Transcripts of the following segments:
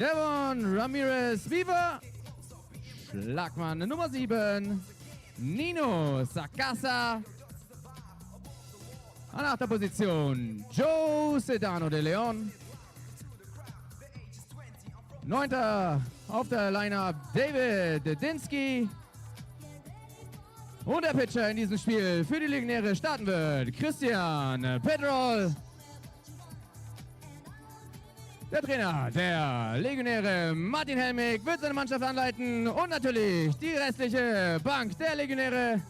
Devon Ramirez Viva. Schlagmann Nummer 7. Nino Sacasa. An 8. Position Joe Sedano de Leon. 9. auf der Line-Up David Dinsky. Und der Pitcher in diesem Spiel für die Legionäre starten wird Christian Petrol. Der Trainer der Legionäre Martin Helmig wird seine Mannschaft anleiten und natürlich die restliche Bank der Legionäre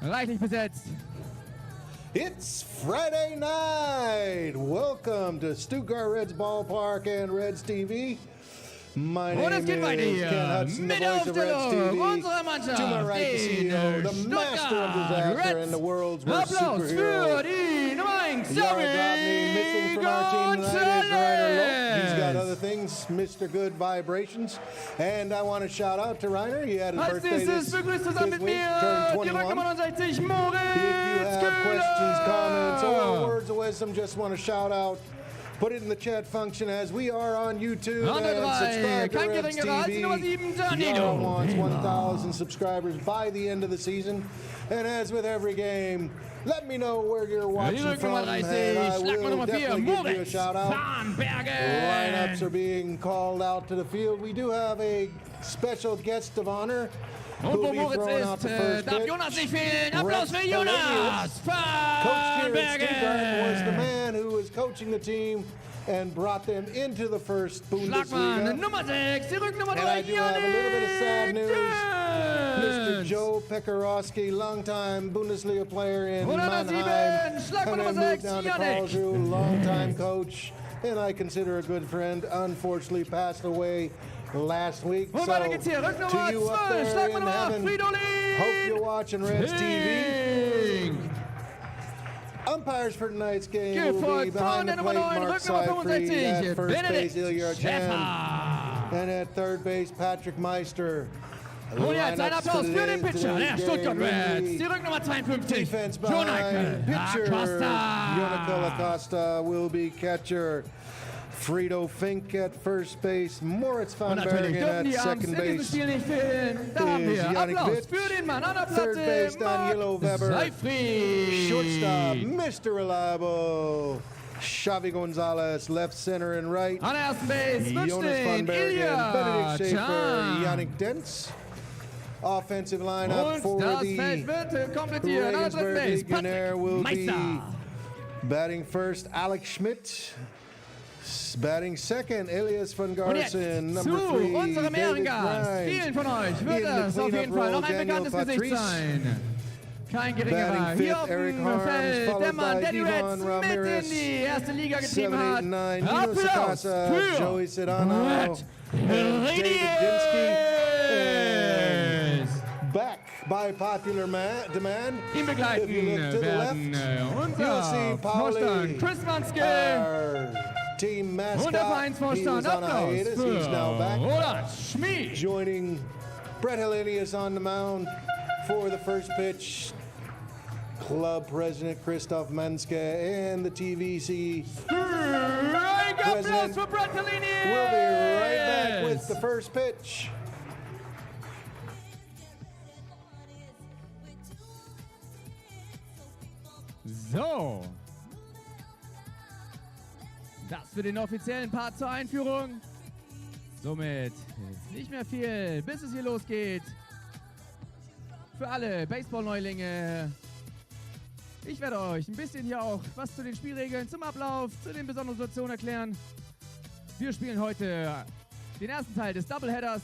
reichlich besetzt. It's Friday night. Welcome to Stuttgart Reds Ballpark and Reds TV. My name is Ken Hudson, the voice of Reds TV. To my right, the CEO, the master of disaster and the world's worst superhero. Yara Dobney, missing from our team tonight is Reiner Lope. He's got other things, Mr. Good Vibrations. And I want to shout out to Reiner. He had his birthday this week, turned 21. If you have questions, comments, or words of wisdom, just want to shout out, put it in the chat function as we are on YouTube and subscribe to Reds TV. Yara wants 1,000 subscribers by the end of the season. And as with every game, let me know where you're watching from, and I will definitely give you a shout out. Lineups are being called out to the field. We do have a special guest of honor. Und wo Moritz ist, darf Jonas nicht fehlen. Applaus für Jonas Stuttgart was the man who was coaching the team and brought them into the first Bundesliga. Schlagmann Nummer 6, die Rücknummer 3, and I do have a little bit of sad news. Mr. Joe Pekarowski, longtime Bundesliga player in Mannheim, and then moved down to Karlsruhe, longtime coach, and I consider a good friend, unfortunately passed away last week. So, to you up there in heaven, hope you're watching Reds TV. Umpires for tonight's game will be behind the plate, Mark Seifried, at first base, Ilya Chan, and at third base, Patrick Meister. Und jetzt ein Applaus für den Pitcher der Stuttgart Reds. Die Rücknummer 52, Jonathan Acosta will be catcher. Frito Fink at first base, Moritz van Bergen at second base. Da haben wir Applaus für den Mann an der Third base, Danilo Weber. Seifried. Shortstop, Mr. Reliable, Xavi Gonzalez, left, center, and right. An ersten Base, Jonas van Bergen, Benedict Schaefer, Yannick Dentz. Offensive lineup for the Regensburg Legionnaire will be batting first, Alex Schmidt. Batting second, Elias van Garsen, number 3, David Grimes. Vielen von euch wird es auf jeden Fall noch ein bekanntes Gesicht sein. Kein geringerer. Hier auf dem Feld der Mann, der die Reds mit in die erste Liga getrieben hat. Applaus für Joey Sedano, David Dinsky, back by popular demand. Ihn begleiten werden unser Vorstand Chris Manske. Team mascot. Und der Vereinsvorstand, Applaus für Roland Schmid. Joining Brett Hellenius on the mound for the first pitch. Club President Christoph Manske and the TVC President for Brett Hellenius. We'll be right back with the first pitch. So. Das für den offiziellen Part zur Einführung. Somit nicht mehr viel, bis es hier losgeht. Für alle Baseball-Neulinge. Ich werde euch ein bisschen hier auch was zu den Spielregeln, zum Ablauf, zu den besonderen Situationen erklären. Wir spielen heute den ersten Teil des Doubleheaders.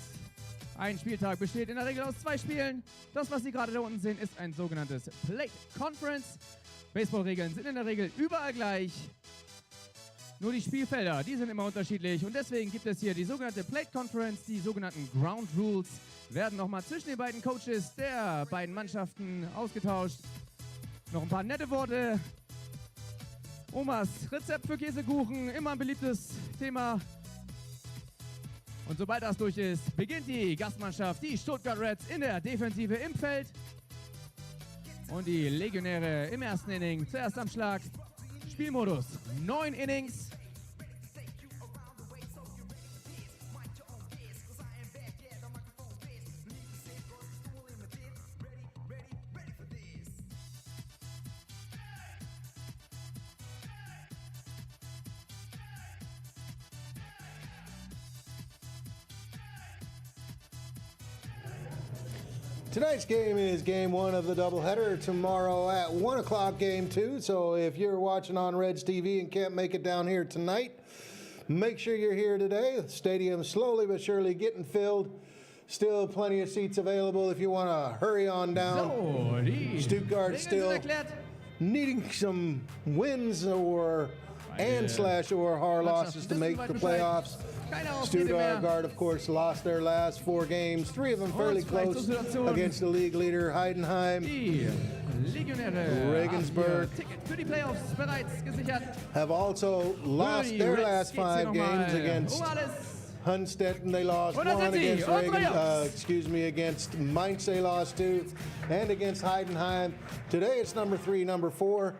Ein Spieltag besteht in der Regel aus 2 Spielen. Das, was Sie gerade da unten sehen, ist ein sogenanntes Plate Conference. Baseballregeln sind in der Regel überall gleich. Nur die Spielfelder, die sind immer unterschiedlich und deswegen gibt es hier die sogenannte Plate Conference, die sogenannten Ground Rules werden nochmal zwischen den beiden Coaches der beiden Mannschaften ausgetauscht. Noch ein paar nette Worte. Omas Rezept für Käsekuchen, immer ein beliebtes Thema. Und sobald das durch ist, beginnt die Gastmannschaft, die Stuttgart Reds in der Defensive im Feld. Und die Legionäre im ersten Inning zuerst am Schlag. Spielmodus 9 Innings. Tonight's game is game one of the doubleheader. Tomorrow at 1 o'clock, game two. So if you're watching on Reds TV and can't make it down here tonight, make sure you're here today. The stadium's slowly but surely getting filled. Still plenty of seats available if you want to hurry on down. Stuttgart still needing some wins or hard losses to make the playoffs. Stuttgart, of course, lost their last 4 games, 3 of them fairly close against the league leader Heidenheim. Legionäre Regensburg have also lost their last 5 games against Hunstedt, and they lost 1 against against Mainz. They lost 2, and against Heidenheim. Today it's number 3, number 4.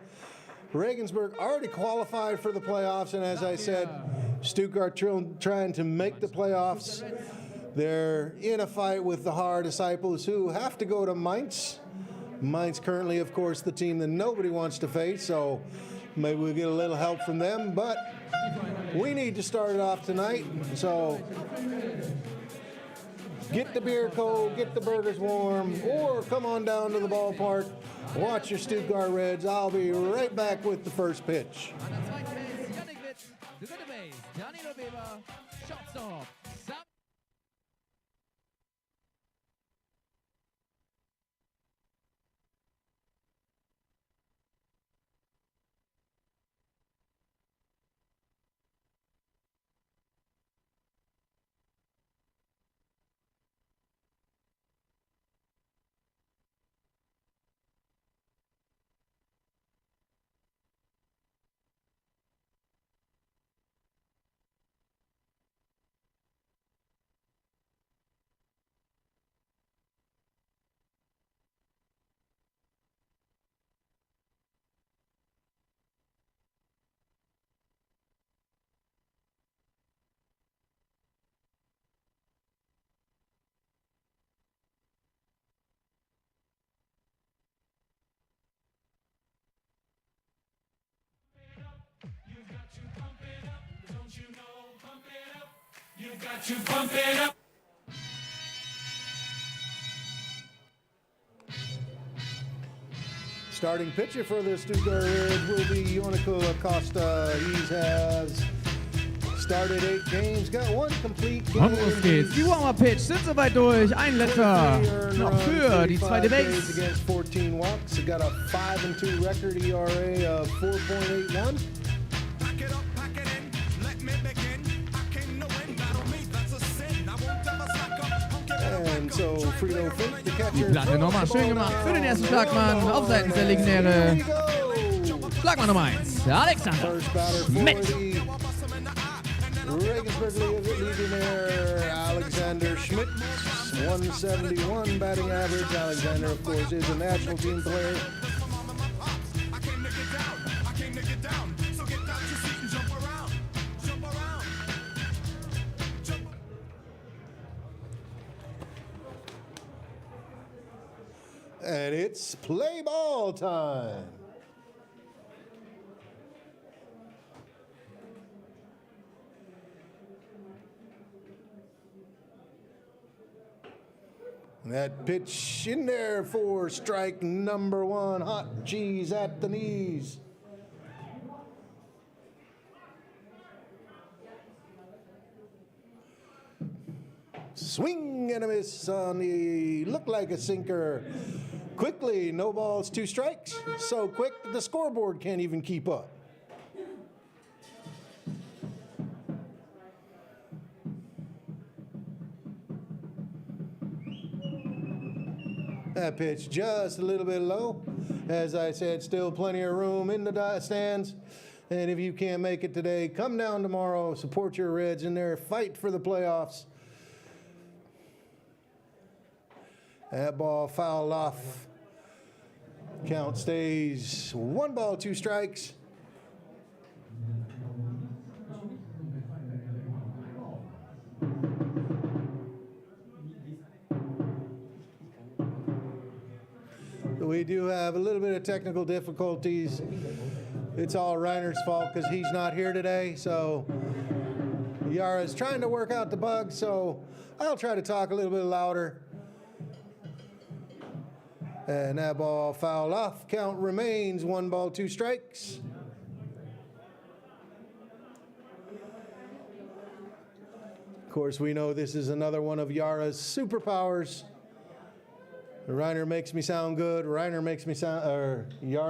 Regensburg already qualified for the playoffs, and as I said, Stuttgart trying to make the playoffs. They're in a fight with the Haar Disciples, who have to go to Mainz. Mainz currently, of course, the team that nobody wants to face, so maybe we'll get a little help from them, but we need to start it off tonight. So get the beer cold, get the burgers warm, or come on down to the ballpark, watch your Stuttgart Reds. I'll be right back with the first pitch. Got to pump it up. Starting pitcher for the Stuttgart Reds will be Yoniko Acosta. He has started 8 games, got 1 complete game. Und los geht's. Die Warm-Up-Pitch sind soweit durch. Ein letzter noch für die zweite Base. Against 14 walks. He got a 5-2 record, ERA of 4.81. And so Frito Fink, the catcher. Die Platte nochmal schön gemacht für den ersten Schlagmann auf Seiten der Legionäre. Schlagmann Nummer 1, Alexander Schmidt. Regensburg Legionnaire Alexander Schmidt, 171 batting average. Alexander, of course, is a national team player. And it's play ball time. That pitch in there for strike number 1. Hot cheese at the knees. Swing and a miss on the look like a sinker. Quickly, no balls, 2 strikes. So quick that the scoreboard can't even keep up. That pitch just a little bit low. As I said, still plenty of room in the stands. And if you can't make it today, come down tomorrow, support your Reds in their fight for the playoffs. That ball fouled off. Count stays 1 ball, 2 strikes. We do have a little bit of technical difficulties. It's all Reiner's fault because he's not here today. So Yara's trying to work out the bugs. So I'll try to talk a little bit louder. And that ball fouled off. Count remains 1 ball, 2 strikes. Of course, we know this is another one of Yara's superpowers. Reiner makes me sound good. Yara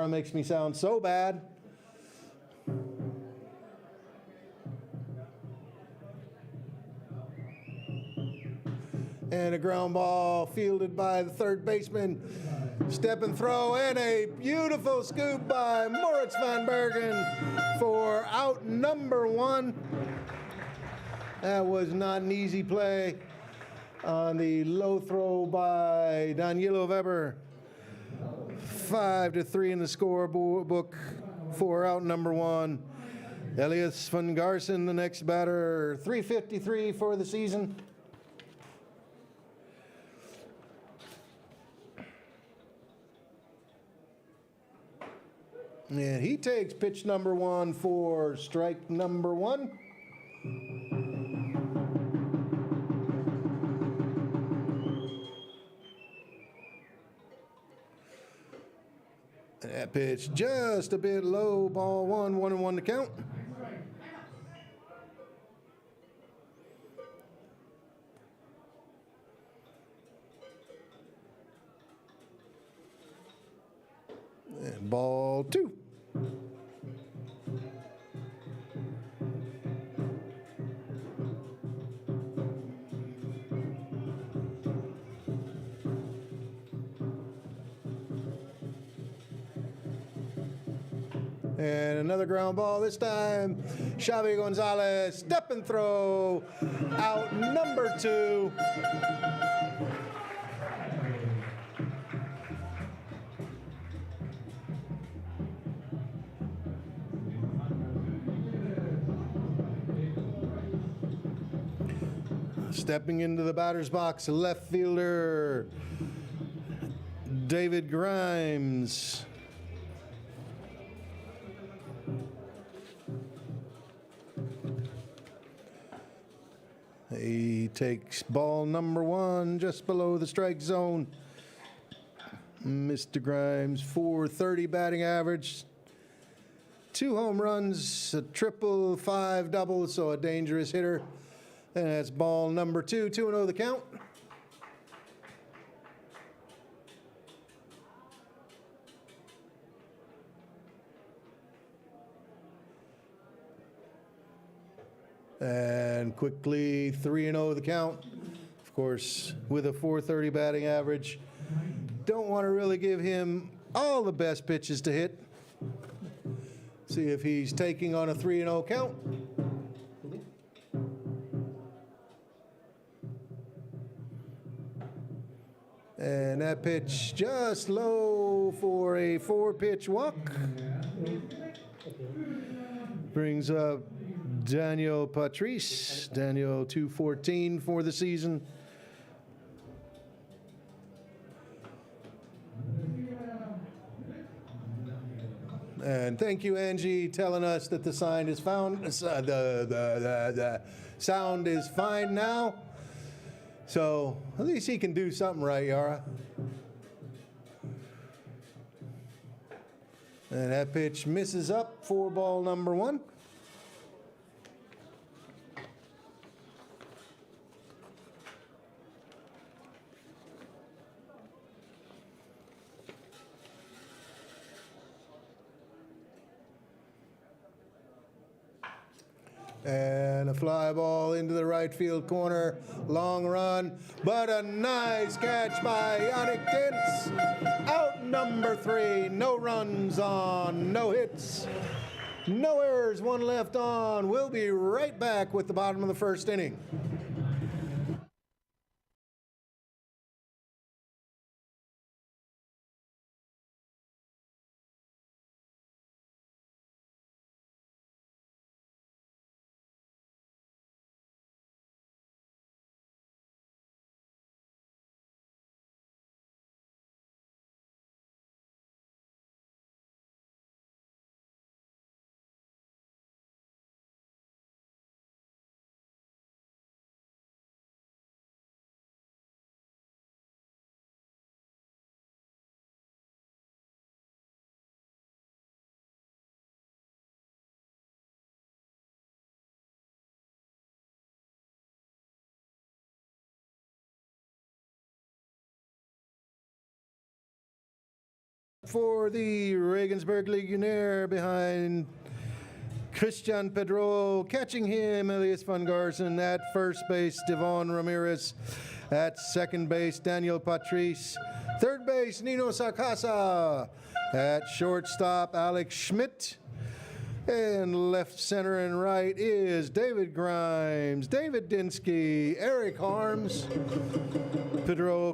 makes me sound so bad. And a ground ball fielded by the third baseman. Step and throw, and a beautiful scoop by Moritz van Bergen for out number 1. That was not an easy play on the low throw by Danilo Weber. 5-3 in the scorebook for out number 1. Elias van Garsen, the next batter, 353 for the season. And he takes pitch number 1 for strike number 1. That pitch just a bit low, ball 1, 1-1 to count. And ball 2. And another ground ball, this time Xavi Gonzalez, step and throw, out number 2. Stepping into the batter's box, left fielder David Grimes. He takes ball number 1 just below the strike zone. Mr. Grimes, 430 batting average, 2 home runs, a triple, 5 doubles, so a dangerous hitter. And that's ball number 2, 2-0 the count. And quickly 3-0 the count. Of course, with a 430 batting average, don't want to really give him all the best pitches to hit. See if he's taking on a 3-0 count. And that pitch just low for a 4-pitch walk. Brings up Daniel Patrice. Daniel 214 for the season. And thank you, Angie, telling us that the sign is found. The sound is fine now. So at least he can do something right, Yara. And that pitch misses up for ball number 1. And a fly ball into the right field corner. Long run, but a nice catch by Yannick Dintz. Out number 3. No runs on, no hits, no errors, 1 left on. We'll be right back with the bottom of the 1st inning. For the Regensburg Legionnaire behind Christian Pedro, catching him, Elias van Garsen. At first base, Devon Ramirez. At second base, Daniel Patrice. Third base, Nino Sakasa. At shortstop, Alex Schmidt. And left, center, and right is David Grimes, David Dinsky, Eric Harms.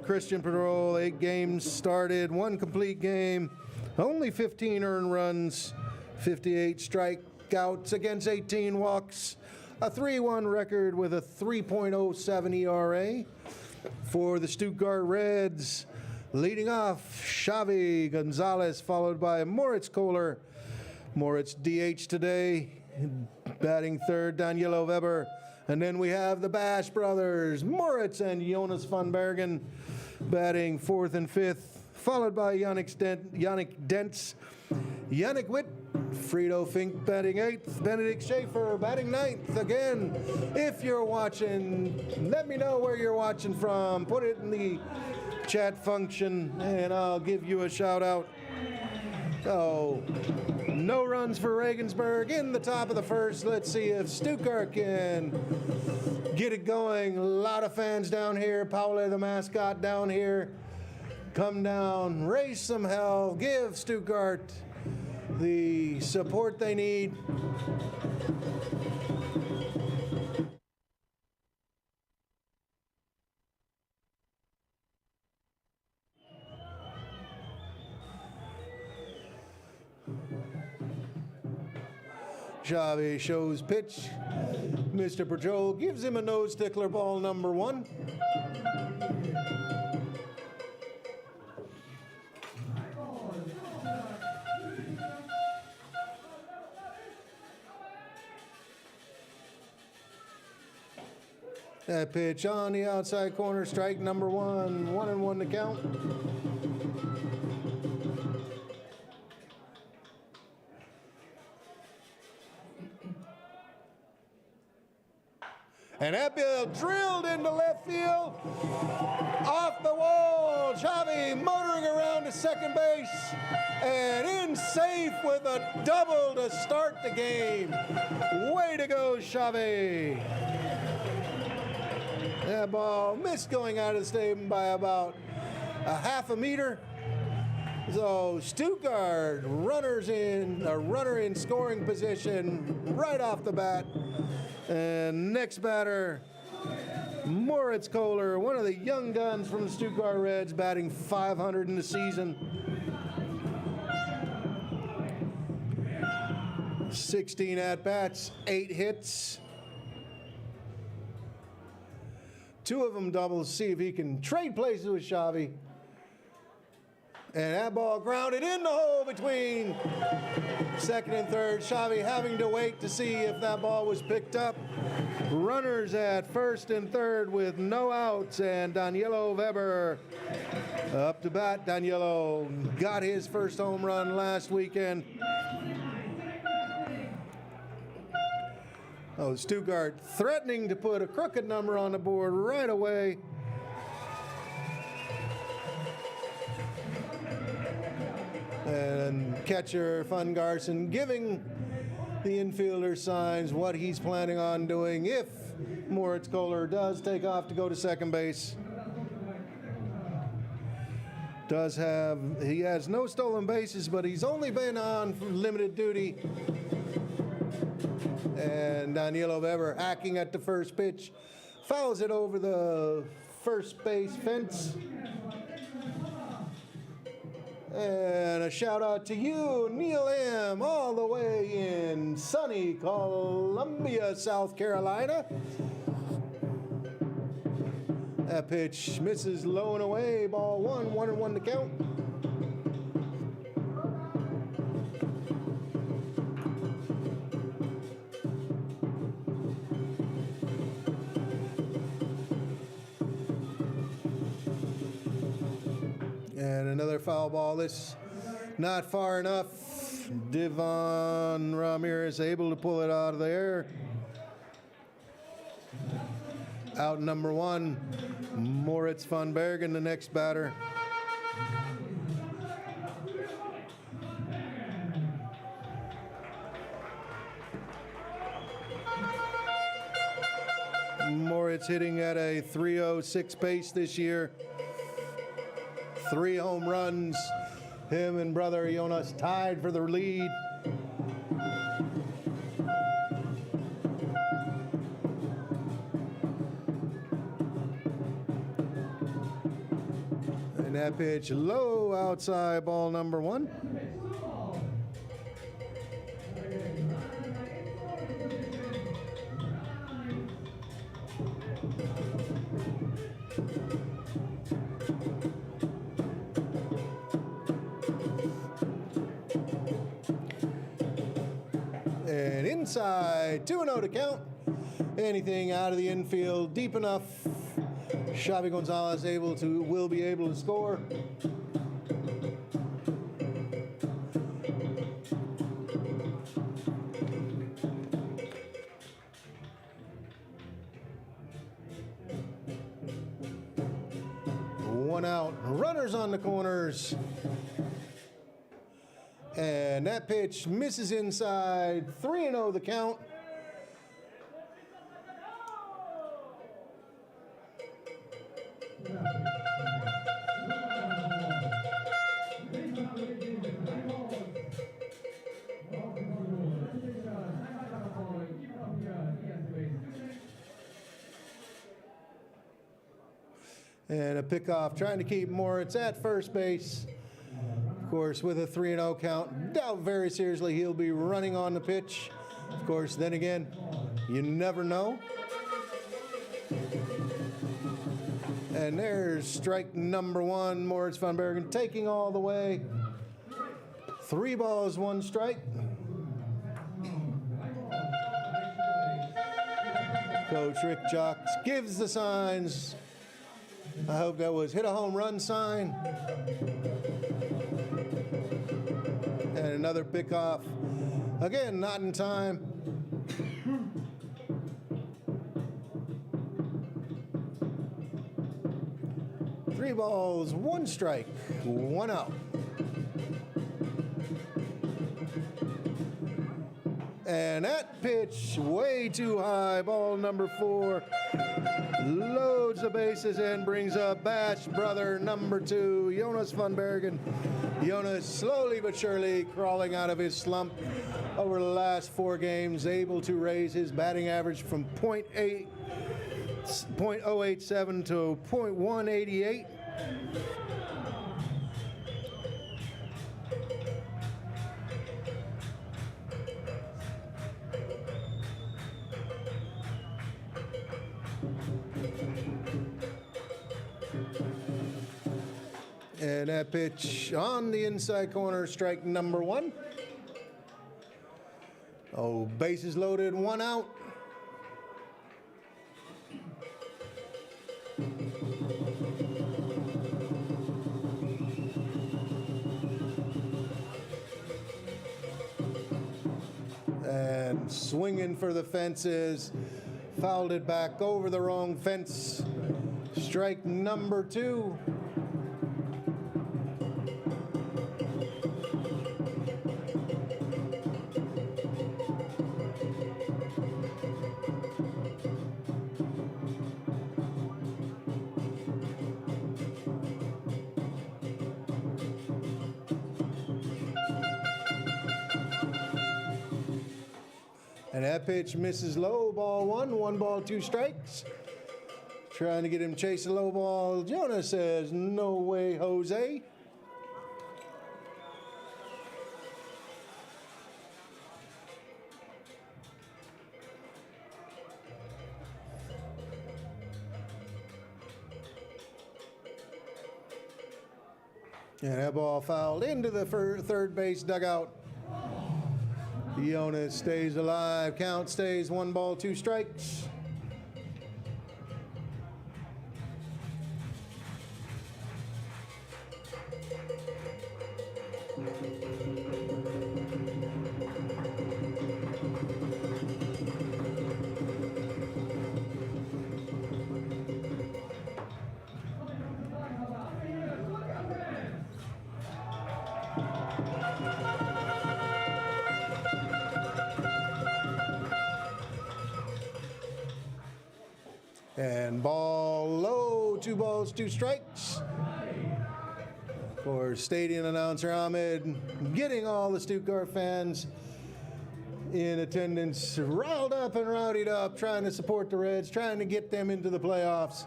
Christian Pedro, 8 games started, 1 complete game, only 15 earned runs, 58 strikeouts against 18 walks, a 3-1 record with a 3.07 ERA. For the Stuttgart Reds, leading off, Xavi Gonzalez, followed by Moritz Kohler. Moritz DH today, batting third, Danielo Weber. And then we have the Bash brothers, Moritz and Jonas van Bergen, batting fourth and fifth, followed by Yannick Dentz, Yannick Witt, Frito Fink batting eighth, Benedict Schaefer batting ninth. Again, if you're watching, let me know where you're watching from. Put it in the chat function, and I'll give you a shout out. So, no runs for Regensburg in the top of the first. Let's see if Stuttgart can get it going. A lot of fans down here. Paule, the mascot, down here. Come down, raise some hell, give Stuttgart the support they need. Xavi shows pitch. Mr. Patrol gives him a nose tickler, ball number 1. That pitch on the outside corner, strike number 1, 1-1 to count. And that ball drilled into left field, off the wall. Xavi motoring around to second base, and in safe with a double to start the game. Way to go, Xavi. That ball missed going out of the stadium by about a half a meter. So Stuttgart, a runner in scoring position right off the bat. And next batter, Moritz Kohler, one of the young guns from the Stuttgart Reds, batting .500 in the season. 16 at-bats, 8 hits. 2 of them doubles. See if he can trade places with Xavi. And that ball grounded in the hole between second and third. Xavi having to wait to see if that ball was picked up. Runners at first and third with no outs, and Danielo Weber up to bat. Danielo got his first home run last weekend. Oh, Stuttgart threatening to put a crooked number on the board right away. And catcher Van Garsen giving the infielder signs what he's planning on doing if Moritz Kohler does take off to go to second base. He has no stolen bases, but he's only been on limited duty. And Danielo Weber hacking at the first pitch, fouls it over the first base fence. And a shout out to you, Neil M., all the way in sunny Columbia, South Carolina. That pitch misses low and away, ball 1, 1-1 to count. And another foul ball. This not far enough. Devon Ramirez able to pull it out of the air. Out number 1, Moritz van Bergen, the next batter. It's hitting at a .306 pace this year. 3 home runs. Him and brother Jonas tied for the lead. And that pitch low outside, ball number 1. And inside, 2-0 to count. Anything out of the infield deep enough, Xavi Gonzalez will be able to score. One out, runners on the corners. And that pitch misses inside, 3-0 the count. And a pickoff, trying to keep Moritz at first base. Of course, with a 3-0 count, doubt very seriously he'll be running on the pitch. Of course, then again, you never know. And there's strike number 1, Moritz van Bergen taking all the way. 3 balls, 1 strike. Coach Rick Jocks gives the signs. I hope that was hit a home run sign. And another pickoff. Again, not in time. Three balls, 1 strike, 1 out. And that pitch way too high, ball number 4. Loads the bases and brings up Bash brother number 2, Jonas van Bergen. Jonas slowly but surely crawling out of his slump over the last 4 games, able to raise his batting average from .087 to .188. And that pitch on the inside corner, strike number 1. Oh, bases loaded, 1 out. And swinging for the fences, fouled it back over the wrong fence. Strike number 2. And that pitch misses low, ball 1, 1 ball, 2 strikes. Trying to get him chasing low ball. Jonas says, no way, Jose. And that ball fouled into the third base dugout. Jonas stays alive. Count stays 1 ball, 2 strikes. And ball low, 2 balls, 2 strikes. For stadium announcer Ahmed, getting all the Stuttgart fans in attendance riled up and rowdied up, trying to support the Reds, trying to get them into the playoffs.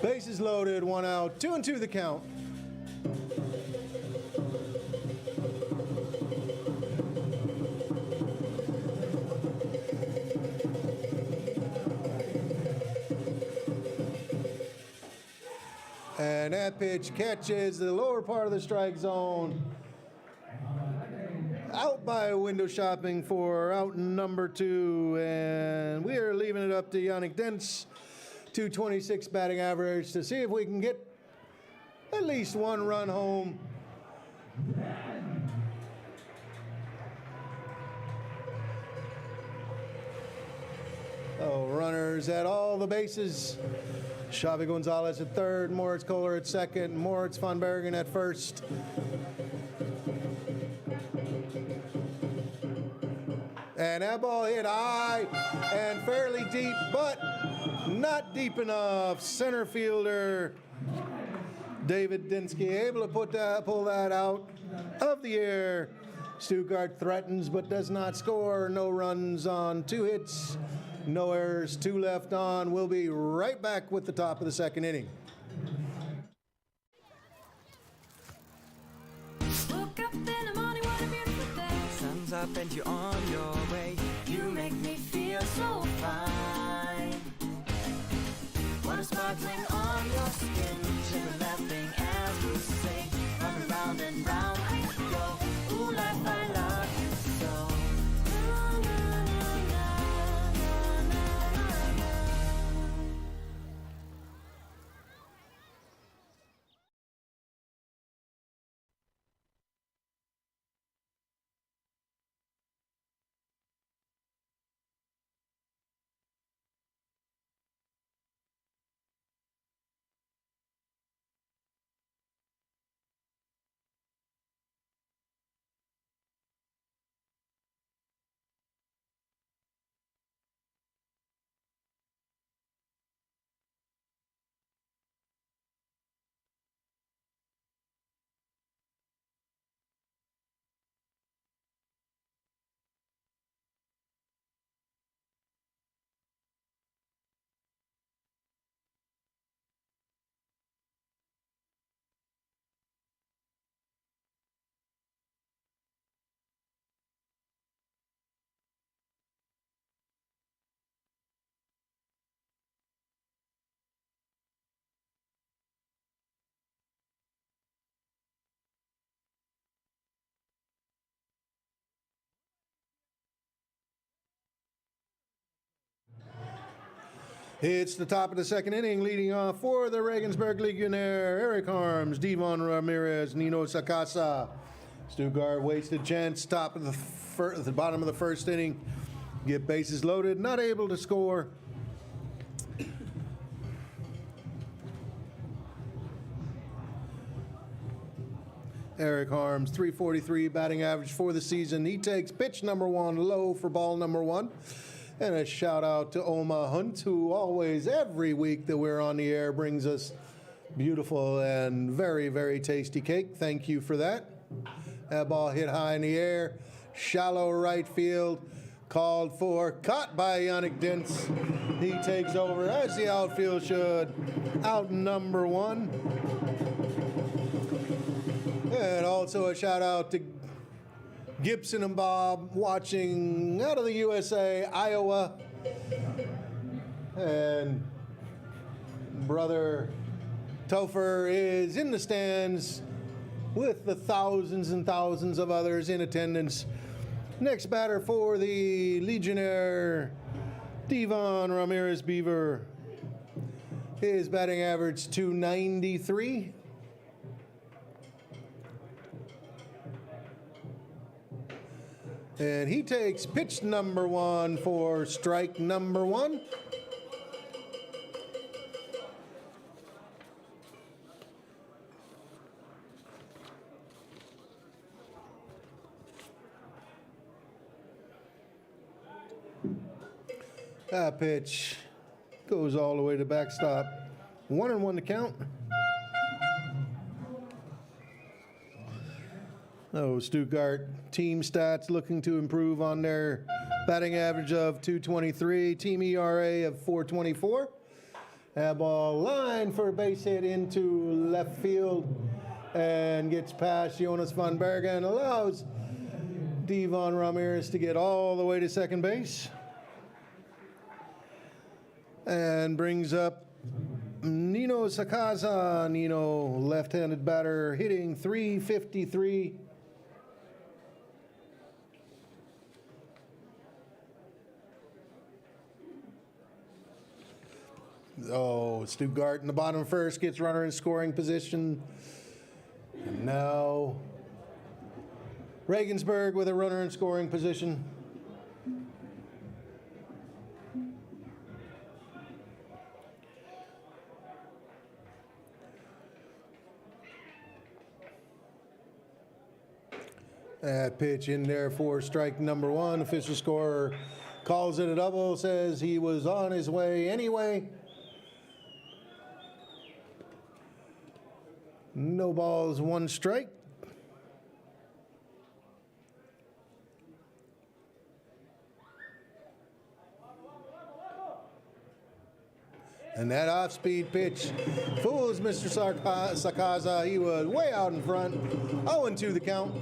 Bases loaded, 1 out, 2-2 the count. And that pitch catches the lower part of the strike zone. Out by window shopping for out number 2. And we are leaving it up to Yannick Dentz, 226 batting average, to see if we can get at least 1 run home. Oh, runners at all the bases. Xavi Gonzalez at third, Moritz Kohler at second, Moritz von Bergen at first. And that ball hit high and fairly deep, but not deep enough. Center fielder David Dinsky able to pull that out of the air. Stuttgart threatens but does not score. No runs on 2 hits. No errors, 2 left on. We'll be right back with the top of the 2nd inning. Woke up in the morning, what a beautiful day. Sun's up and you're on your way. You make me feel so fine. Water sparkling on your skin, sugar laughing as we say. Run round and round we go. Ooh, life, I love you so. It's the top of the 2nd inning, leading off for the Regensburg Legionnaire, Eric Harms, Devon Ramirez, Nino Sakasa. Stuttgart wasted chance, top of the bottom of the 1st inning. Get bases loaded, not able to score. Eric Harms, 343 batting average for the season. He takes pitch number 1 low for ball number 1. And a shout out to Oma Hunt, who always, every week that we're on the air, brings us beautiful and very, very tasty cake. Thank you for that. That ball hit high in the air. Shallow right field. Called for. Caught by Yannick Dentz. He takes over, as the outfield should. Out number 1. And also a shout out to Gibson and Bob watching out of the USA, Iowa. And brother Topher is in the stands with the thousands and thousands of others in attendance. Next batter for the Legionnaire, Devon Ramirez Beaver. His batting average, 293. And he takes pitch number 1 for strike number 1. That pitch Goes all the way to backstop. 1-1 to count. Oh, Stuttgart team stats looking to improve on their batting average of .223, team ERA of .424. That ball line for a base hit into left field and gets past Jonas van Bergen, allows Devon Ramirez to get all the way to second base and brings up Nino Sakaza. Nino, left-handed batter, hitting .353. Oh, Stuttgart in the bottom first gets runner in scoring position. And now Regensburg with a runner in scoring position. That pitch in there for strike number one. Official scorer calls it a double, says he was on his way anyway. No balls, one strike. And that off-speed pitch fools Mr. Sakaza. He was way out in front. 0-2 the count.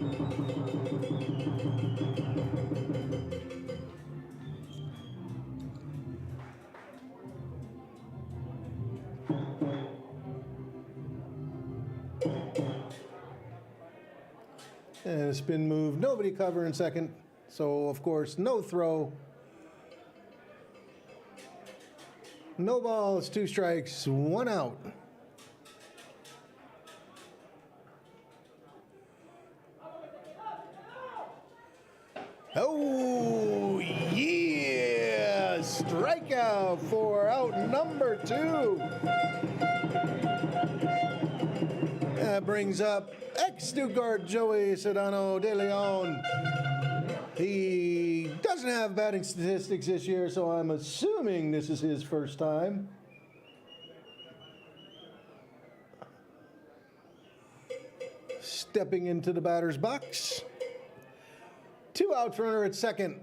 And a spin move, nobody covering second, so of course no throw. No balls, 2 strikes, 1 out. Oh yeah, strikeout for out number 2. That brings up ex-Stuttgart Joey Sedano de Leon. He doesn't have batting statistics this year, so I'm assuming this is his first time. Stepping into the batter's box. 2 outs, runner at second.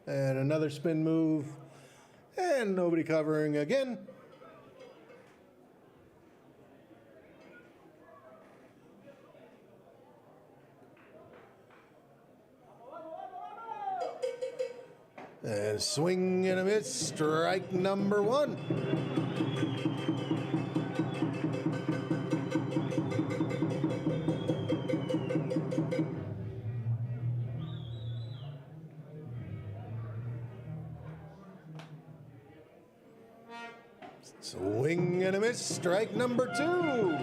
And another spin move. And nobody covering again. And swing and a miss, strike number 1. Swing and a miss, strike number 2.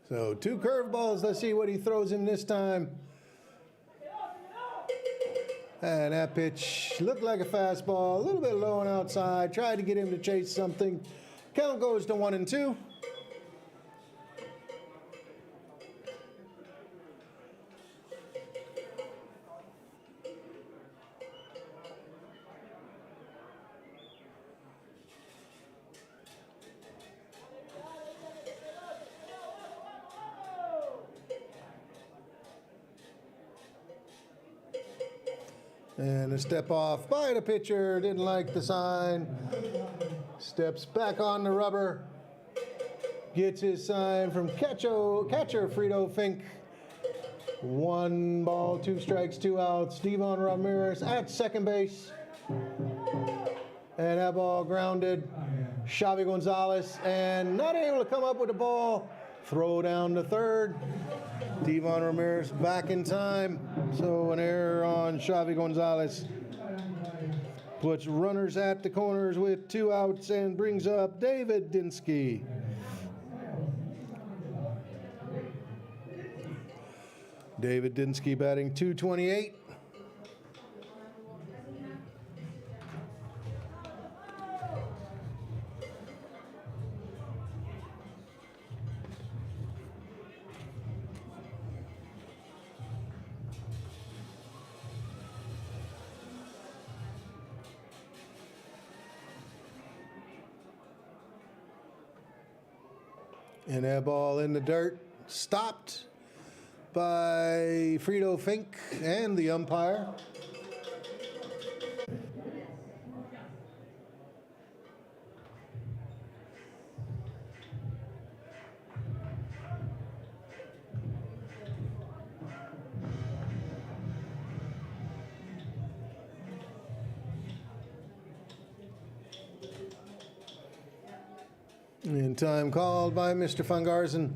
So 2 curveballs, let's see what he throws him this time. And that pitch looked like a fastball, a little bit low and outside, tried to get him to chase something. Count goes to 1-2. And a step off by the pitcher, didn't like the sign. Steps back on the rubber. Gets his sign from catcher Frito Fink. 1 ball, 2 strikes, 2 outs. Devon Ramirez at second base. And that ball grounded. Xavi Gonzalez, and not able to come up with the ball. Throw down to third. Devon Ramirez back in time. So an error on Xavi Gonzalez. Puts runners at the corners with 2 outs and brings up David Dinsky. David Dinsky batting .228. And that ball in the dirt, stopped by Frito Fink and the umpire. And time called by Mr. Fungarsen.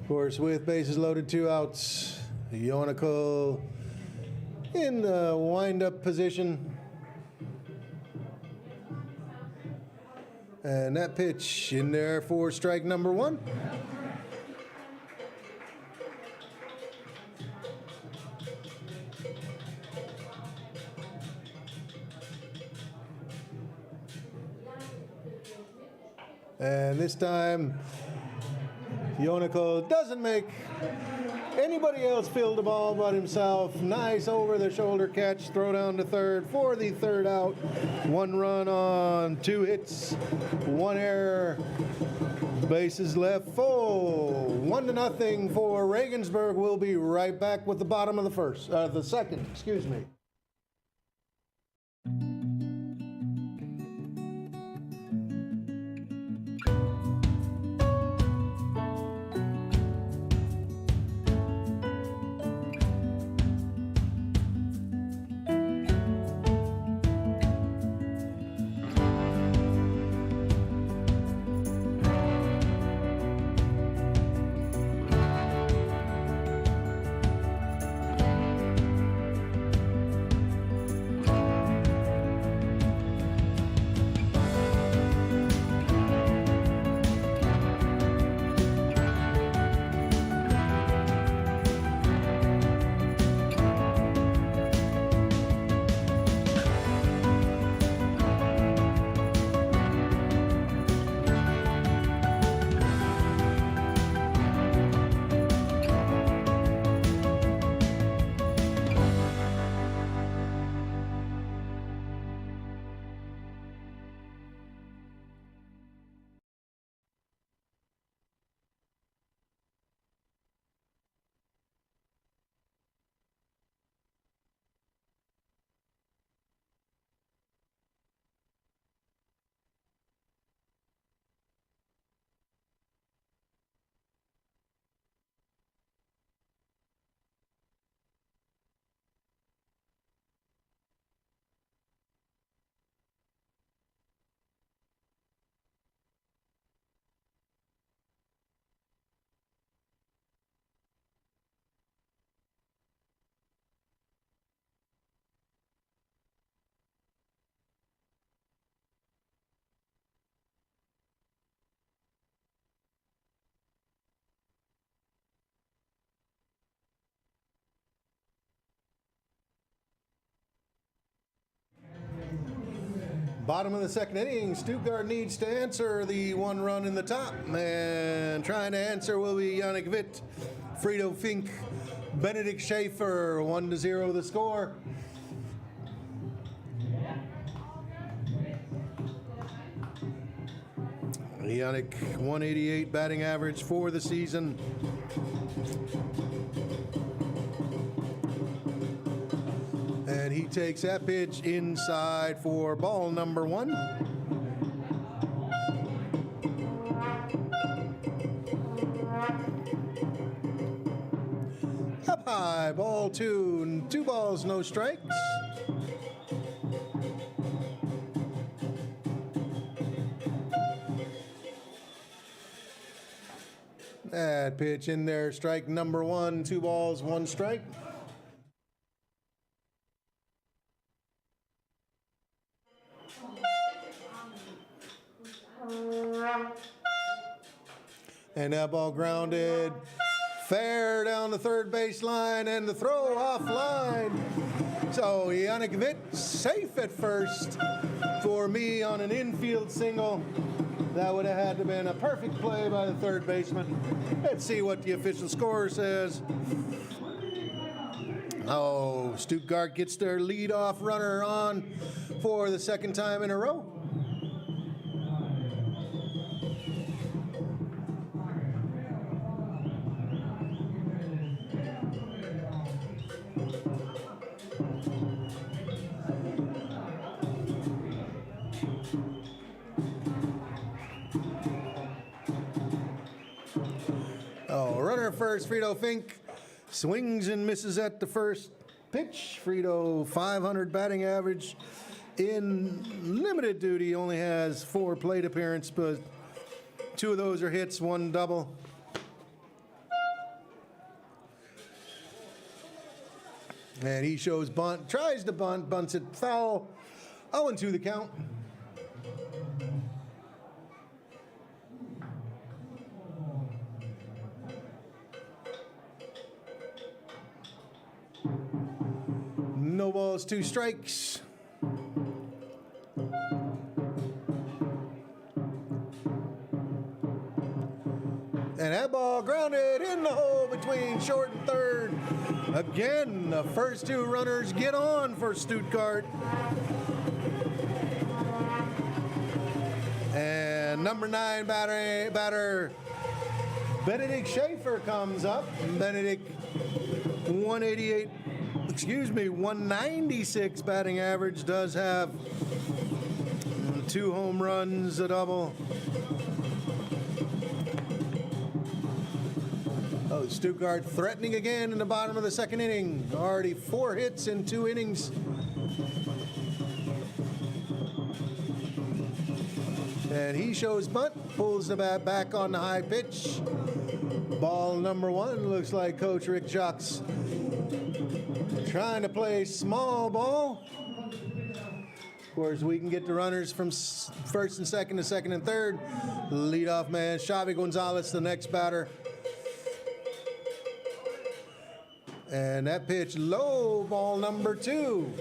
Of course, with bases loaded, 2 outs. Yonical in the wind-up position. And that pitch in there for strike number 1. And this time, Yonico doesn't make anybody else field the ball but himself. Nice over-the-shoulder catch, throw down to third for the 3rd out. 1 run on 2 hits, 1 error. Bases left full. 1-0 for Regensburg. We'll be right back with the bottom of the second, excuse me. Bottom of the second inning, Stuttgart needs to answer the 1 run in the top. And trying to answer will be Yannick Witt, Frito Fink, Benedict Schaefer, 1-0 the score. Yannick, 188 batting average for the season. And he takes that pitch inside for ball number 1. Up high, ball 2, 2 balls, no strikes. That pitch in there, strike number 1, 2 balls, 1 strike. And that ball grounded fair down the third baseline and the throw offline. So Yannick Witt safe at first for me on an infield single. That would have had to have been a perfect play by the third baseman. Let's see what the official score says. Oh, Stuttgart gets their leadoff runner on for the 2nd time in a row. runner at first, Frito Fink, swings and misses at the first pitch. Frito, 500 batting average. In limited duty, only has 4 plate appearances, but 2 of those are hits, 1 double. And he shows bunt, tries to bunt, bunts it foul. 0-2 the count. No balls, 2 strikes. And that ball grounded in the hole between short and third. Again, the first 2 runners get on for Stuttgart. And number 9 batter Benedict Schaefer comes up. Benedict 196 batting average, does have 2 home runs, a double. Oh, Stuttgart threatening again in the bottom of the second inning. Already 4 hits in 2 innings. And he shows bunt, pulls the bat back on the high pitch. Ball number 1, looks like Coach Rick Jocks trying to play small ball. Of course, we can get the runners from first and second to second and third. Leadoff man, Xavi Gonzalez, the next batter. And that pitch low, ball number 2.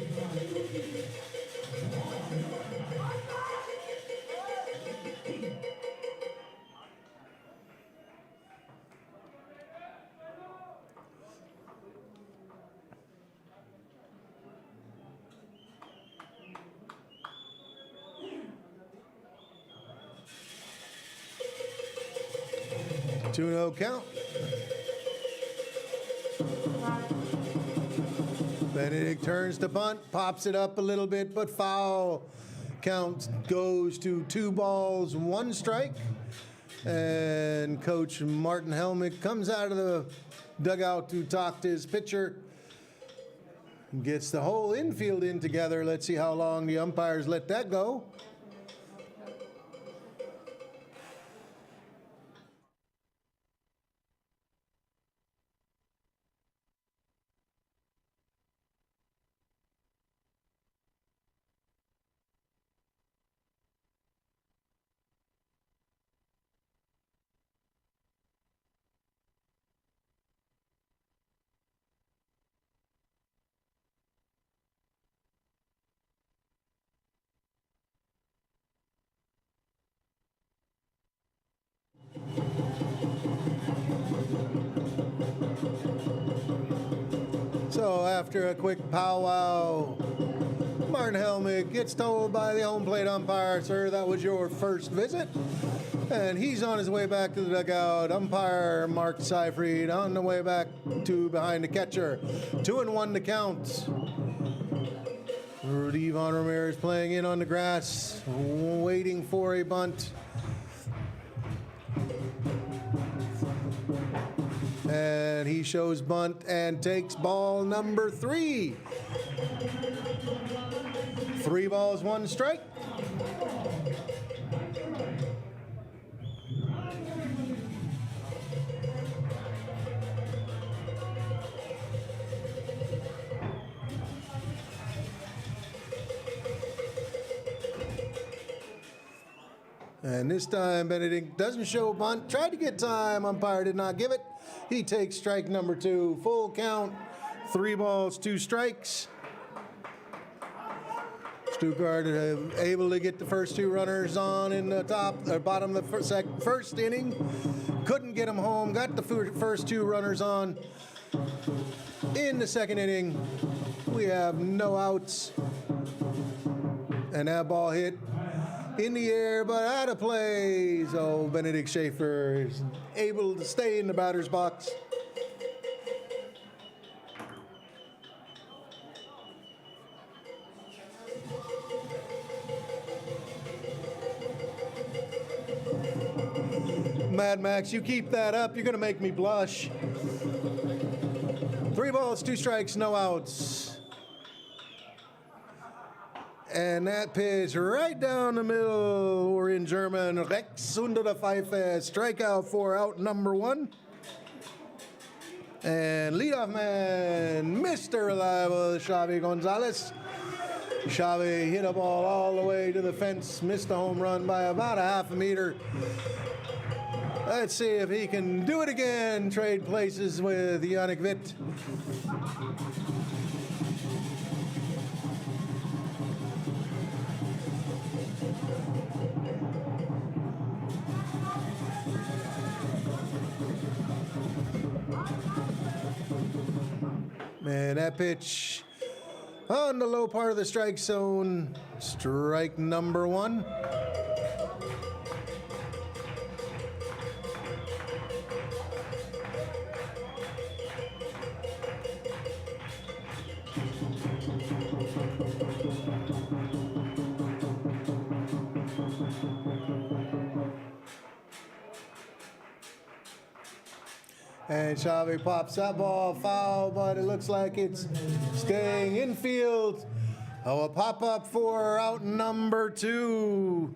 Two-no count. Benedict turns to bunt, pops it up a little bit, but foul. Count goes to 2 balls, 1 strike. And Coach Martin Helmick comes out of the dugout to talk to his pitcher. Gets the whole infield in together. Let's see how long the umpires let that go. So after a quick powwow, Martin Helmick gets told by the home plate umpire, "Sir, that was your first visit." And he's on his way back to the dugout. Umpire Mark Seyfried on the way back to behind the catcher. 2-1 to count. Rudy Von Ramirez playing in on the grass, waiting for a bunt. And he shows bunt and takes ball number 3. 3 balls, 1 strike. And this time Benedict doesn't show bunt. Tried to get time. Umpire did not give it. He takes strike number 2. Full count. 3 balls, 2 strikes. Stuttgart able to get the first 2 runners on in the top or bottom of the first inning. Couldn't get them home. Got the first 2 runners on. In the second inning, we have no outs. And that ball hit in the air, but out of play. So Benedict Schaefer is able to stay in the batter's box. Mad Max, you keep that up, you're going to make me blush. 3 balls, 2 strikes, no outs. And that pitch right down the middle, or in German, Rex unter der Pfeife, strikeout for out number 1. And leadoff man, Mr. Reliable, Xavi Gonzalez. Xavi hit a ball all the way to the fence, missed a home run by about a half a meter. Let's see if he can do it again, trade places with Yannick Witt. And that pitch on the low part of the strike zone, strike number 1. And Xavi pops that ball foul, but it looks like it's staying infield. Oh, a pop-up for out number 2.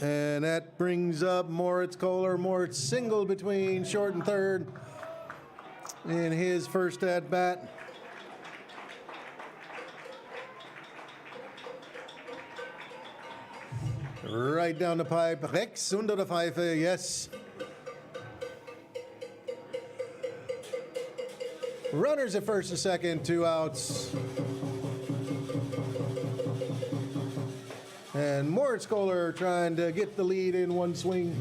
And that brings up Moritz Kohler. Moritz singled between short and third in his first at-bat. Right down the pipe. Rex unter der Pfeife, yes. Runners at first and second, 2 outs. And Moritz Kohler trying to get the lead in one swing.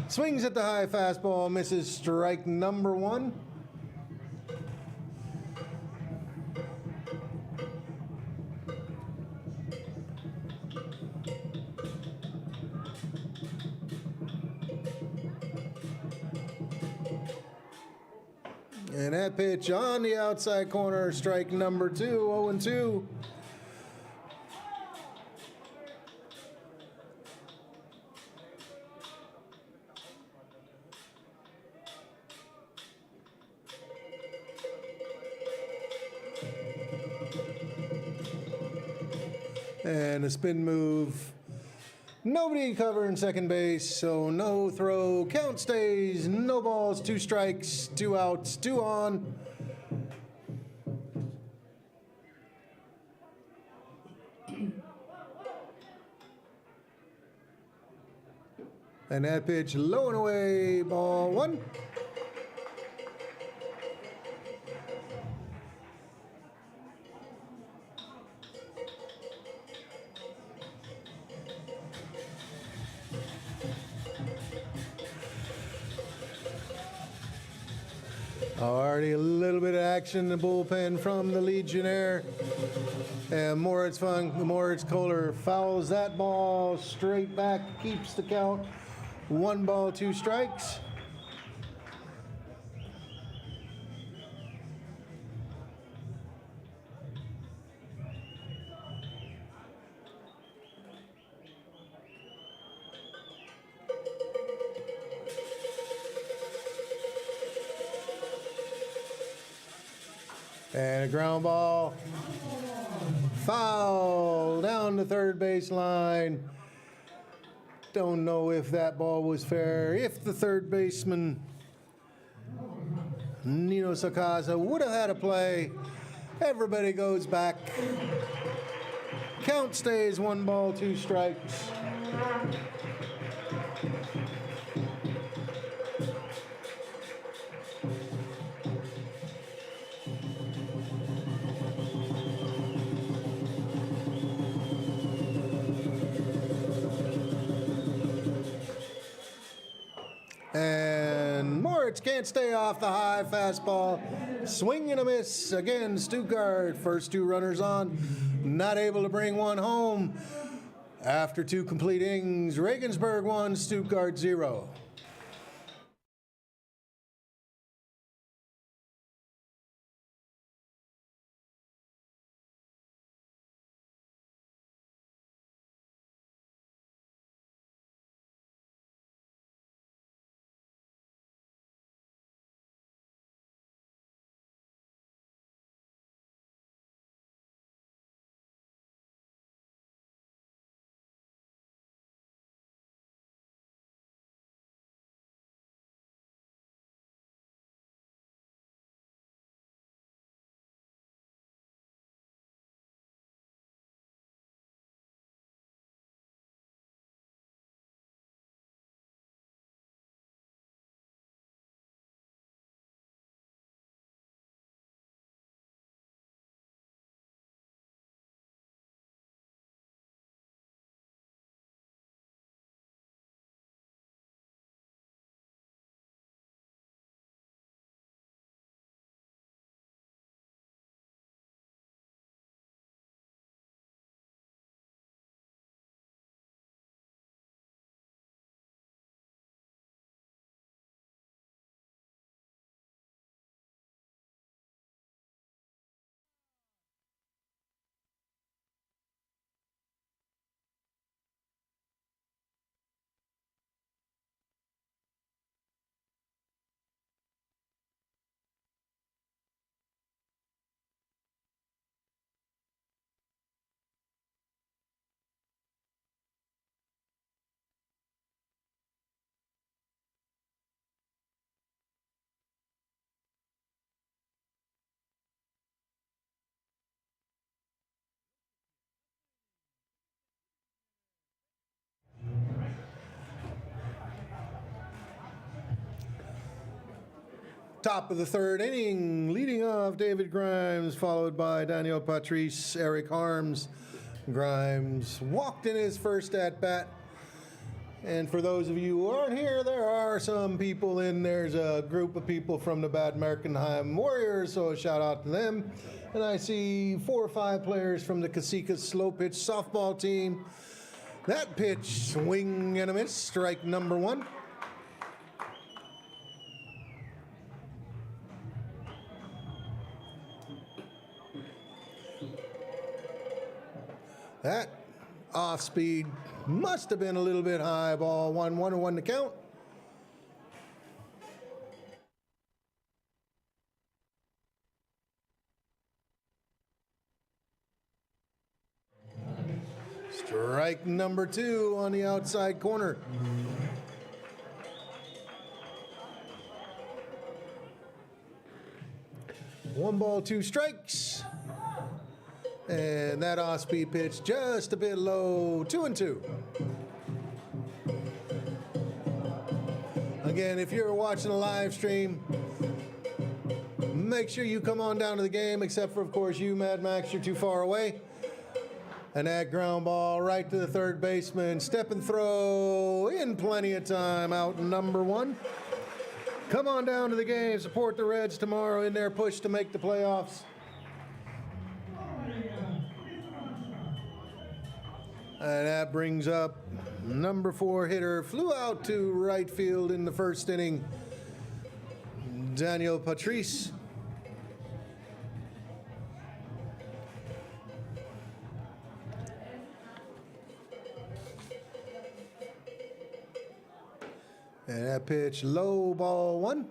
Swings at the high fastball, misses strike number 1. And that pitch on the outside corner, strike number 2, 0-2. And a spin move. Nobody covering second base, so no throw. Count stays, no balls, 2 strikes, 2 outs, 2 on. And that pitch low and away, ball 1. Already a little bit of action in the bullpen from the Legionnaire. And Moritz Kohler fouls that ball straight back, keeps the count. 1 ball, 2 strikes. And a ground ball. Foul down the third base line. Don't know if that ball was fair. If the third baseman, Nino Sakaza, would have had a play, everybody goes back. Count stays, 1 ball, 2 strikes. And Moritz can't stay off the high fastball. Swing and a miss. Again, Stuttgart, first 2 runners on. Not able to bring one home. After 2 complete innings, Regensburg 1, Stuttgart 0. Top of the third inning, leading off David Grimes, followed by Daniel Patrice, Eric Harms. Grimes walked in his first at-bat. And for those of you who aren't here, there are some people in. There's a group of people from the Bad Merkenheim Warriors, so a shout out to them. And I see 4 or 5 players from the Casica slow pitch softball team. That pitch, swing and a miss, strike number 1. That off speed must have been a little bit high. Ball 1-1 to count. Strike number 2 on the outside corner. One ball, 2 strikes. And that off-speed pitch just a bit low, 2-2. Again, if you're watching a live stream, make sure you come on down to the game, except for, of course, you, Mad Max, you're too far away. And that ground ball right to the third baseman, step and throw in plenty of time, out number 1. Come on down to the game, support the Reds tomorrow in their push to make the playoffs. And that brings up number 4 hitter, flew out to right field in the first inning, Daniel Patrice. And that pitch, low, ball 1.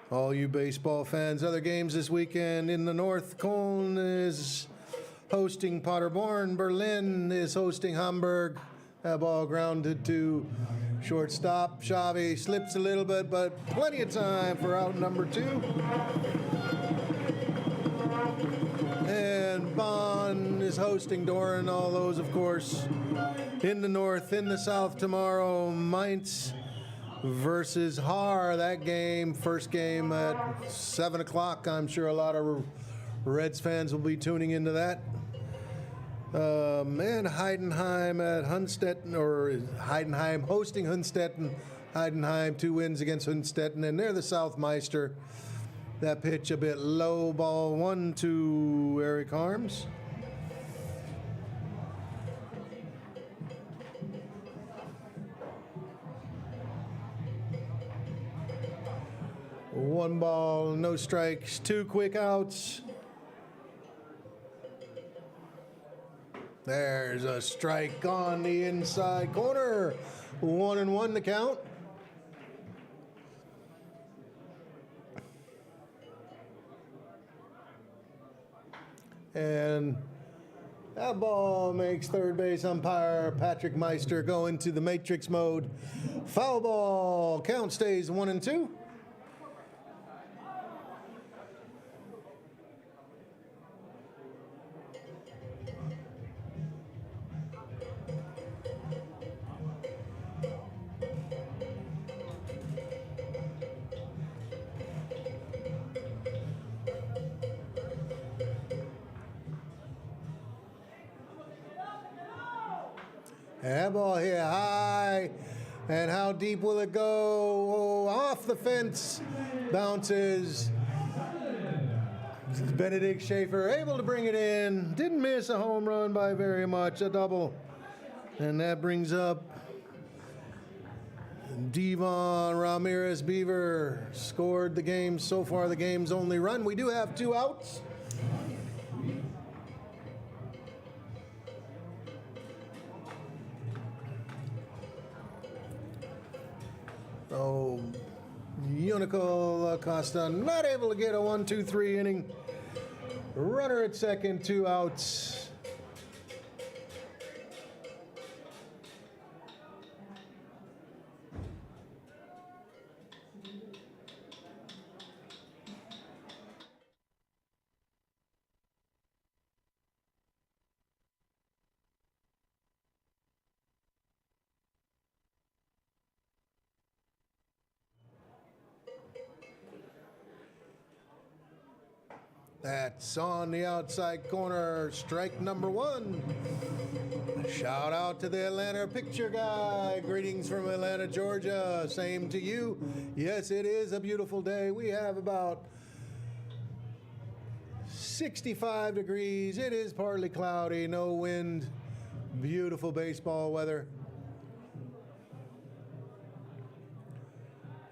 All you baseball fans, other games this weekend in the North, Cologne is hosting Paderborn. Berlin is hosting Hamburg. That ball grounded to shortstop. Xavi slips a little bit, but plenty of time for out number 2. And Bonn is hosting Doran. All those, of course, in the North. In the South tomorrow, Mainz versus Haar. That game, first game at 7 o'clock. I'm sure a lot of Reds fans will be tuning into that. And Heidenheim at Hunstetten, or Heidenheim hosting Hunstetten. Heidenheim 2 wins against Hunstetten, and they're the Southmeister. That pitch a bit low, ball 1 to Eric Harms. One ball, no strikes, 2 quick outs. There's a strike on the inside corner. 1-1 to count. And that ball makes third base umpire Patrick Meister go into the matrix mode. Foul ball. Count stays 1-2. And that ball hit high, and how deep will it go? Oh, off the fence, bounces. Benedict Schaefer able to bring it in. Didn't miss a home run by very much, a double. And that brings up Devon Ramirez Beaver. Scored the game, so far the game's only run. We do have 2 outs. Oh, Unico Acosta not able to get a 1-2-3 inning. Runner at second, 2 outs. That's on the outside corner, strike number 1. Shout out to the Atlanta picture guy. Greetings from Atlanta, Georgia. Same to you. Yes, it is a beautiful day. We have about 65 degrees. It is partly cloudy, no wind. Beautiful baseball weather.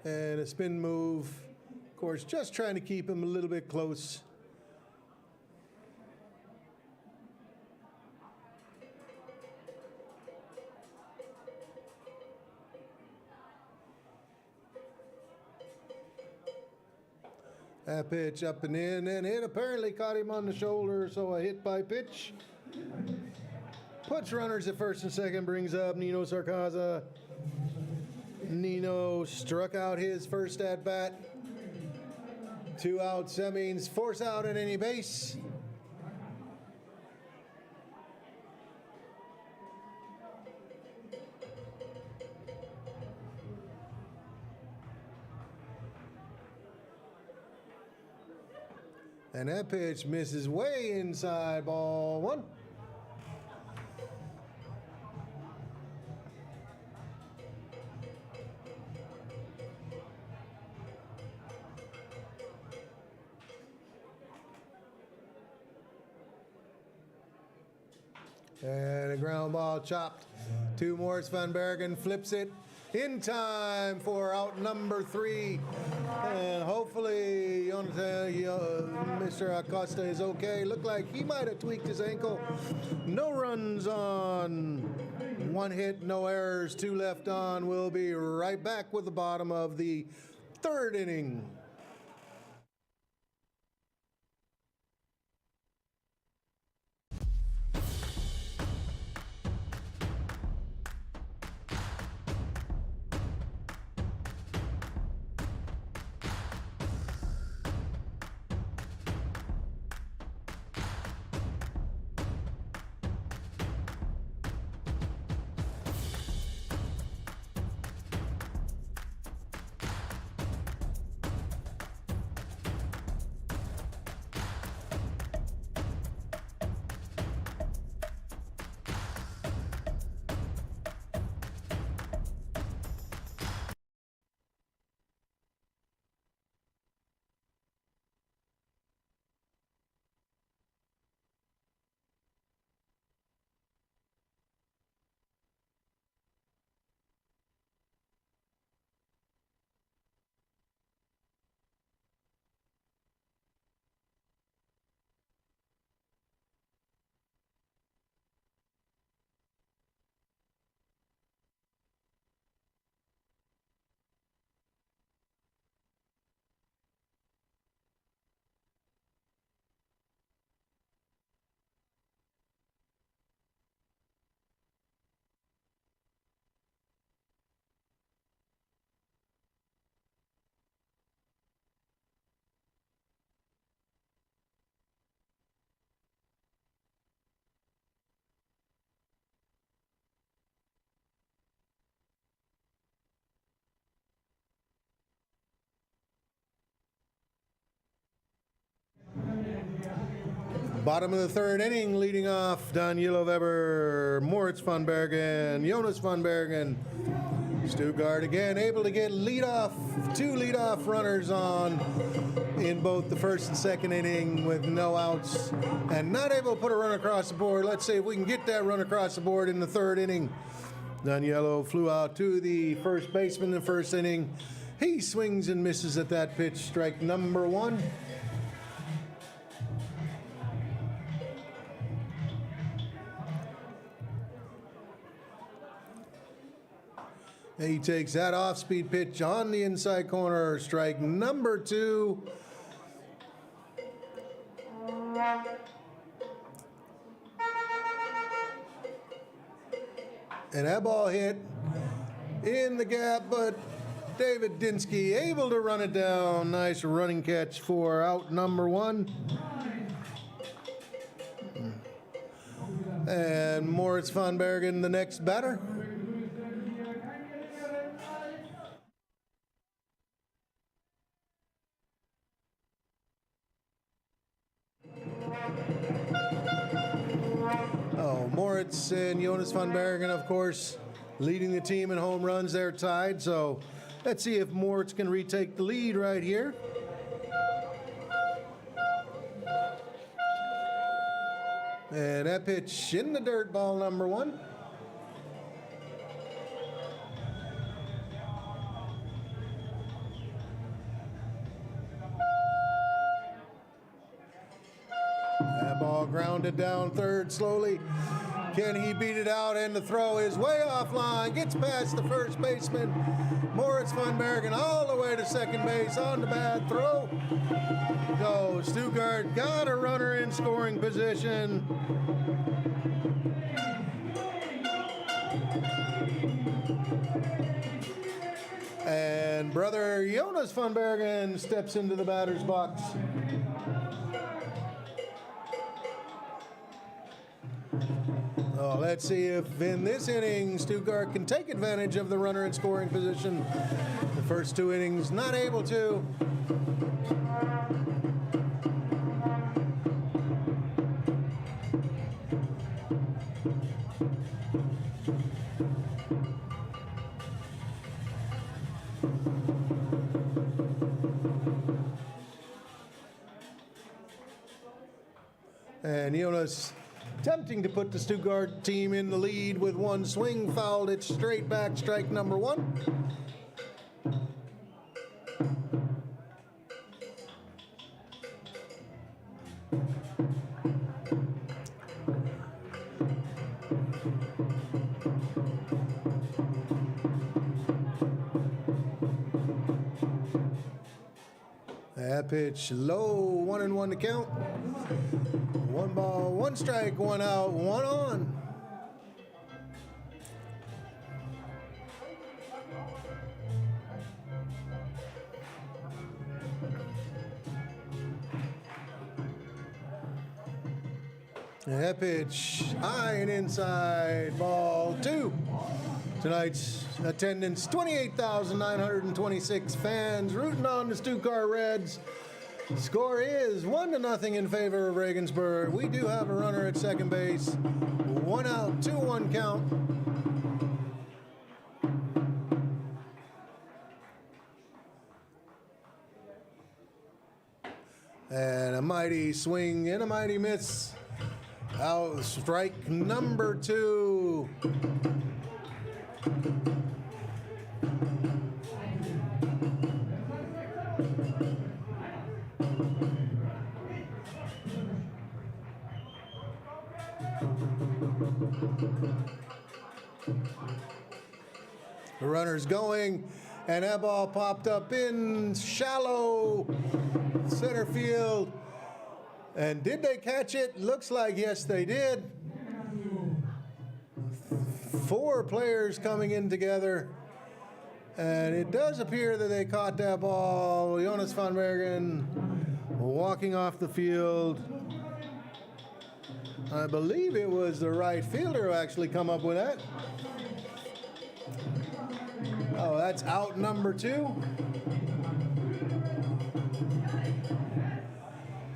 And a spin move. Of course, just trying to keep him a little bit close. That pitch up and in, and it apparently caught him on the shoulder, so a hit by pitch. Puts runners at first and second, brings up Nino Sarcaza. Nino struck out his first at-bat. 2 outs, that means force out at any base. And that pitch misses way inside, ball 1. And a ground ball chopped to Moritz van Bergen, flips it in time for out number 3. And hopefully Mr. Acosta is okay. Looked like he might have tweaked his ankle. No runs on 1 hit, no errors, 2 left on. We'll be right back with the bottom of the 3rd inning. Bottom of the 3rd inning, leading off Danilo Weber, Moritz van Bergen, Jonas van Bergen. Stuttgart again able to get 2 leadoff runners on in both the 1st and 2nd inning with no outs, and not able to put a run across the board. Let's see if we can get that run across the board in the 3rd inning. Danilo flew out to the first baseman in the 1st inning. He swings and misses at that pitch, strike number 1. He takes that off-speed pitch on the inside corner, strike number 2. And that ball hit in the gap, but David Dinsky able to run it down. Nice running catch for out number 1. And Moritz van Bergen, the next batter. Oh, Moritz and Jonas van Bergen, of course, leading the team in home runs. They're tied, so let's see if Moritz can retake the lead right here. And that pitch in the dirt, ball number 1. That ball grounded down third slowly. Can he beat it out? And the throw is way offline. Gets past the first baseman. Moritz van Bergen all the way to second base on the bad throw. So Stuttgart got a runner in scoring position. And brother Jonas van Bergen steps into the batter's box. Oh, let's see if in this inning Stuttgart can take advantage of the runner in scoring position. The first 2 innings not able to. And Jonas attempting to put the Stuttgart team in the lead with one swing, fouled it straight back, strike number 1. That pitch low, 1-1 to count. 1 ball, 1 strike, 1 out, 1 on. That pitch high and inside, ball 2. Tonight's attendance, 28,926 fans rooting on the Stuttgart Reds. Score is 1-0 in favor of Regensburg. We do have a runner at second base. 1 out, 2-1 count. And a mighty swing and a mighty miss. Out, strike number 2. The runner's going, and that ball popped up in shallow center field. And did they catch it? Looks like yes, they did. 4 players coming in together, and it does appear that they caught that ball. Jonas van Bergen walking off the field. I believe it was the right fielder who actually come up with that. Oh, that's out number 2.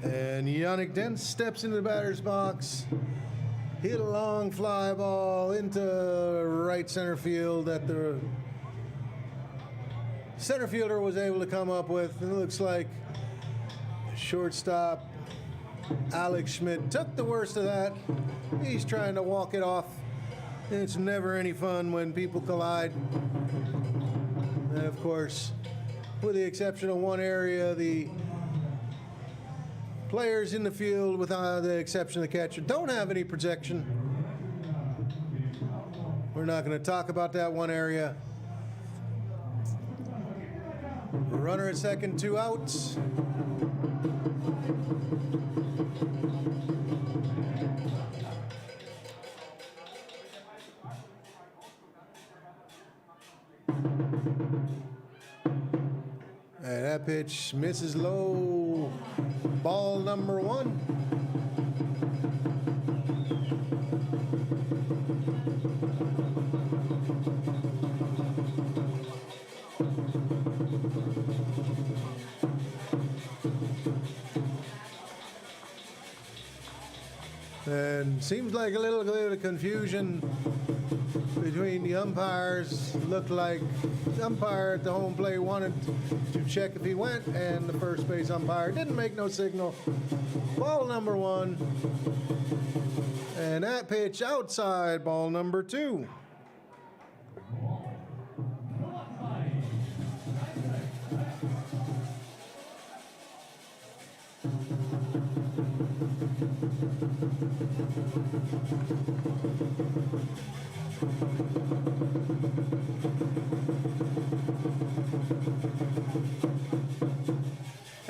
And Yannick Dent steps into the batter's box. Hit a long fly ball into right center field that the center fielder was able to come up with. And it looks like shortstop Alex Schmidt took the worst of that. He's trying to walk it off. It's never any fun when people collide. And of course, with the exception of one area, the players in the field, with the exception of the catcher, don't have any protection. We're not going to talk about that one area. Runner at second, 2 outs. And that pitch misses low. Ball number 1. And seems like a little bit of confusion between the umpires. Looked like the umpire at the home plate wanted to check if he went, and the first base umpire didn't make no signal. Ball number 1. And that pitch outside, ball number 2.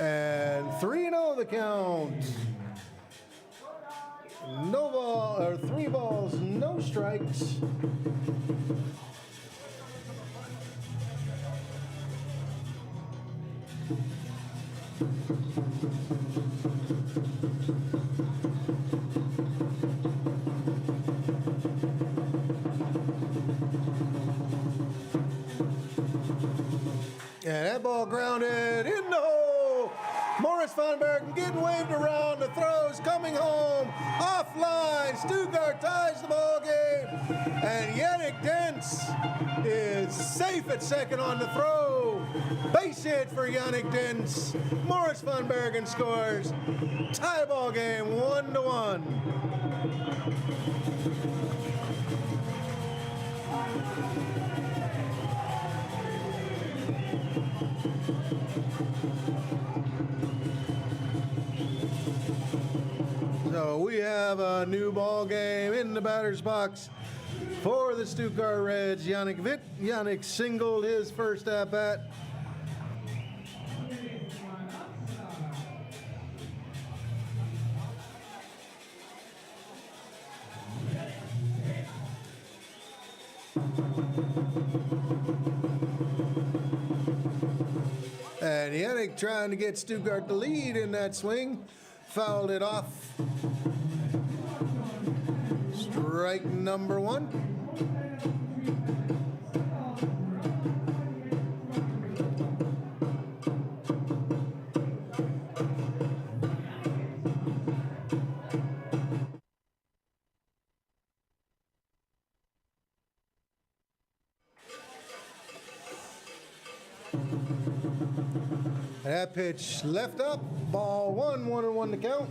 And 3-0 the count. No ball, or 3 balls, no strikes. And that ball grounded in the hole. Morris von Bergen getting waved around. The throws coming home. Offline. Stuttgart ties the ball game. And Yannick Dentz is safe at second on the throw. Base hit for Yannick Dentz. Morris von Bergen scores. Tie ball game 1-1. So we have a new ball game in the batter's box for the Stuttgart Reds. Yannick Witt. Yannick singled his first at bat. And Yannick trying to get Stuttgart the lead in that swing. Fouled it off. Strike number 1. That pitch left up, ball 1, 1-1 to count.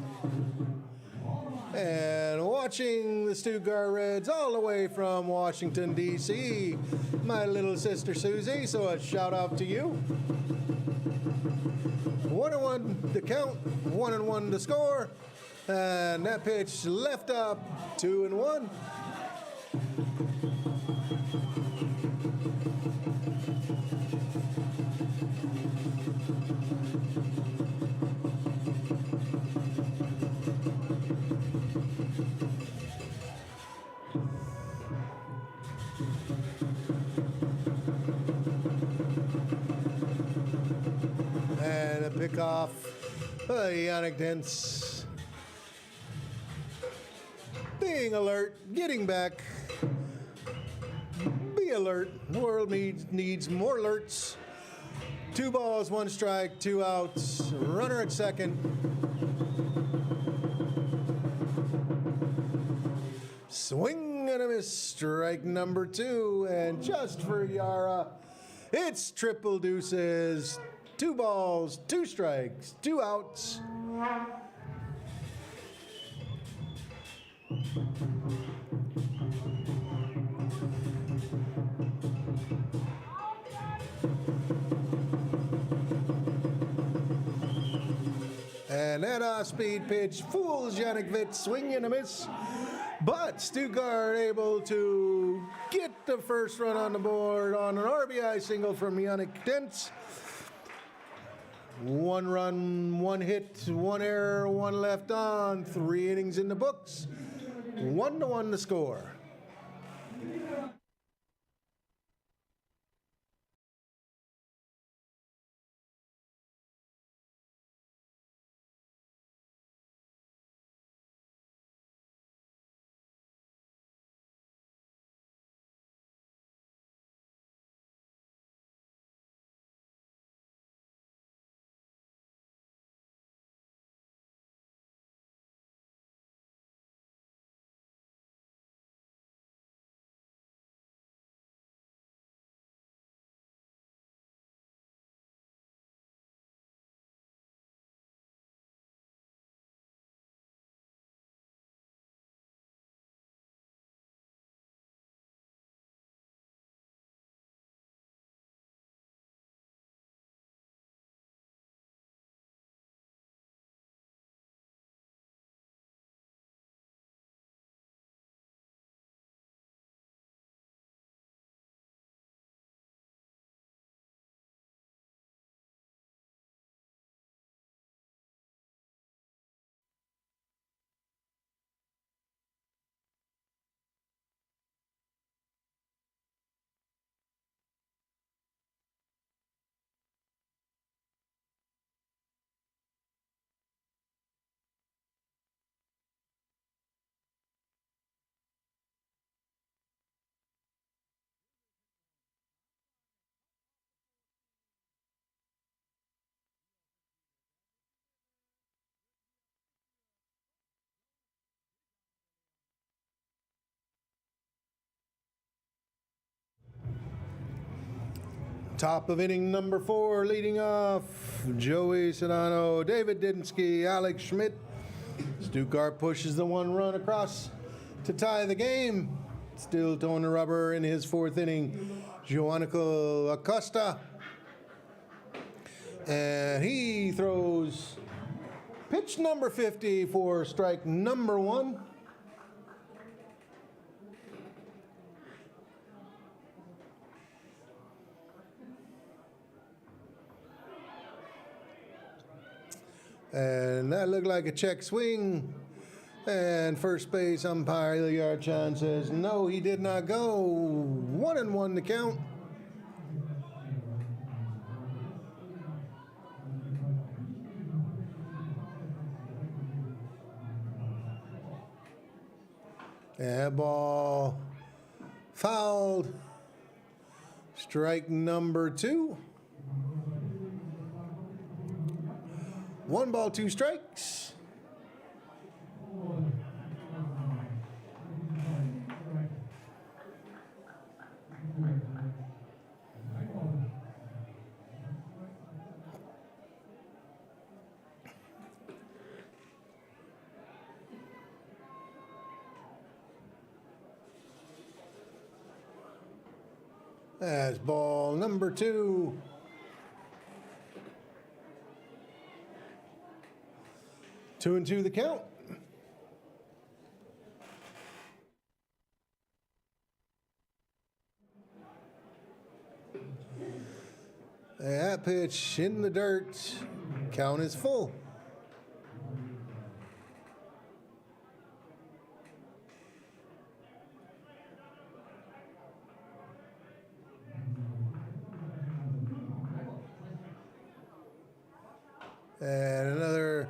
And watching the Stuttgart Reds all the way from Washington, D.C., my little sister Susie, so a shout out to you. 1-1 to count, 1-1 to score. And that pitch left up, 2-1. And a pickoff by Yannick Dentz. Being alert, getting back. Be alert. The world needs more alerts. 2 balls, 1 strike, 2 outs. Runner at second. Swing and a miss. Strike number 2. And just for Yara, it's triple deuces. 2 balls, 2 strikes, 2 outs. And that off-speed pitch fools Yannick Witt, swing and a miss. But Stuttgart able to get the first run on the board on an RBI single from Yannick Dentz. 1 run, 1 hit, 1 error, 1 left on, 3 innings in the books. 1-1 to score. Top of inning number 4, leading off, Joey Sedano, David Dinsky, Alex Schmidt. Stuttgart pushes the 1 run across to tie the game. Still towing the rubber in his 4th inning, Joanico Acosta. And he throws pitch number 50 for strike number 1. And that looked like a check swing. And first base umpire Ilya Chan says, no, he did not go. 1-1 to count. And that ball fouled. Strike number 2. 1 ball, 2 strikes. That's ball number 2. Two and two the count. That pitch in the dirt. Count is full. And another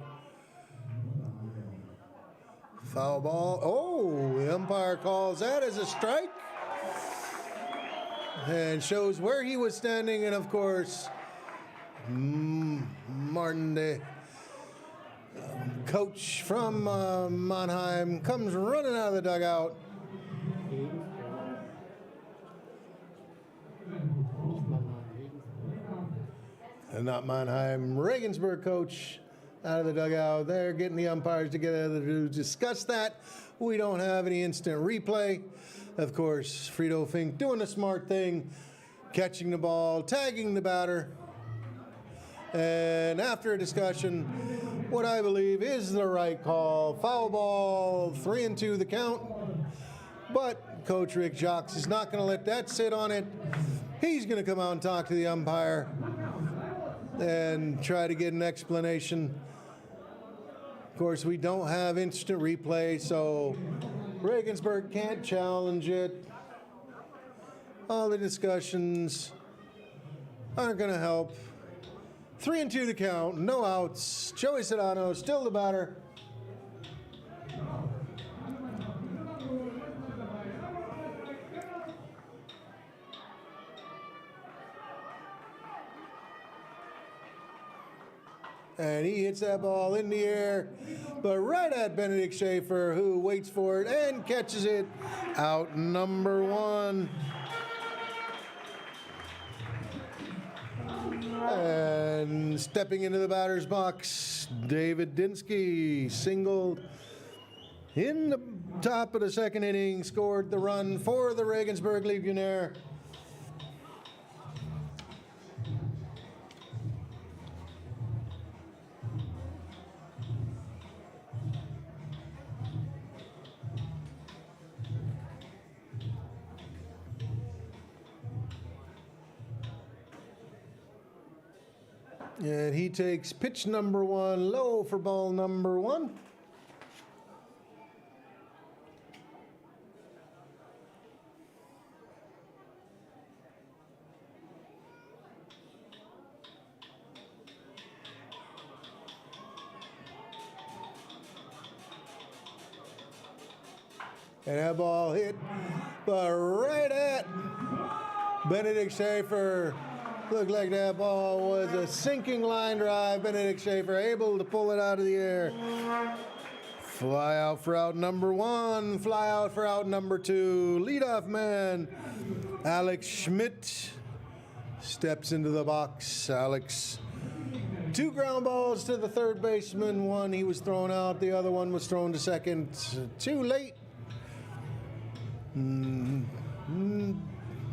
foul ball. Oh, the umpire calls that as a strike and shows where he was standing. And of course, Martin, the coach from Mannheim, comes running out of the dugout. And not Mannheim, Regensburg coach out of the dugout. They're getting the umpires together to discuss that. We don't have any instant replay. Of course, Frito Fink doing the smart thing, catching the ball, tagging the batter. And after a discussion, what I believe is the right call. Foul ball, 3-2 the count. But Coach Rick Jacques is not going to let that sit on it. He's going to come out and talk to the umpire and try to get an explanation. Of course, we don't have instant replay, so Regensburg can't challenge it. All the discussions aren't going to help. 3-2 the count, no outs. Joey Sedano still the batter. And he hits that ball in the air, but right at Benedict Schaefer, who waits for it and catches it. Out number 1. And stepping into the batter's box, David Dinsky singled in the top of the 2nd inning, scored the run for the Regensburg Legionnaire. And he takes pitch number 1 low for ball number 1. And that ball hit, but right at Benedict Schaefer. Looked like that ball was a sinking line drive. Benedict Schaefer able to pull it out of the air. Fly out for out number 1. Fly out for out number 2. Leadoff man, Alex Schmidt. steps into the box. Alex. 2 ground balls to the third baseman. One he was thrown out. The other one was thrown to second. Too late.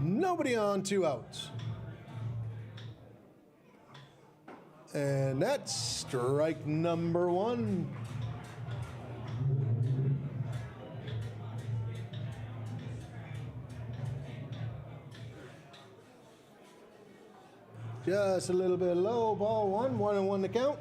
Nobody on, 2 outs. And that's strike number 1. Just a little bit low, ball 1, 1-1 to count.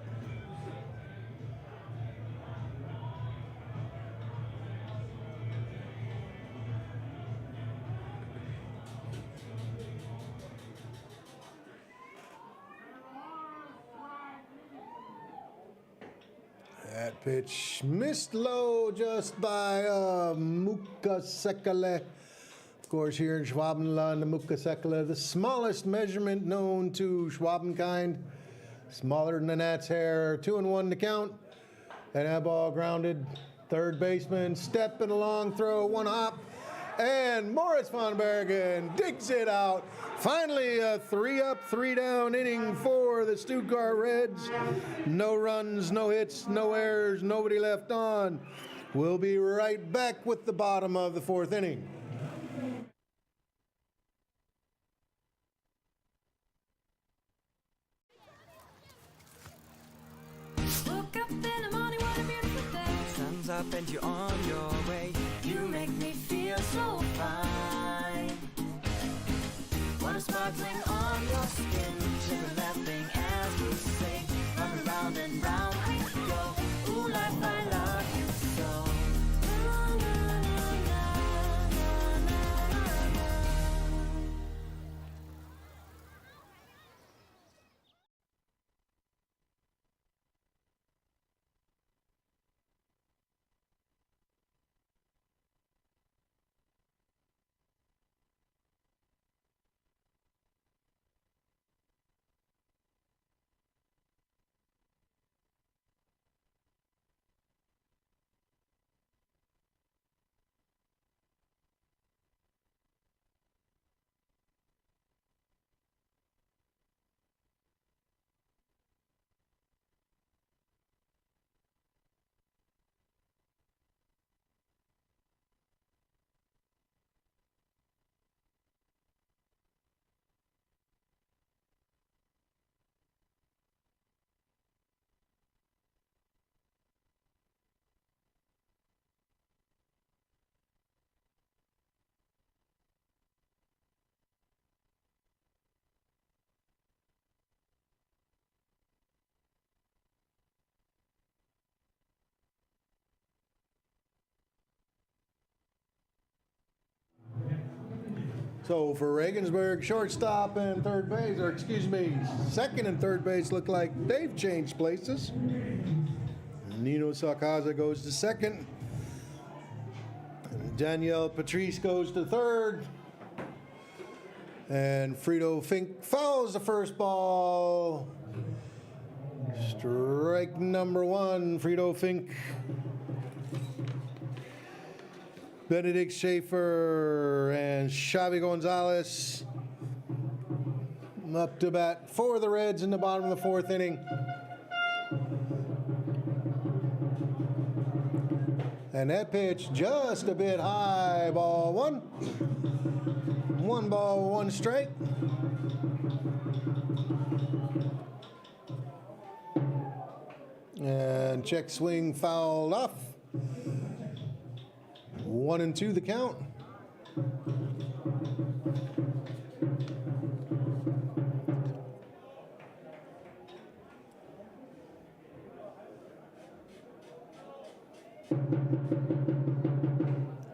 That pitch missed low just by Mukasekele. Of course, here in Schwabenland, the Mukasekele, the smallest measurement known to Schwabenkind. Smaller than a gnat's hair. 2-1 to count. And that ball grounded. Third baseman stepping along, throw, 1 hop. And Moritz von Bergen digs it out. Finally, a 3-up, 3-down inning for the Stuttgart Reds. No runs, no hits, no errors, nobody left on. We'll be right back with the bottom of the 4th inning. Woke up in the morning, what a beautiful day. Sun's up and you're on your way. You make me feel so fine. Water sparkling on your skin, sugar laughing as we sing. Round and round we go. Ooh, life, I love you so. Na, na, na, na, na, na, na. So for Regensburg, shortstop and third base, or excuse me, second and third base look like they've changed places. Nino Sakaza goes to second. Danielle Patrice goes to third. And Frito Fink fouls the first ball. Strike number 1, Frito Fink. Benedict Schaefer and Xavi Gonzalez up to bat for the Reds in the bottom of the 4th inning. And that pitch just a bit high, ball 1. 1 ball, 1 strike. And check swing fouled off. 1-2 the count.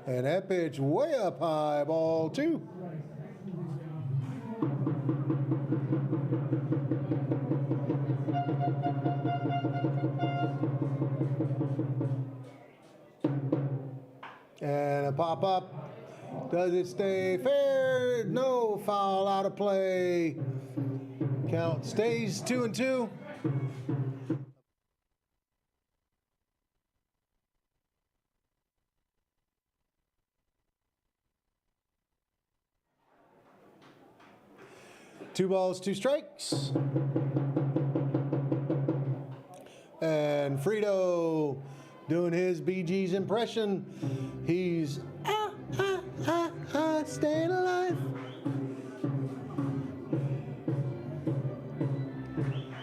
And that pitch way up high, ball 2. And a pop up. Does it stay fair? No, foul, out of play. Count stays 2-2. 2 balls, 2 strikes. And Frito doing his Bee Gees impression. He's staying alive.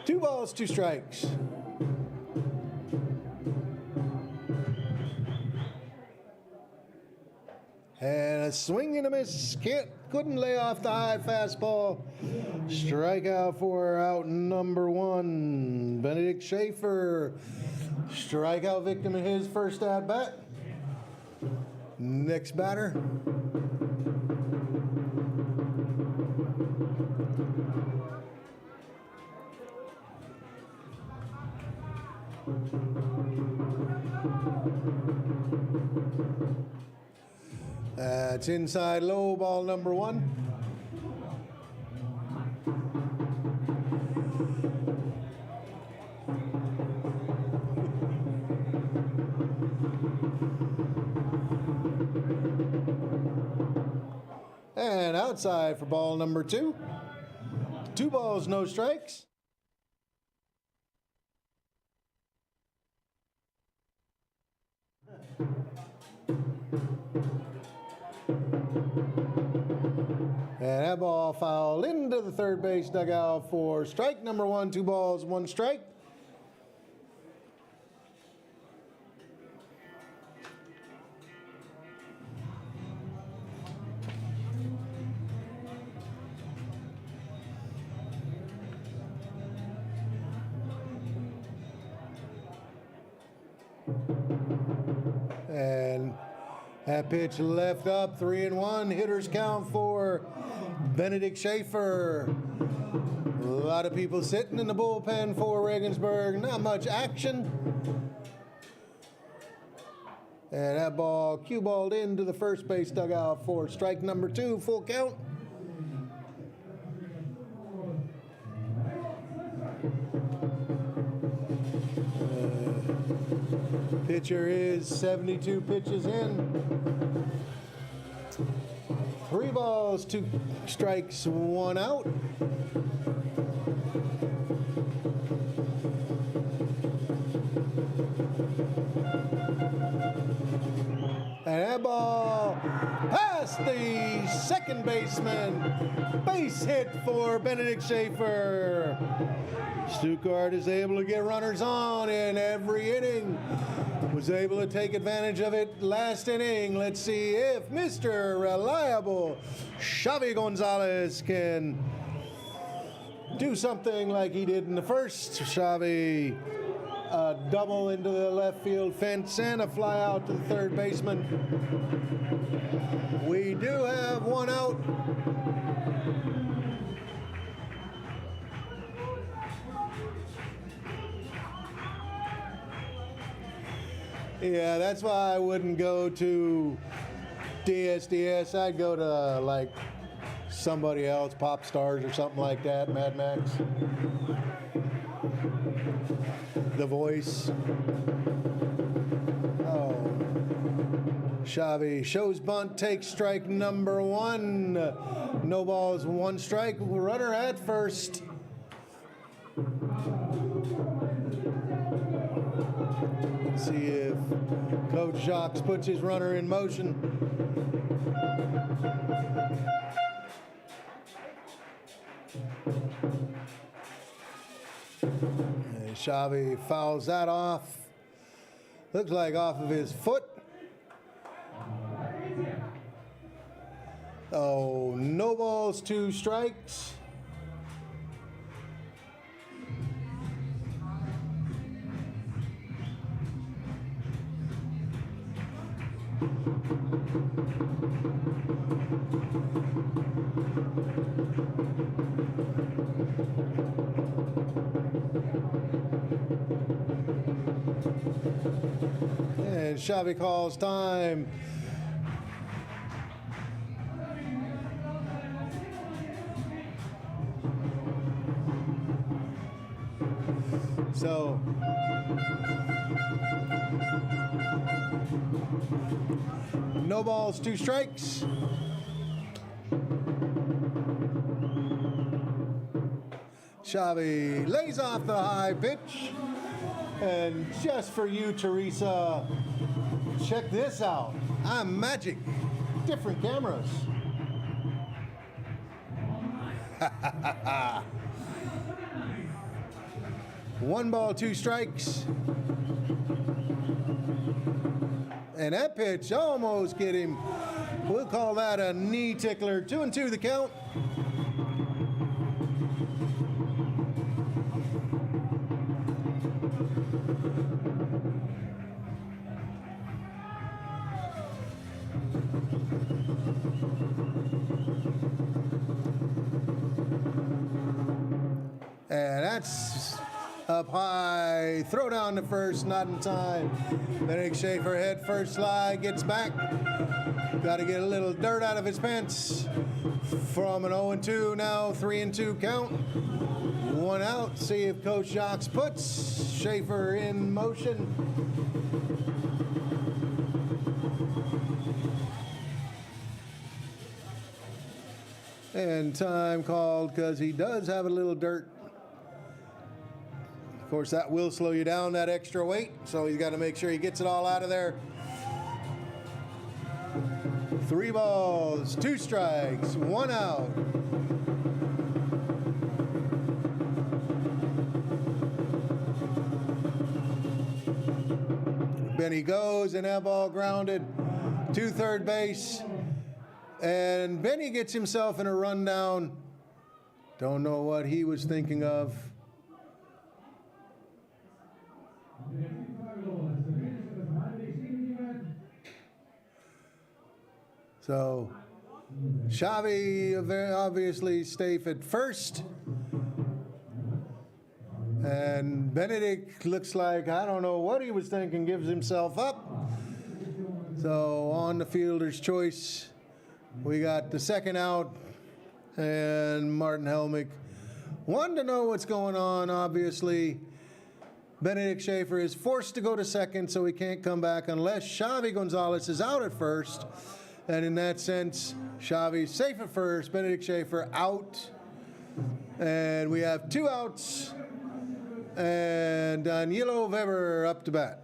2 balls, 2 strikes. And a swing and a miss. Couldn't lay off the high fastball. Strikeout for out number 1. Benedict Schaefer. Strikeout victim in his first at bat. Next batter. That's inside low, ball number 1. And outside for ball number 2. 2 balls, no strikes. And that ball fouled into the third base dugout for strike number 1. 2 balls, 1 strike. And that pitch left up, 3-1. Hitters count for Benedict Schaefer. A lot of people sitting in the bullpen for Regensburg. Not much action. And that ball cue-balled into the first base dugout for strike number 2, full count. Pitcher is 72 pitches in. 3 balls, 2 strikes, 1 out. And that ball past the second baseman. Base hit for Benedict Schaefer. Stuttgart is able to get runners on in every inning. Was able to take advantage of it last inning. Let's see if Mr. Reliable Xavi Gonzalez can do something like he did in the first. Xavi, a double into the left field fence and a fly out to the third baseman. We do have 1 out. Yeah, that's why I wouldn't go to DSDS. I'd go to like somebody else, Pop Stars or something like that, Mad Max. The Voice. Oh. Xavi shows bunt, takes strike number 1. No balls, 1 strike. Runner at first. Let's see if Coach Jacques puts his runner in motion. And Xavi fouls that off. Looks like off of his foot. Oh, no balls, 2 strikes. And Xavi calls time. So no balls, 2 strikes. Xavi lays off the high pitch. And just for you, Teresa, check this out. I'm magic. Different cameras. 1 ball, 2 strikes. And that pitch almost get him. We'll call that a knee tickler. 2-2 the count. And that's up high, throw down to first, not in time. Benedict Schaefer head first slide, gets back. Got to get a little dirt out of his pants. From an 0-2, now 3-2 count. 1 out, see if Coach Jacques puts Schaefer in motion. And time called because he does have a little dirt. Of course, that will slow you down, that extra weight, so he's got to make sure he gets it all out of there. 3 balls, 2 strikes, 1 out. Benny goes, and that ball grounded to third base. And Benny gets himself in a rundown. Don't know what he was thinking of. So, Xavi very obviously safe at first. And Benedict looks like, I don't know what he was thinking, gives himself up. So, on the fielder's choice, we got the second out. And Martin Helmick wanted to know what's going on, obviously. Benedict Schaefer is forced to go to second, so he can't come back unless Xavi Gonzalez is out at first. And in that sense, Xavi's safe at first, Benedict Schaefer out. And we have 2 outs. And Danilo Weber up to bat.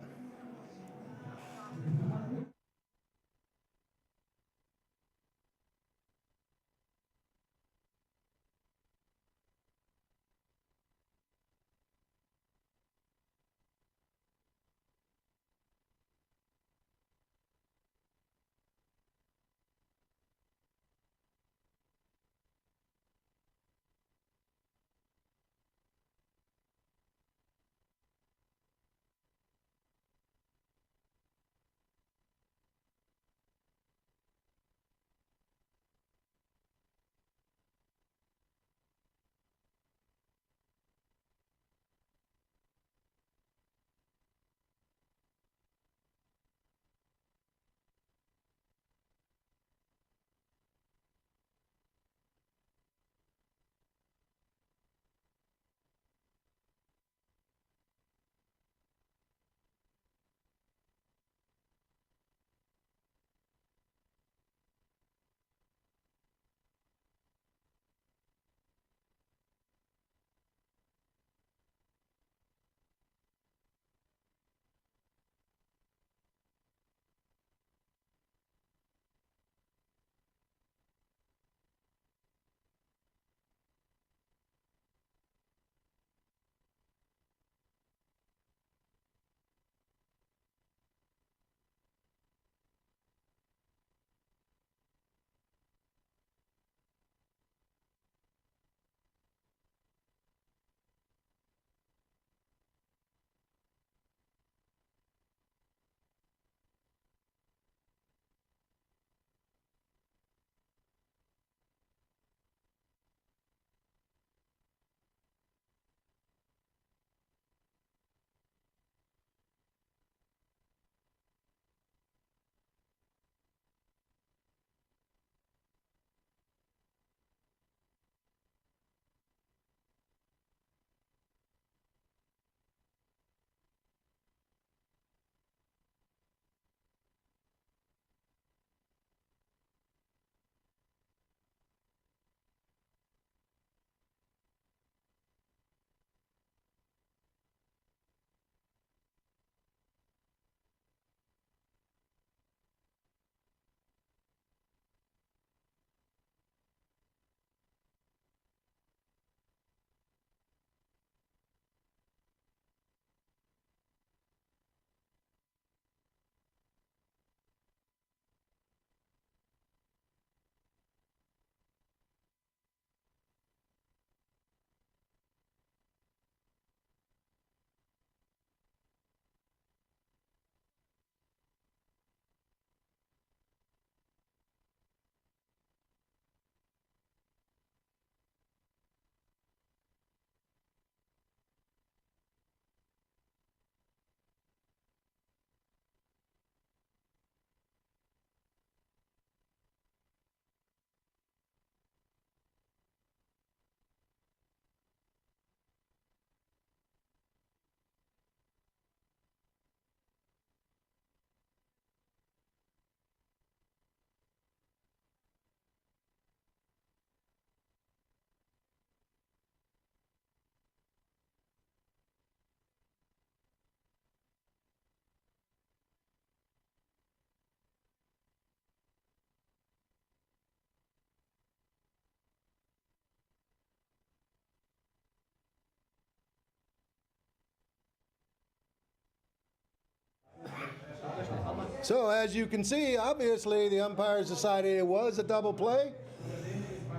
So as you can see, obviously the umpires decided it was a double play.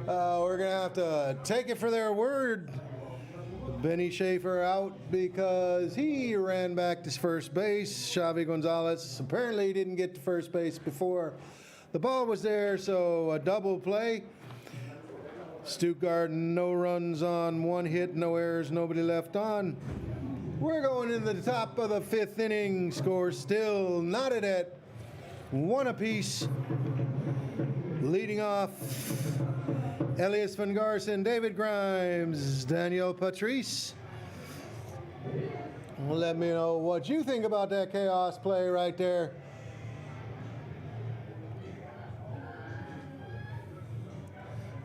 We're going to have to take it for their word. Benny Schaefer out because he ran back to first base. Xavi Gonzalez apparently didn't get to first base before the ball was there, so a double play. Stuttgart, no runs on, 1 hit, no errors, nobody left on. We're going into the top of the 5th inning. Score still knotted at 1 apiece. Leading off, Elias van Garsen, David Grimes, Daniel Patrice. Let me know what you think about that chaos play right there.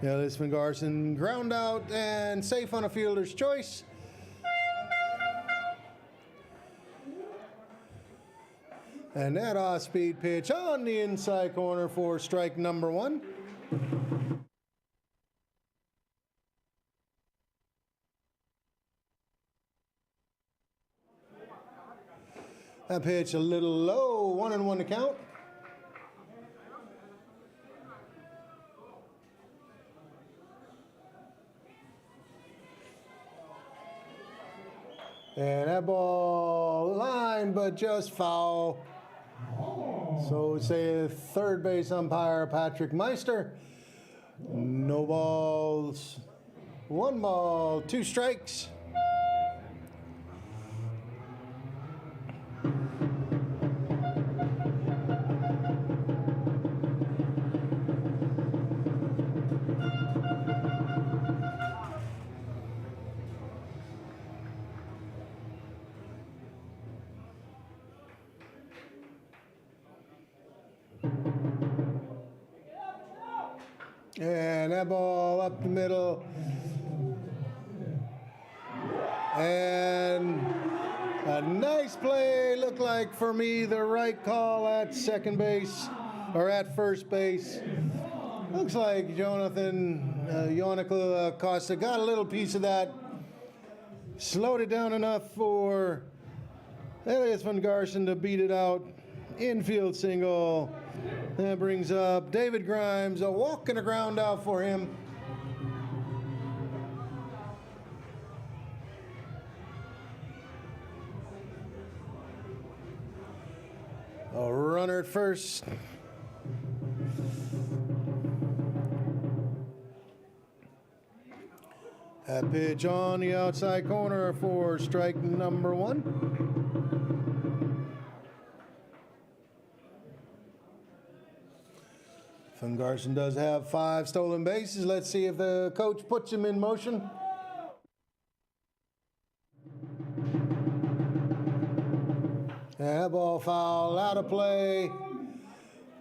Elias van Garsen ground out and safe on a fielder's choice. And that off-speed pitch on the inside corner for strike number 1. That pitch a little low, 1-1 to count. And that ball line, but just foul. So say third base umpire Patrick Meister. No balls, 1 ball, 2 strikes. And that ball up the middle. And a nice play. Looked like for me the right call at second base or at first base. Looks like Jonathan Costa got a little piece of that. Slowed it down enough for Elias van Garsen to beat it out. Infield single. That brings up David Grimes, a walk and a ground out for him. A runner at first. That pitch on the outside corner for strike number 1. Van Garsen does have 5 stolen bases. Let's see if the coach puts him in motion. That ball foul, out of play.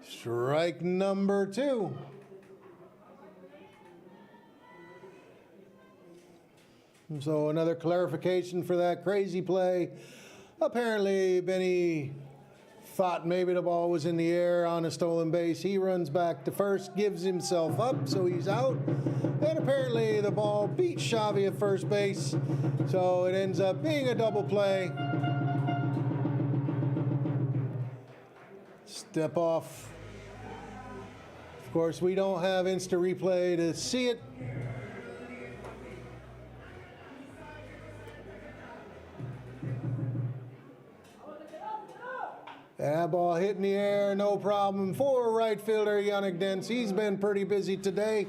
Strike number 2. So another clarification for that crazy play. Apparently, Benny thought maybe the ball was in the air on a stolen base. He runs back to first, gives himself up, so he's out. And apparently the ball beats Xavi at first base, so it ends up being a double play. Step off. Of course, we don't have Insta replay to see it. That ball hit in the air, no problem for right fielder Yannick Dentz. He's been pretty busy today.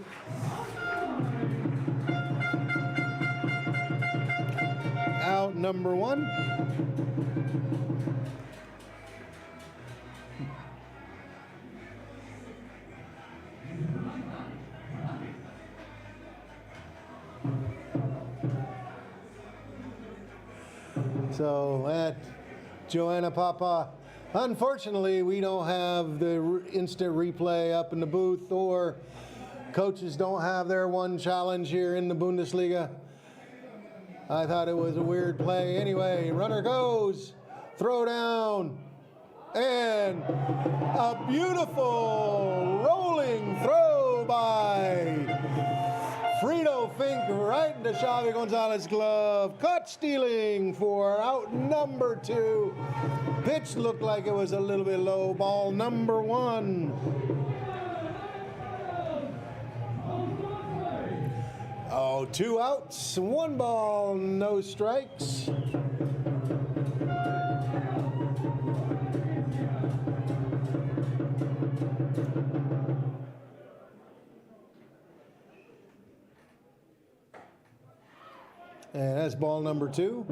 Out number 1. So at Joanna Papa. Unfortunately, we don't have the instant replay up in the booth, or coaches don't have their one challenge here in the Bundesliga. I thought it was a weird play. Anyway, runner goes, throw down, and a beautiful rolling throw by Frito wink right into Xavi Gonzalez's glove. Caught stealing for out number 2. Pitch looked like it was a little bit low. Ball number 1. Oh, 2 outs, 1 ball, no strikes. And that's ball number 2.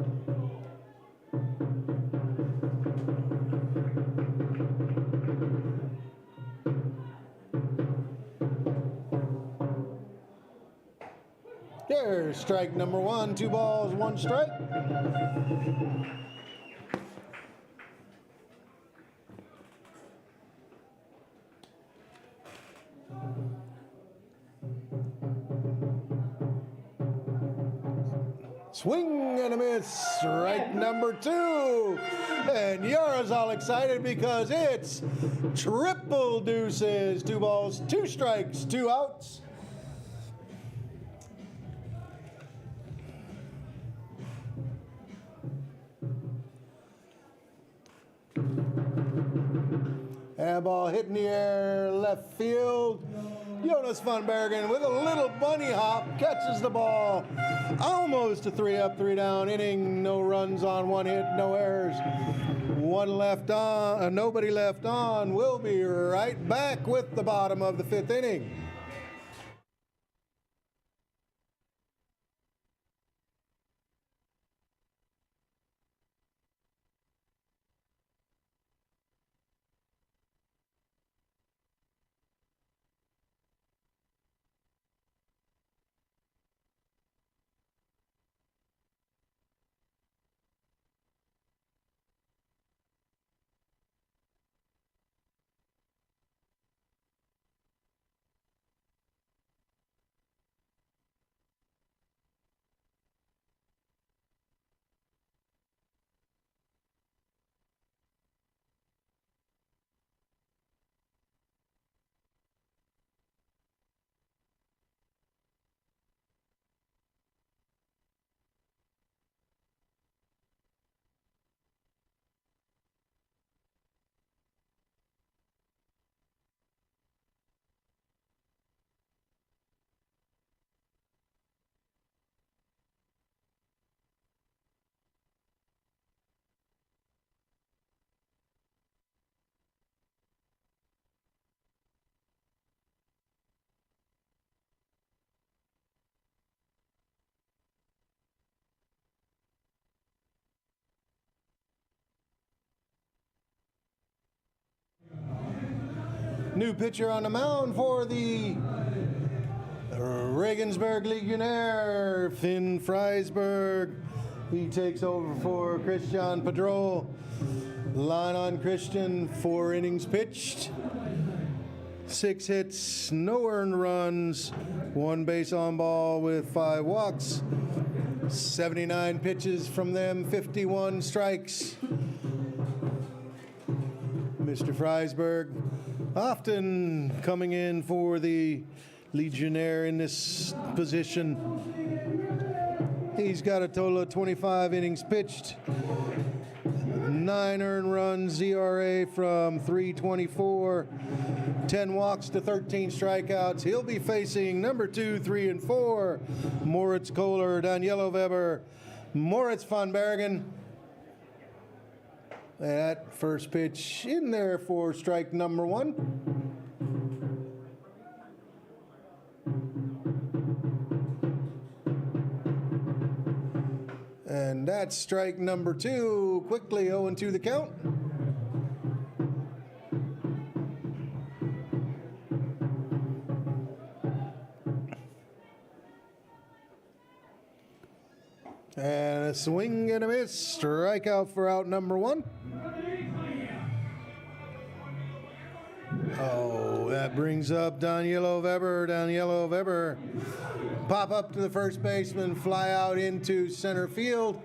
There's strike number 1, 2 balls, 1 strike. Swing and a miss, strike number 2. And Yara's all excited because it's triple deuces. 2 balls, 2 strikes, 2 outs. And ball hit in the air, left field. Jonas van Bergen with a little bunny hop catches the ball. Almost a 3 up, 3 down inning. No runs on 1 hit, no errors. 1 left on, nobody left on. We'll be right back with the bottom of the 5th inning. New pitcher on the mound for the Regensburg Legionnaire, Finn Freisberg. He takes over for Christian Padrol. Line on Christian, 4 innings pitched. 6 hits, no earned runs, 1 base on ball with 5 walks. 79 pitches from them, 51 strikes. Mr. Freisberg often coming in for the Legionnaire in this position. He's got a total of 25 innings pitched, 9 earned runs, ERA from 3.24, 10 walks to 13 strikeouts. He'll be facing number 2, 3, and 4, Moritz Kohler, Danielo Weber, Moritz van Bergen. That first pitch in there for strike number 1. And that's strike number 2. Quickly 0-2 the count. And a swing and a miss. Strikeout for out number 1. Oh, that brings up Danielo Weber. Danielo Weber pop up to the first baseman, fly out into center field.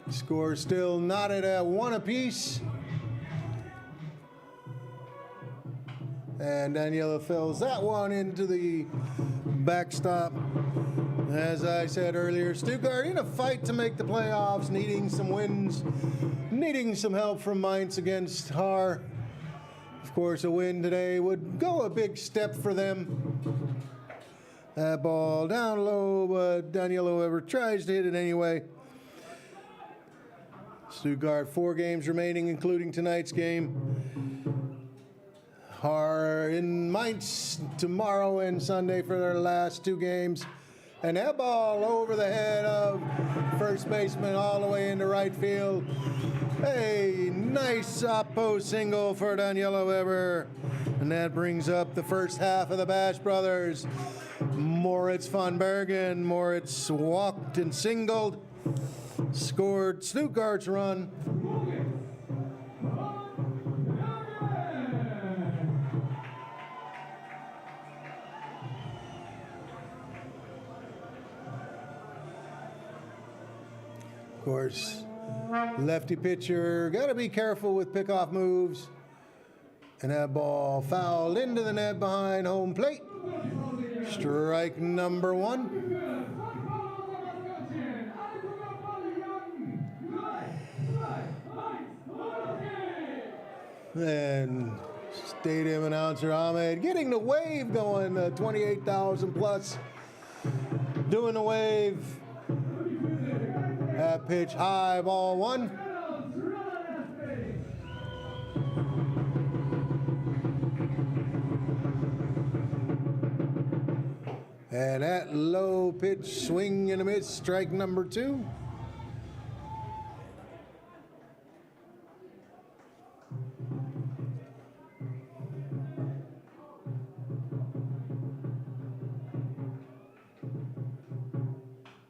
Score still knotted at 1 apiece. And Daniela fills that one into the backstop. As I said earlier, Stuttgart in a fight to make the playoffs, needing some wins, needing some help from Mainz against Haar. Of course, a win today would go a big step for them. That ball down low, but Daniela Weber tries to hit it anyway. Stuttgart, 4 games remaining, including tonight's game. Haar in Mainz tomorrow and Sunday for their last 2 games. And that ball over the head of first baseman all the way into right field. A nice oppo single for Daniela Weber. And that brings up the first half of the Bash Brothers. Moritz van Bergen. Moritz walked and singled. Scored Stuttgart's run. Of course, lefty pitcher, got to be careful with pickoff moves. And that ball fouled into the net behind home plate. Strike number 1. And stadium announcer Ahmed getting the wave going, 28,000 plus. Doing the wave. That pitch high, ball 1. And that low pitch swing and a miss, strike number 2.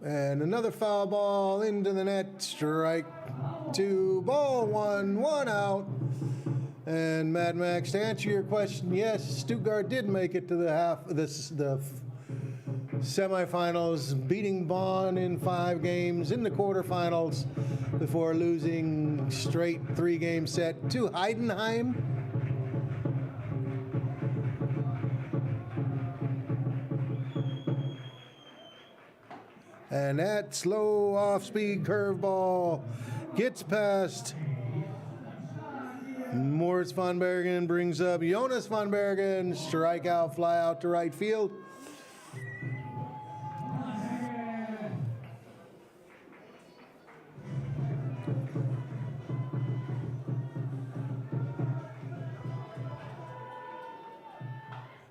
And another foul ball into the net, strike 2, ball 1, 1 out. And Mad Max, to answer your question, yes, Stuttgart did make it to the semifinals, beating Bonn in 5 games in the quarterfinals before losing straight 3-game set to Heidenheim. And that slow off-speed curveball gets past Moritz van Bergen, brings up Jonas van Bergen, strikeout, fly out to right field.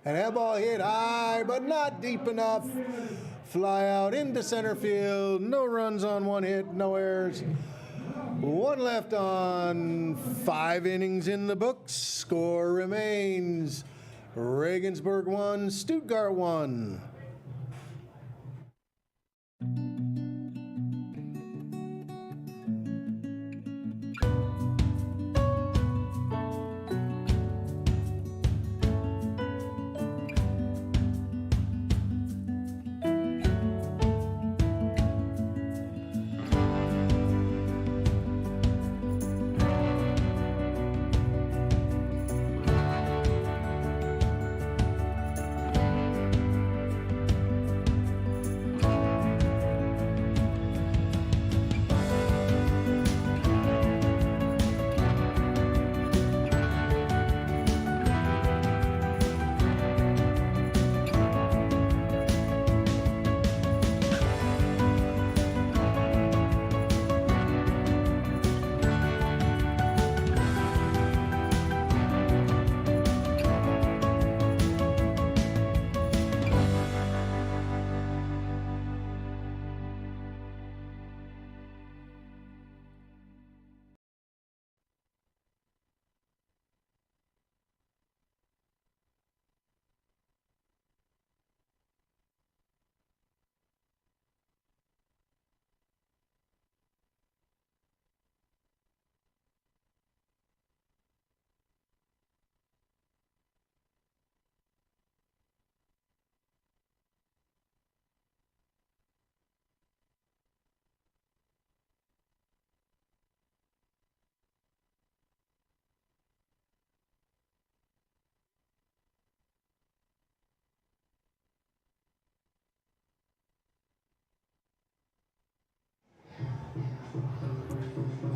And that ball hit high, but not deep enough. Fly out into center field. No runs on 1 hit, no errors. 1 left on 5 innings in the books. Score remains Regensburg 1, Stuttgart 1.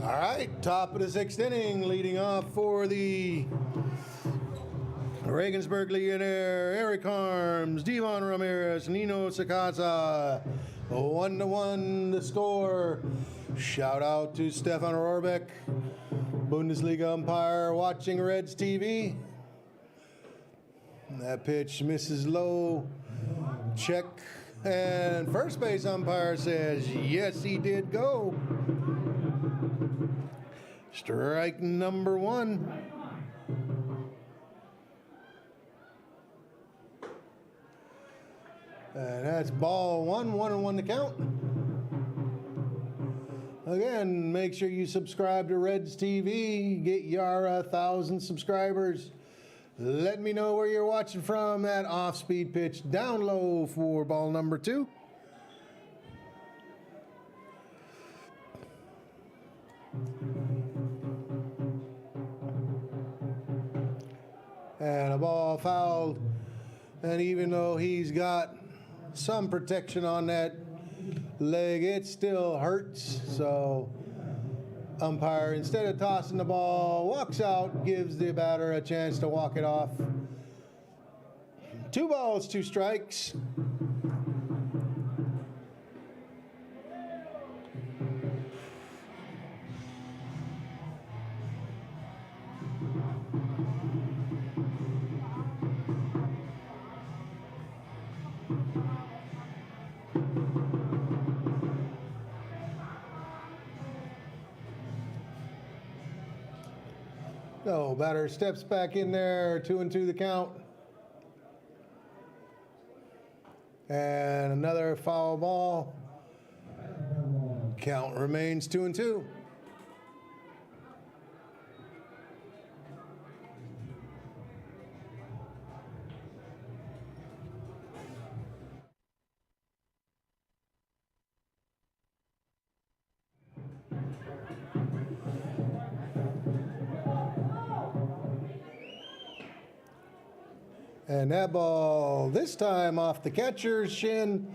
All right, top of the 6th inning, leading off for the Regensburg Legionnaire, Eric Harms, Devon Ramirez, Nino Sakasa. 1-1 the score. Shout out to Stefan Rohrbeck, Bundesliga umpire, watching Reds TV. That pitch misses low. Check. And first base umpire says, yes, he did go. Strike number 1. And that's ball 1, 1-1 to count. Again, make sure you subscribe to Reds TV. Get Yara 1,000 subscribers. Let me know where you're watching from. That off-speed pitch down low for ball number 2. And a ball fouled. And even though he's got some protection on that leg, it still hurts. So umpire, instead of tossing the ball, walks out, gives the batter a chance to walk it off. 2 balls, 2 strikes. No, batter steps back in there, 2-2 the count. And another foul ball. Count remains 2-2. And that ball, this time off the catcher's shin.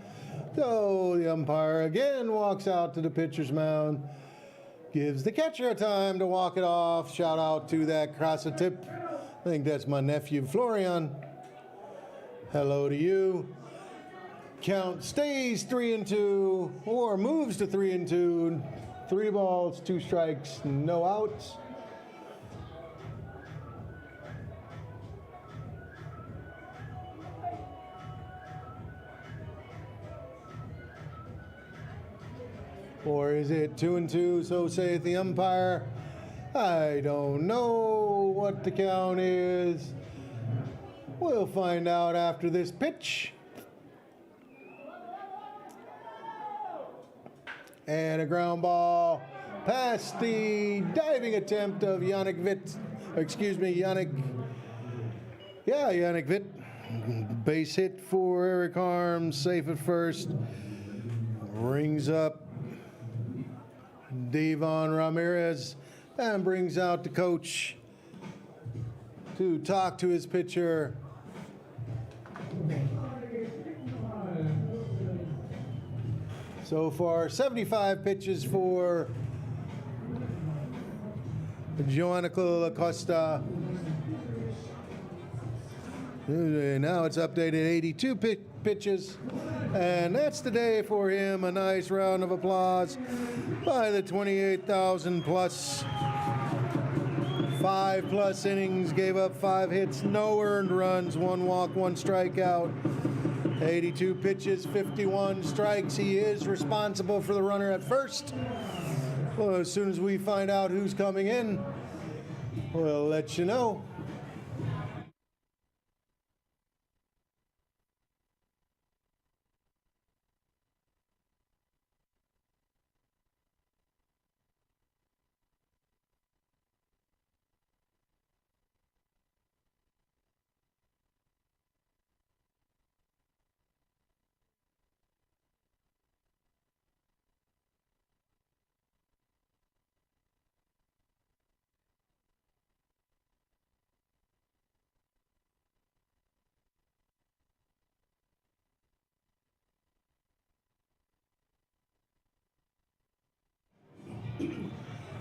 So the umpire again walks out to the pitcher's mound. Gives the catcher a time to walk it off. Shout out to that crosser tip. I think that's my nephew, Florian. Hello to you. Count stays 3-2, or moves to 3-2. 3 balls, 2 strikes, no outs. Or is it 2-2, so saith the umpire? I don't know what the count is. We'll find out after this pitch. And a ground ball past the diving attempt of Yannick Witt. Yannick Witt. Base hit for Eric Harms, safe at first. Rings up Devon Ramirez and brings out the coach to talk to his pitcher. So far, 75 pitches for Joanico Acosta. Now it's updated 82 pitches. And that's the day for him. A nice round of applause by the 28,000 plus. 5+ innings, gave up 5 hits, no earned runs, 1 walk, 1 strikeout. 82 pitches, 51 strikes. He is responsible for the runner at first. Well, as soon as we find out who's coming in, we'll let you know.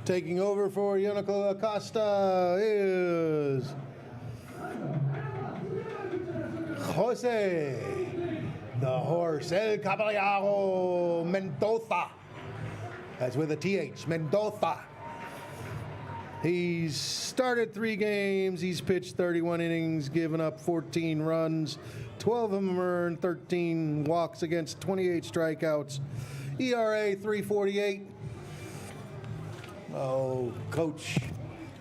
Taking over for Yunico Acosta is Jose, the horse, El Caballero Mendoza. That's with a TH, Mendoza. He's started 3 games. He's pitched 31 innings, given up 14 runs. 12 of them earned, 13 walks against 28 strikeouts. ERA 3.48. Oh, Coach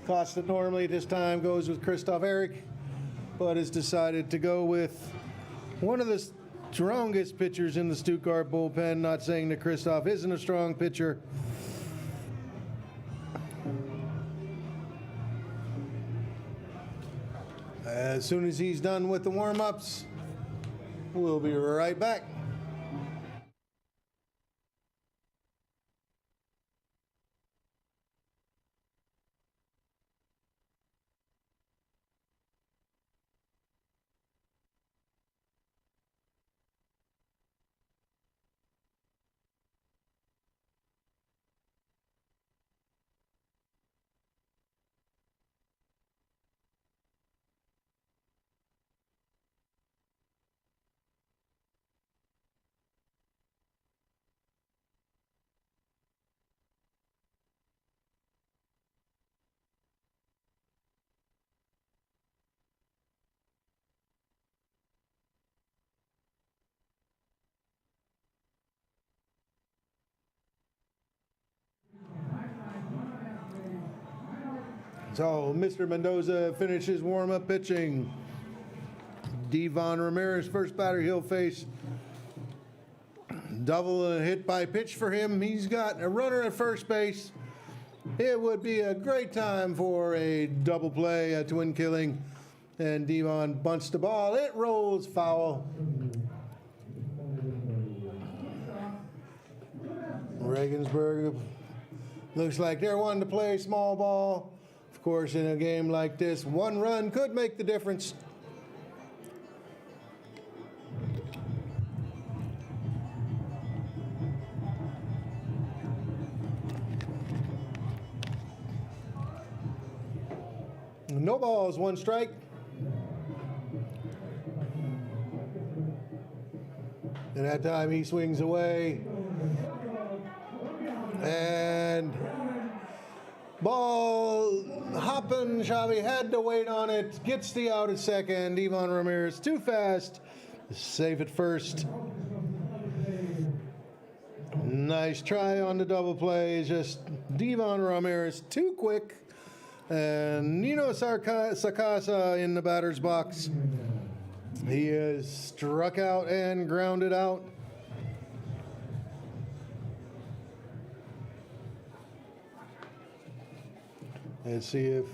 Costa normally at this time goes with Christoph Eric, but has decided to go with one of the strongest pitchers in the Stuttgart bullpen. Not saying that Christoph isn't a strong pitcher. As soon as he's done with the warm-ups, we'll be right back. So Mr. Mendoza finishes warm-up pitching. Devon Ramirez, first batter he'll face. Double and hit by pitch for him. He's got a runner at first base. It would be a great time for a double play, a twin killing. And Devon bunts the ball. It rolls foul. Regensburg looks like they're wanting to play small ball. Of course, in a game like this, 1 run could make the difference. No balls, 1 strike. And that time he swings away. And ball hopping. Xavi had to wait on it. Gets the out at second. Devon Ramirez too fast. Save at first. Nice try on the double play. Just Devon Ramirez too quick. And Nino Sakasa in the batter's box. He is struck out and grounded out. Let's see if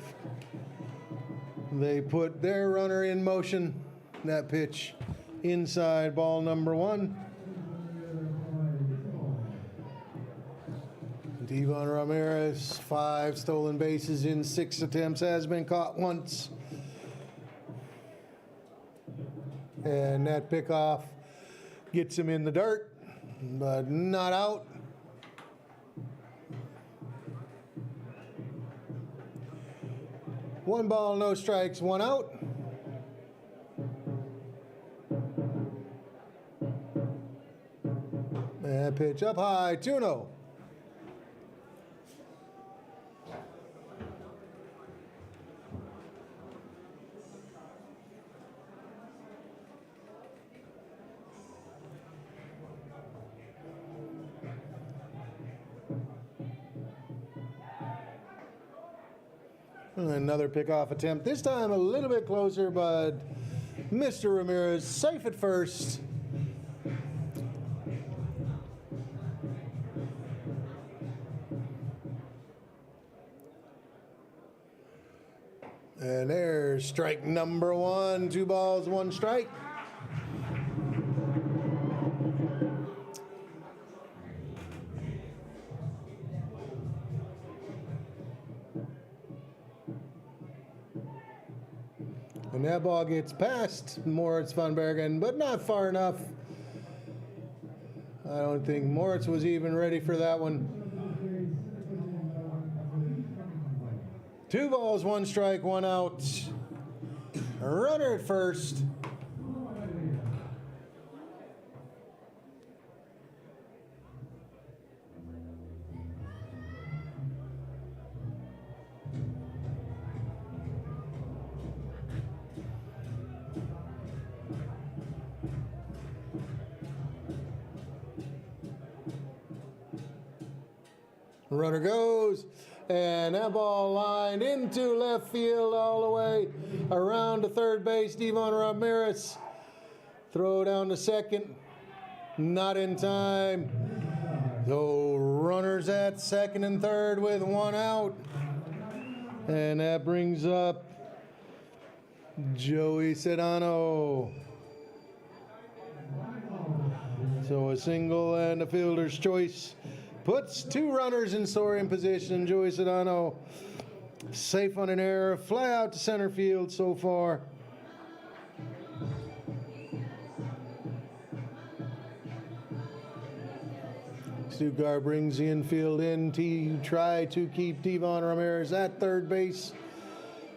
they put their runner in motion. That pitch inside, ball number 1. Devon Ramirez, 5 stolen bases in 6 attempts, has been caught once. And that pickoff gets him in the dirt, but not out. One ball, no strikes, 1 out. And pitch up high, 2-0. Another pickoff attempt, this time a little bit closer, but Mr. Ramirez safe at first. And there's strike number 1, 2 balls, 1 strike. And that ball gets past Moritz von Bergen, but not far enough. I don't think Moritz was even ready for that one. 2 balls, 1 strike, 1 out. Runner at first. Runner goes, and that ball lined into left field all the way around to third base. Devon Ramirez throw down to second, not in time. So runners at second and third with 1 out, and that brings up Joey Sedano. So a single and a fielder's choice puts 2 runners in scoring position. Joey Sedano safe on an error, fly out to center field so far. Stuttgart brings the infield in to try to keep Devon Ramirez at third base.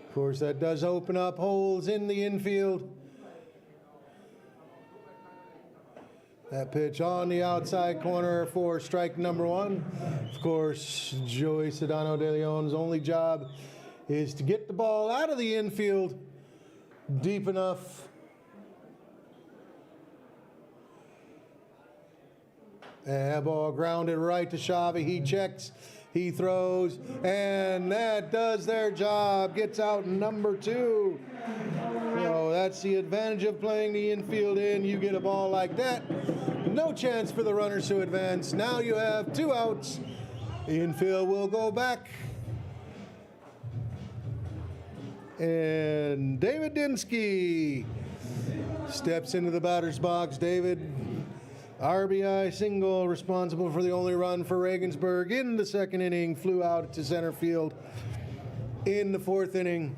Of course, that does open up holes in the infield. That pitch on the outside corner for strike number 1. Of course, Joey Sedano de Leon's only job is to get the ball out of the infield deep enough. And that ball grounded right to Xavi. He checks, he throws, and that does their job. Gets out number 2. So that's the advantage of playing the infield in. You get a ball like that, no chance for the runners to advance. Now you have 2 outs. The infield will go back. And David Dinsky steps into the batter's box. David, RBI single, responsible for the only run for Regensburg in the second inning. Flew out to center field in the 4th inning.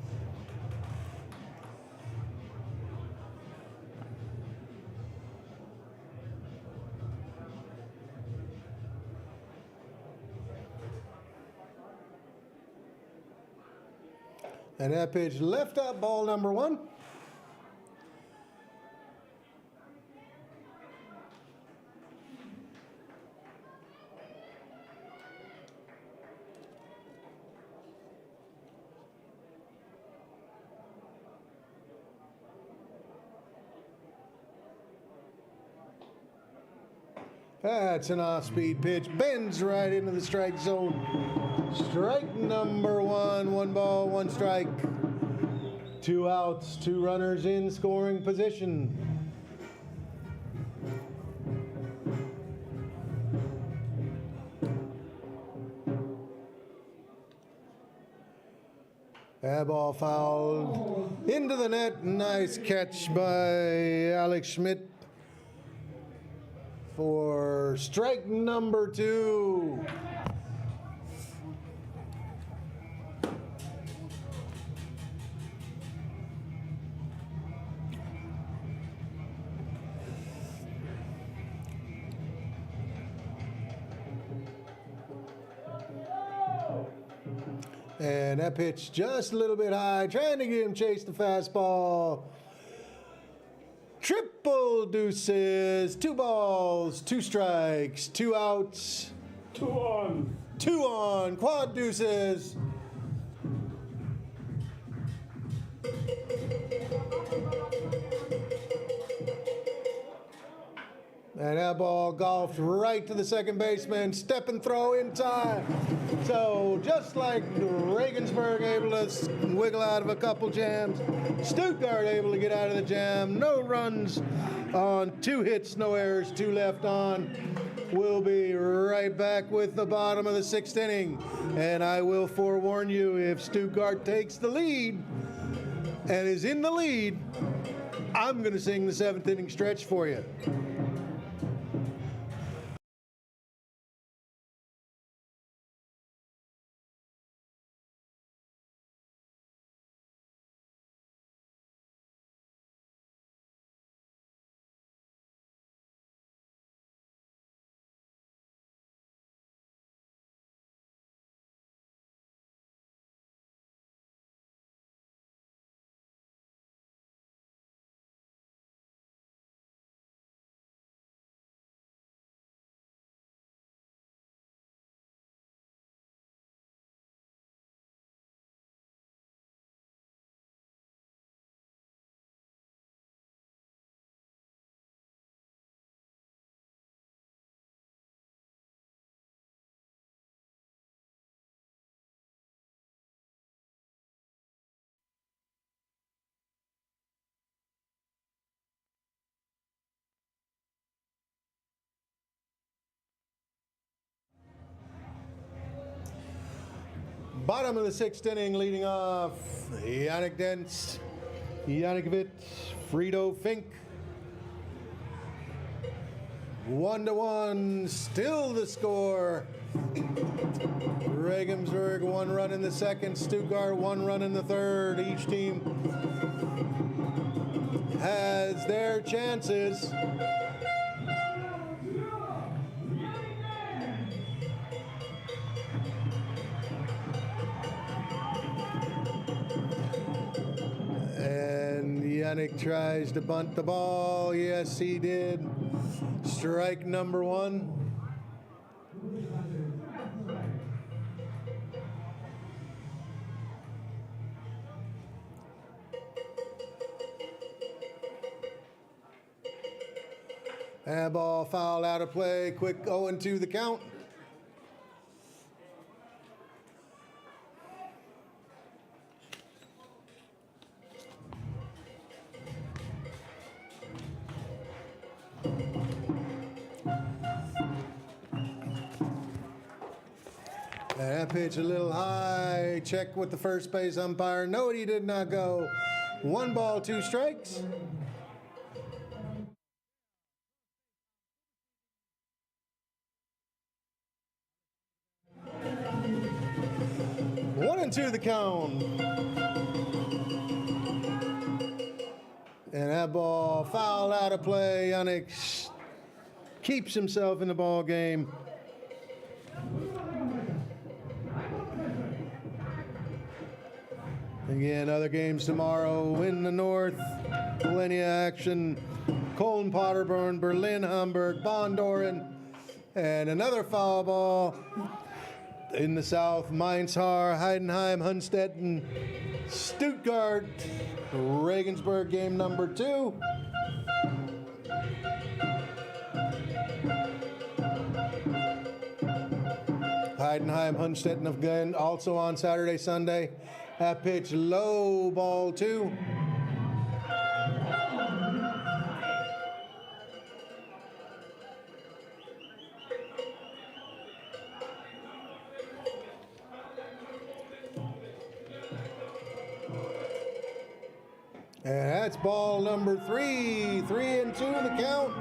And that pitch left up, ball number 1. That's an off-speed pitch, bends right into the strike zone. Strike number 1, 1 ball, 1 strike. 2 outs, 2 runners in scoring position. That ball fouled into the net. Nice catch by Alex Schmidt for strike number 2. And that pitch just a little bit high, trying to get him chase the fastball. Triple deuces, 2 balls, 2 strikes, 2 outs. 2 on. 2 on, quad deuces. And that ball golfed right to the second baseman. Step and throw in time. So just like Regensburg able to wiggle out of a couple jams, Stuttgart able to get out of the jam. No runs on 2 hits, no errors, 2 left on. We'll be right back with the bottom of the 6th inning. And I will forewarn you, if Stuttgart takes the lead and is in the lead, I'm going to sing the 7th inning stretch for you. Bottom of the 6th inning, leading off Yannick Dentz, Yannick Witt, Frito Fink. 1-1, still the score. Regensburg 1 run in the 2nd, Stuttgart 1 run in the 3rd. Each team has their chances. And Yannick tries to bunt the ball. Yes, he did. Strike number 1. And ball foul out of play. Quick 0-2 the count. That pitch a little high. Check with the first base umpire. No, he did not go. 1 ball, 2 strikes. One and 2 the count. And that ball foul out of play. Yannick keeps himself in the ball game. Again, other games tomorrow in the north. Plenty of action. Cologne, Paderborn, Berlin, Hamburg, Bonn, Doren, and another foul ball. In the south, Mainz, Haar, Heidenheim, Hunstetten, Stuttgart, Regensburg game number 2. Heidenheim, Hunstetten again, also on Saturday, Sunday. That pitch low, ball 2. And that's ball number 3. 3-2 the count.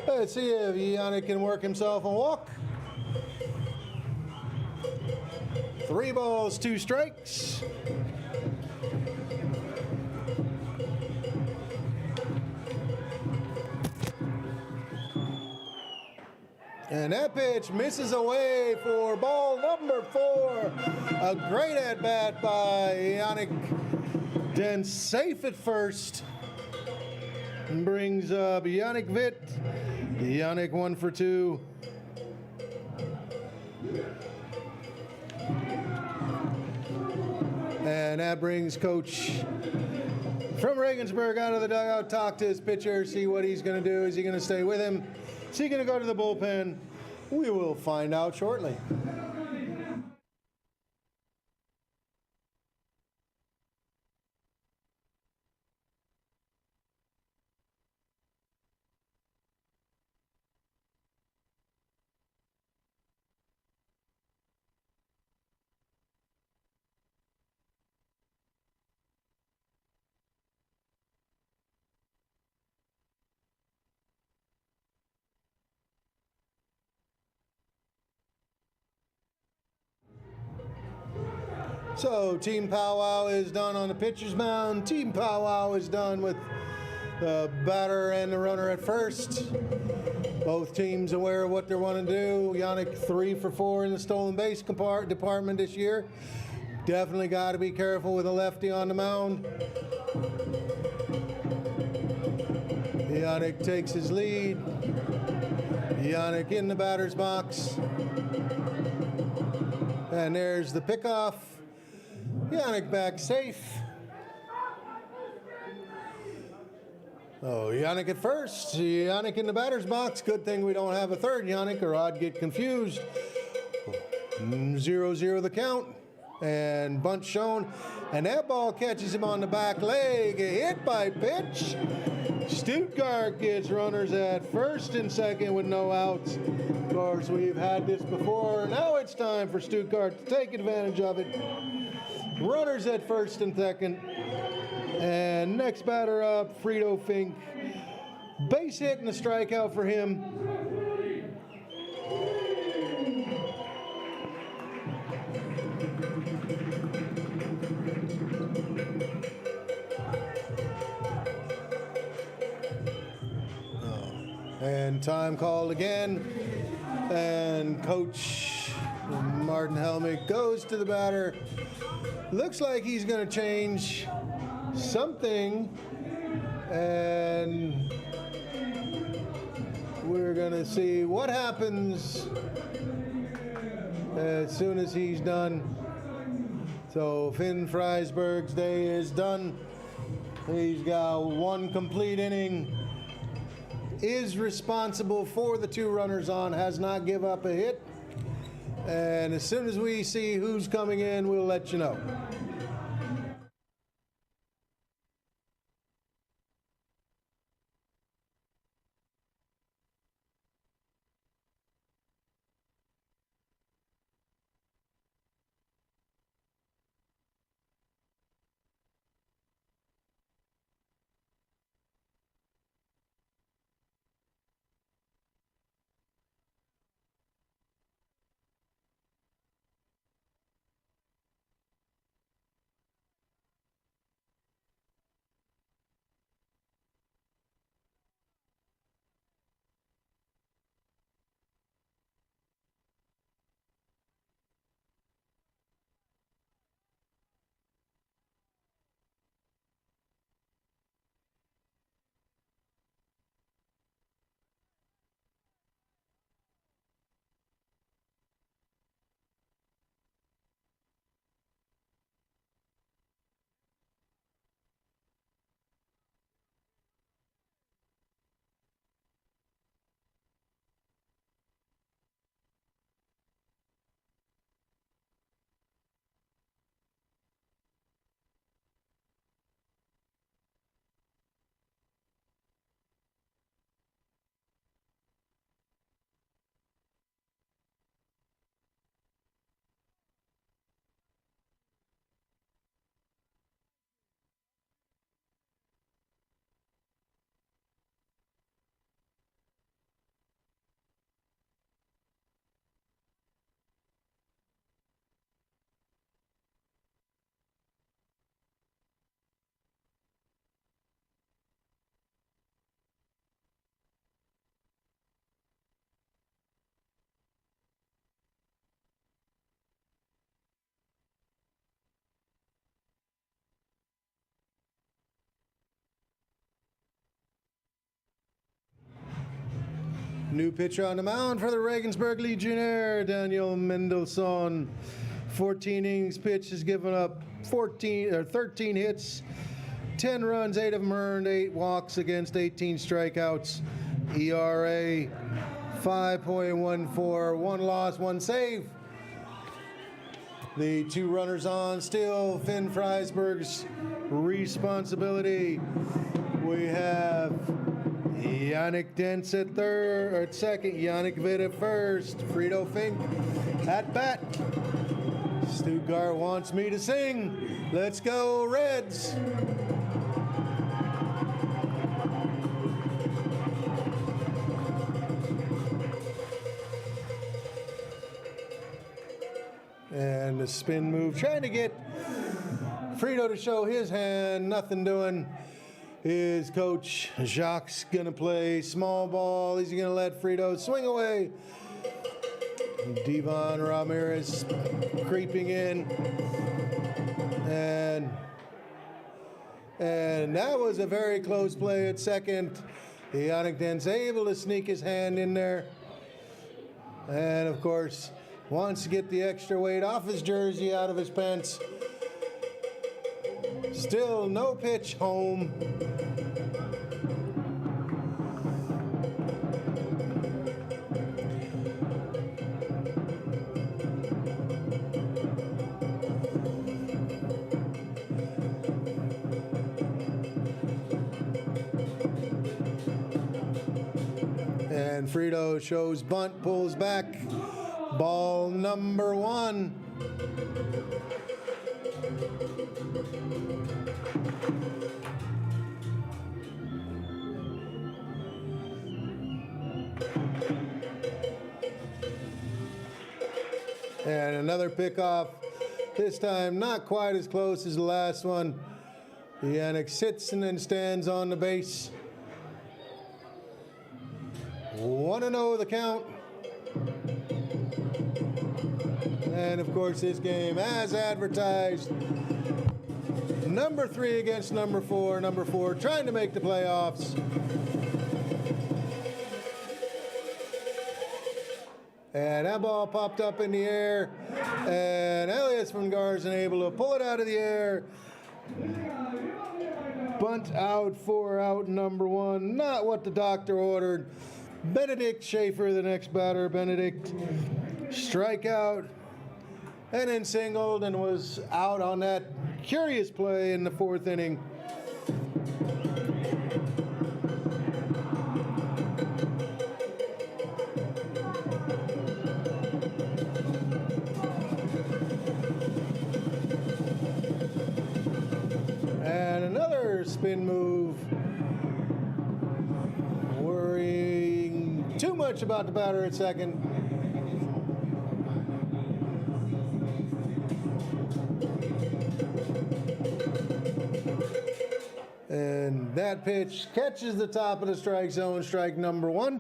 Let's see if Yannick can work himself a walk. 3 balls, 2 strikes. And that pitch misses away for ball number 4. A great at-bat by Yannick Dentz, safe at first. And brings up Yannick Witt. Yannick 1 for 2. And that brings Coach from Regensburg out of the dugout, talk to his pitcher, see what he's going to do. Is he going to stay with him? Is he going to go to the bullpen? We will find out shortly. So team powwow is done on the pitcher's mound. Team powwow is done with the batter and the runner at first. Both teams aware of what they want to do. Yannick 3 for 4 in the stolen base department this year. Definitely got to be careful with a lefty on the mound. Yannick takes his lead. Yannick in the batter's box. And there's the pickoff. Yannick back safe. Oh, Yannick at first. Yannick in the batter's box. Good thing we don't have a third Yannick or I'd get confused. 0-0 the count. And bunt shown. And that ball catches him on the back leg. A hit by pitch. Stuttgart gets runners at first and second with no outs. Of course, we've had this before. Now it's time for Stuttgart to take advantage of it. Runners at first and second. And next batter up, Frito Fink. Base hit and a strikeout for him. And time called again. And Coach Martin Helmick goes to the batter. Looks like he's going to change something. And we're going to see what happens as soon as he's done. So Finn Freisberg's day is done. He's got one complete inning. Is responsible for the 2 runners on, has not give up a hit. And as soon as we see who's coming in, we'll let you know. New pitcher on the mound for the Regensburg Legionnaire, Daniel Mendelssohn. 14 innings pitched, has given up 13 hits, 10 runs, 8 of them earned, 8 walks against 18 strikeouts. ERA 5.14, 1 loss, 1 save. The 2 runners on, still Finn Freisberg's responsibility. We have Yannick Dentz at second, Yannick Witt at first, Frito Fink at bat. Stuttgart wants me to sing. Let's go, Reds. And the spin move, trying to get Frito to show his hand, nothing doing. His coach Jacques gonna play small ball. He's gonna let Frito swing away. Devon Ramirez creeping in, and that was a very close play at second. Yannick Dentz able to sneak his hand in there, and of course wants to get the extra weight off his jersey, out of his pants. Still no pitch, home. Frito shows bunt, pulls back. Ball number 1. And another pickoff. This time not quite as close as the last one. Yannick sits and then stands on the base. 1-0 the count. And of course this game, as advertised, number 3 against number 4. Number 4 trying to make the playoffs. And that ball popped up in the air, and Elias von Garzen able to pull it out of the air. Bunt out, 4 out, number 1. Not what the doctor ordered. Benedict Schaefer, the next batter. Benedict strikeout, and then singled and was out on that curious play in the 4th inning. And another spin move. Worrying too much about the batter at second. And that pitch catches the top of the strike zone, strike number 1.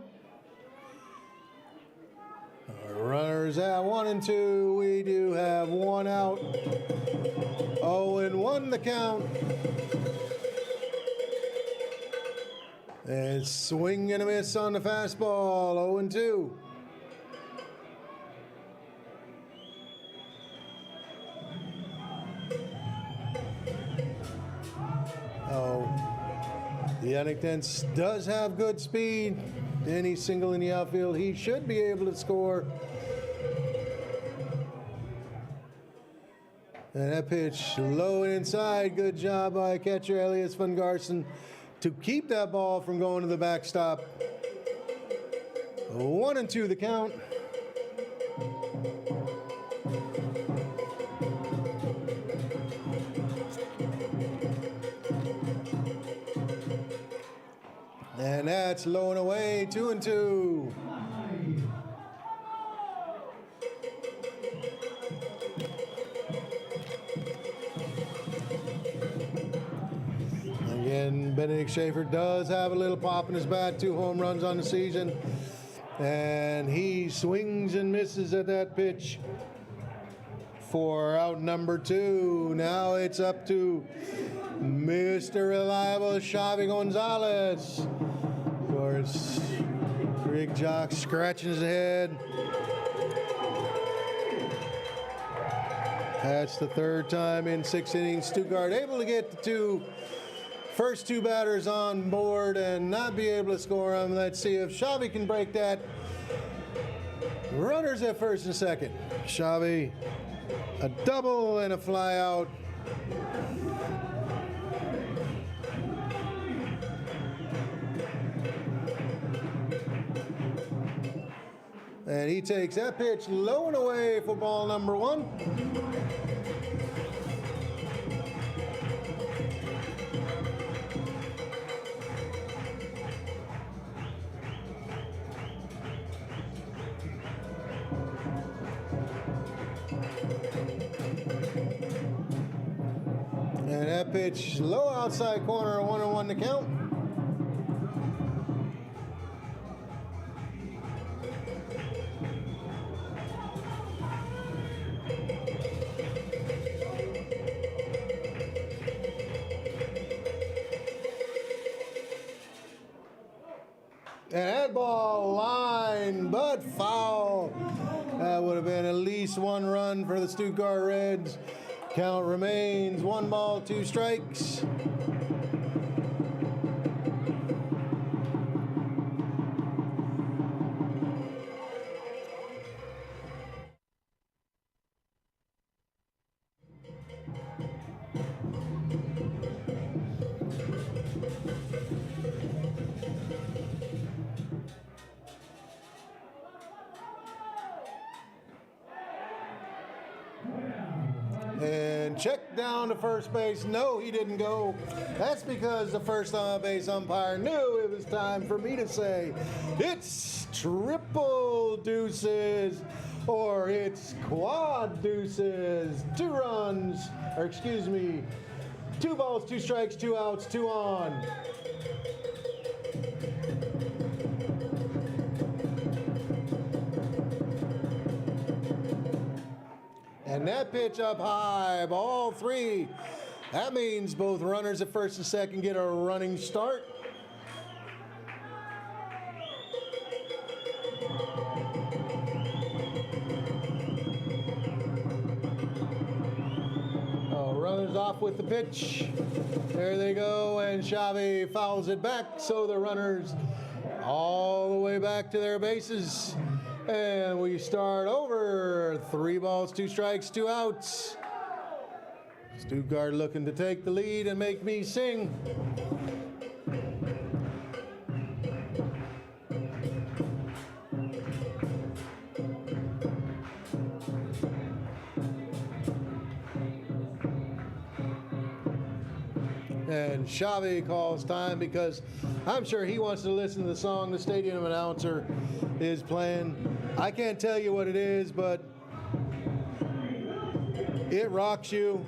Runners at 1 and 2. We do have 1 out. 0-1 the count. And swing and a miss on the fastball. 0-2. Yannick Dentz does have good speed. Then he's single in the outfield. He should be able to score. And that pitch low and inside. Good job by catcher Elias von Garzen to keep that ball from going to the backstop. 1-2 the count. And that's low and away, 2-2. Again, Benedict Schaefer does have a little pop in his bat, 2 home runs on the season. And he swings and misses at that pitch for out number 2. Now it's up to Mr. Reliable Xavi Gonzalez. Of course, Greg Jock scratching his head. That's the 3rd time in 6 innings. Stuttgart able to get the first 2 batters on board and not be able to score them. Let's see if Xavi can break that. Runners at 1st and 2nd. Xavi, a double and a fly out. And he takes that pitch low and away for ball number 1. And that pitch low outside corner, 1-1 to count. And that ball line, but foul. That would have been at least 1 run for the Stuttgart Reds. Count remains 1 ball, 2 strikes. check down to first base. No, he didn't go. That's because the first base umpire knew it was time for me to say it's triple deuces, or it's quad deuces. 2 runs, or excuse me, 2 balls, 2 strikes, 2 outs, 2 on. And that pitch up high, ball 3. That means both runners at first and second get a running start. Runners off with the pitch. There they go, and Xavi fouls it back, so the runners all the way back to their bases. And we start over. 3 balls, 2 strikes, 2 outs. Stuttgart looking to take the lead and make me sing. And Xavi calls time because I'm sure he wants to listen to the song the stadium announcer is playing. I can't tell you what it is, but it rocks you.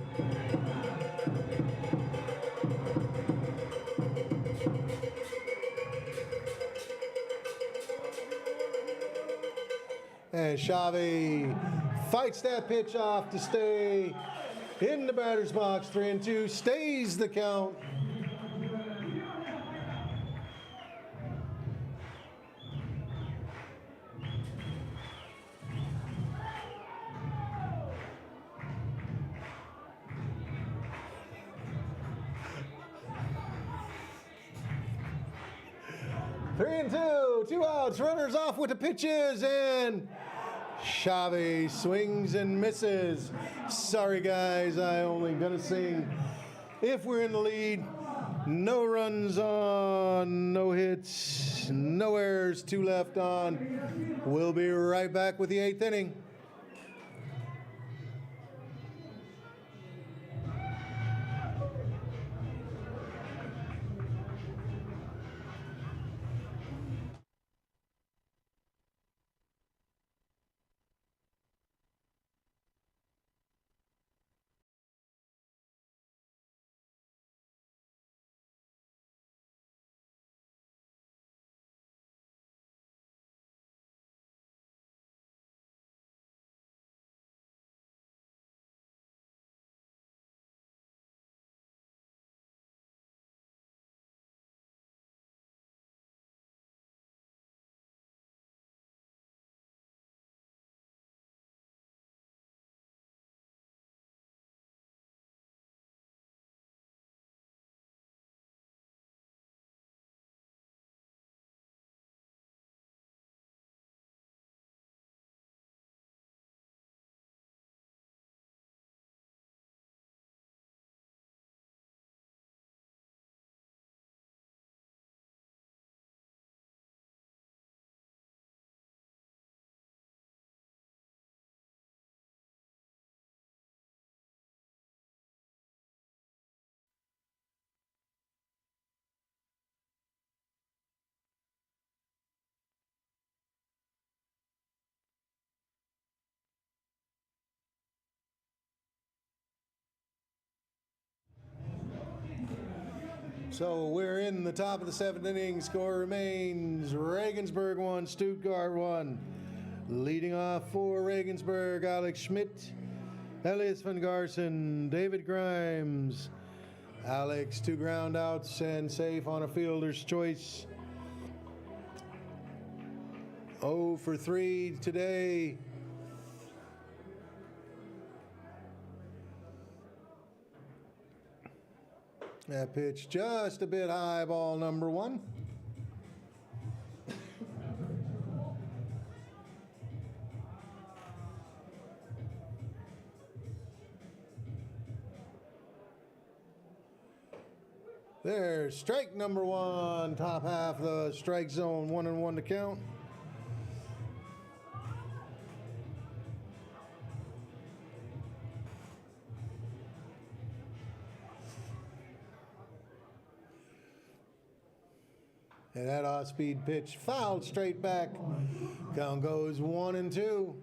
And Xavi fights that pitch off to stay in the batter's box. 3-2, stays the count. Three and two outs, runners off with the pitches, and Xavi swings and misses. Sorry guys, I only gonna sing if we're in the lead. No runs on, no hits, no errors, 2 left on. We'll be right back with the 8th inning. So we're in the top of the 7th inning. Score remains Regensburg 1, Stuttgart 1. Leading off for Regensburg, Alex Schmidt, Elias van Garson, David Grimes. Alex 2 ground outs and safe on a fielder's choice. 0 for 3 today. That pitch just a bit high, ball number 1. There's strike number 1, top half of the strike zone, 1-1 to count. And that off-speed pitch fouled straight back. Count goes 1-2.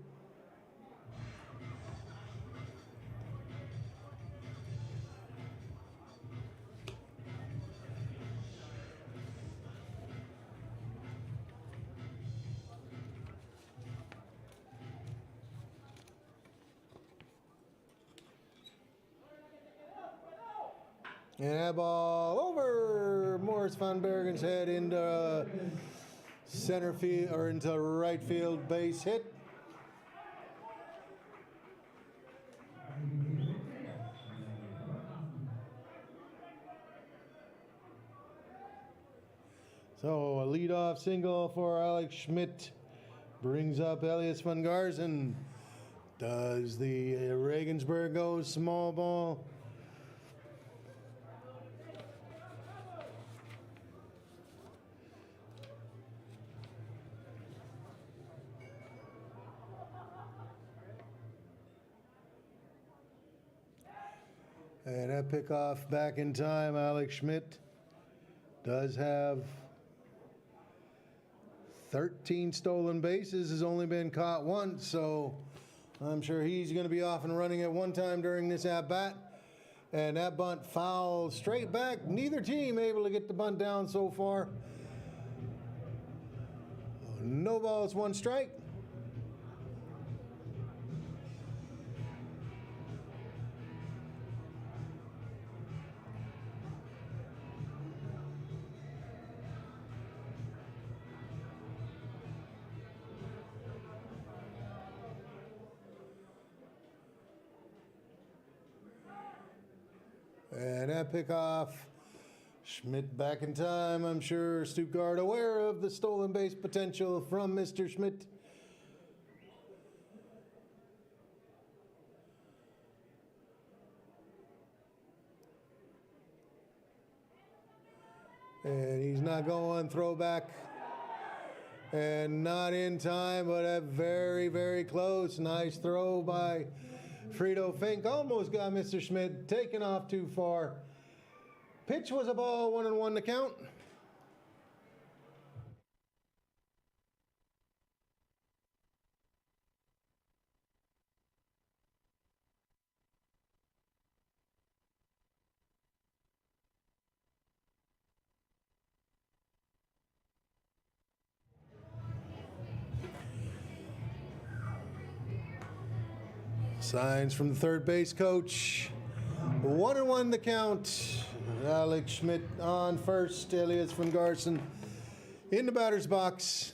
And that ball over Morris von Bergen's head into center field or into right field base hit. So a leadoff single for Alex Schmidt brings up Elias von Garzen. Does the Regensburg go small ball? And that pickoff back in time. Alex Schmidt does have 13 stolen bases, has only been caught once, so I'm sure he's going to be off and running at one time during this at-bat. And that bunt fouled straight back. Neither team able to get the bunt down so far. No balls, one strike. And that pickoff, Schmidt back in time. I'm sure Stuttgart aware of the stolen base potential from Mr. Schmidt. And he's not going throwback. And not in time, but a very, very close. Nice throw by Frito Fink. Almost got Mr. Schmidt, taken off too far. Pitch was a ball, 1-1 to count. Signs from the third base coach. 1-1 the count. Alex Schmidt on first. Elias von Garzen in the batter's box.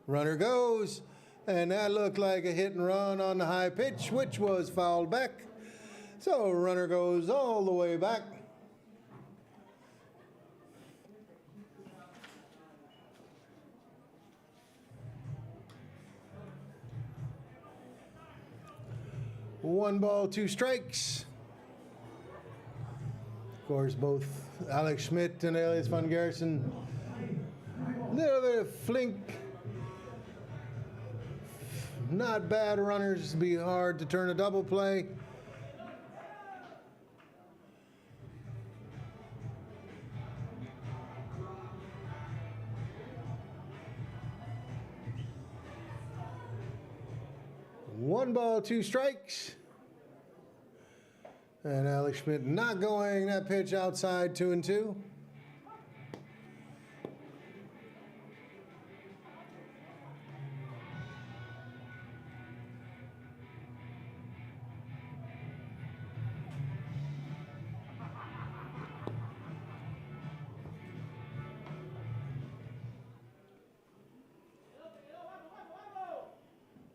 Runner goes. And that looked like a hit and run on the high pitch, which was fouled back. So runner goes all the way back. One ball, two strikes. Of course, both Alex Schmidt and Elias von Garzen, a little bit of flink. Not bad runners, be hard to turn a double play. One ball, two strikes. And Alex Schmidt not going. That pitch outside, 2-2.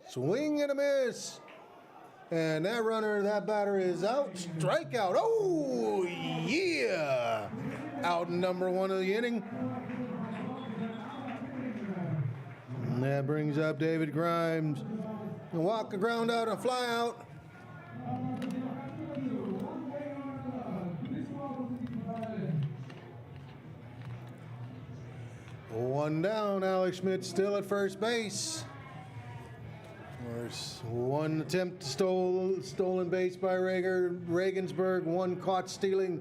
Swing and a miss. And that runner, that batter is out. Strikeout. Oh, yeah. Out in number one of the inning. And that brings up David Grimes. A walk, a ground out, a fly out. One down. Alex Schmidt still at first base. There's one attempt stolen base by Regensburg, one caught stealing.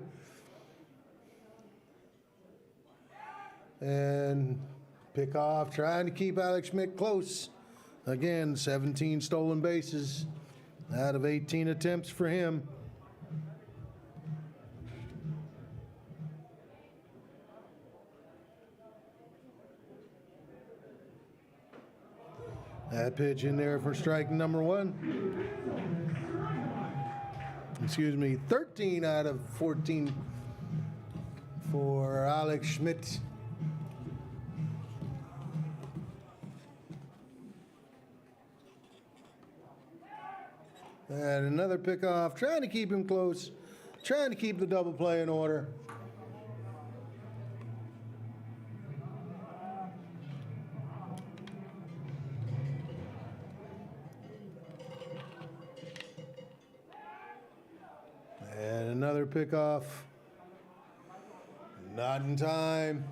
And pick off, trying to keep Alex Schmidt close. Again, 17 stolen bases out of 18 attempts for him. That pitch in there for strike number one. Excuse me, 13 out of 14 for Alex Schmidt. And another pickoff, trying to keep him close, trying to keep the double play in order. And another pickoff. Not in time.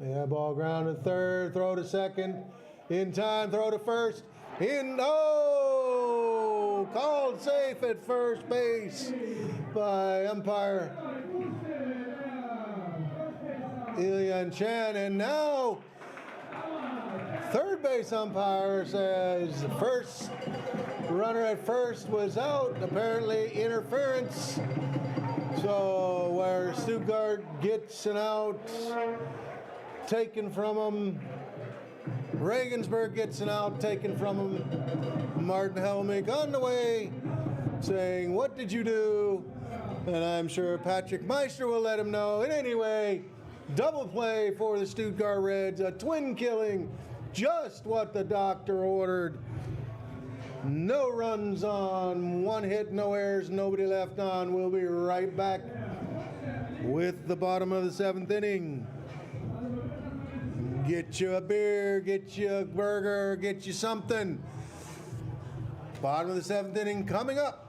Yeah, ball ground to third, throw to second. In time, throw to first. Called safe at first base by umpire Ilian Chan. And now, third base umpire says the first runner at first was out. Apparently interference. So where Stuttgart gets an out taken from him, Regensburg gets an out taken from him. Martin Helmich on the way saying, "What did you do?" And I'm sure Patrick Meister will let him know. And anyway, double play for the Stuttgart Reds, a twin killing, just what the doctor ordered. No runs on, one hit, no errors, nobody left on. We'll be right back with the bottom of the seventh inning. Get you a beer, get you a burger, get you something. Bottom of the seventh inning coming up.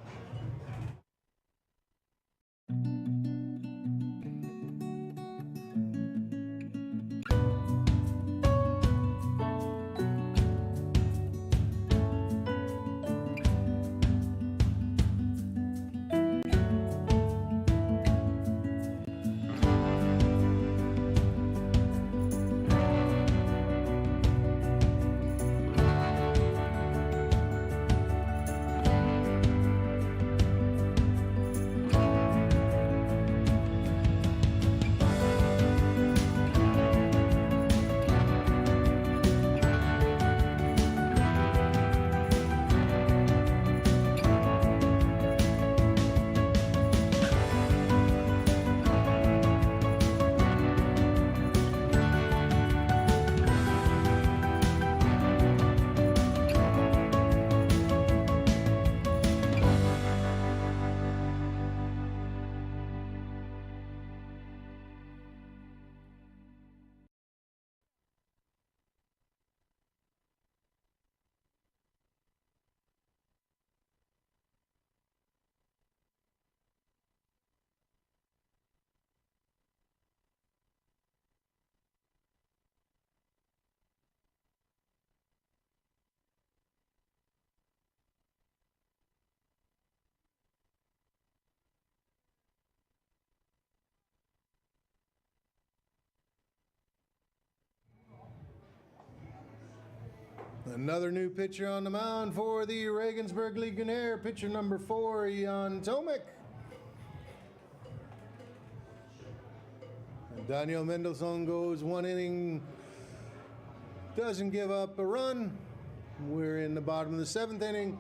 Another new pitcher on the mound for the Regensburg Legionnaire, pitcher number 4, Jan Tomek. And Daniel Mendelssohn goes one inning, doesn't give up a run. We're in the bottom of the seventh inning.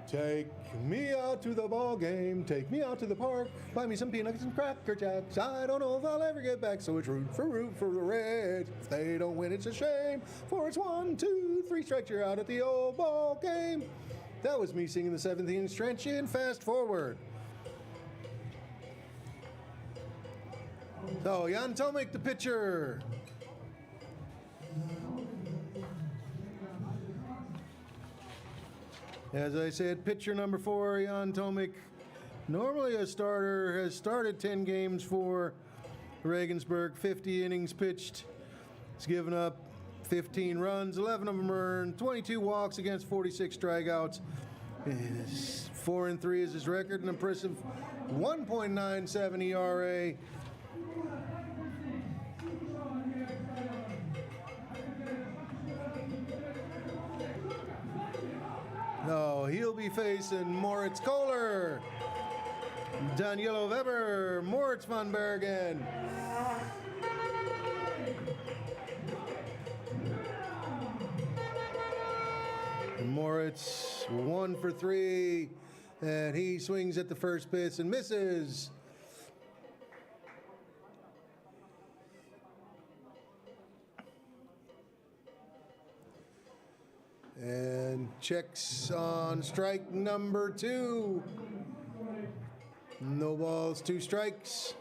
Take me out to the ball game, take me out to the park, buy me some peanuts and Cracker Jacks. I don't know if I'll ever get back, so it's root for the Reds. If they don't win, it's a shame, for it's 1, 2, 3 strikes, you're out at the old ball game. That was me singing the 17th stretch in fast forward. So Jan Tomek, the pitcher. As I said, pitcher number 4, Jan Tomek, normally a starter, has started 10 games for Regensburg, 50 innings pitched, He's given up 15 runs, 11 of them earned, 22 walks against 46 strikeouts. 4-3 is his record, an impressive 1.97 ERA. No, he'll be facing Moritz Kohler, Danielo Weber, Moritz van Bergen. Moritz 1 for 3, and he swings at the first pitch and misses. And checks on strike number 2. No balls, 2 strikes.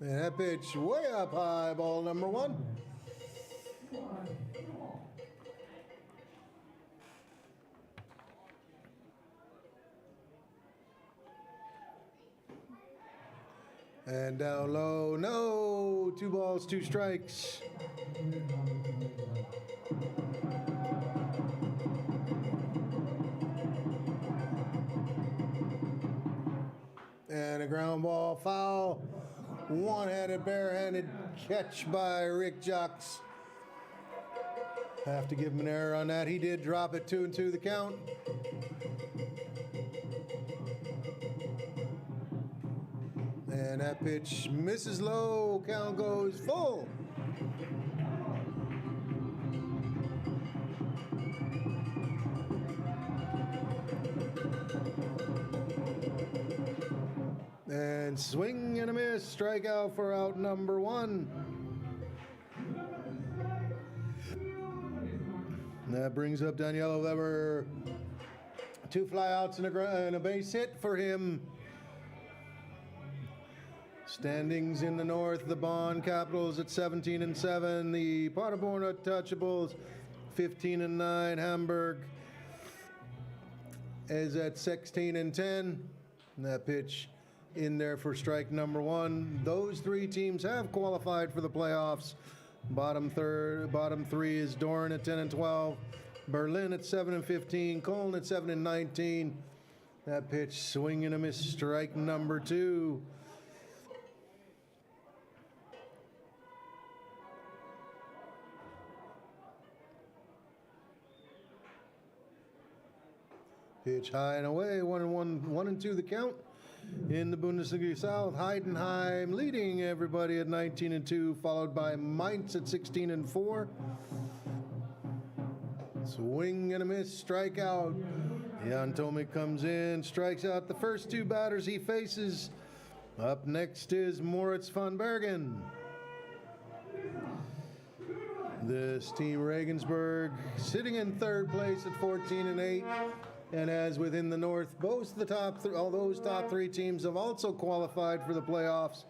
And that pitch way up high, ball number 1. And down low, no, 2 balls, 2 strikes. And a ground ball foul. One-handed, barehanded catch by Rick Jocks. Have to give him an error on that. He did drop it 2-2 the count. And that pitch misses low. Count goes full. And swing and a miss. Strikeout for out number 1. And that brings up Danielo Weber. 2 flyouts and a base hit for him. Standings in the north, the Bond Capitals at 17-7. The Paderborn Untouchables 15-9. Hamburg is at 16-10. And that pitch in there for strike number 1. Those 3 teams have qualified for the playoffs. Bottom 3 is Dorn at 10-12. Berlin at 7-15. Cologne at 7-19. That pitch swing and a miss, strike number 2. Pitch high and away, 1-2 the count. In the Bundesliga South, Heidenheim leading everybody at 19-2, followed by Mainz at 16-4. Swing and a miss, strikeout. Jan Tomic comes in, strikes out the first 2 batters he faces. Up next is Moritz van Bergen. This team, Regensburg, sitting in 3rd place at 14-8. And as within the North, both all those top 3 teams have also qualified for the playoffs.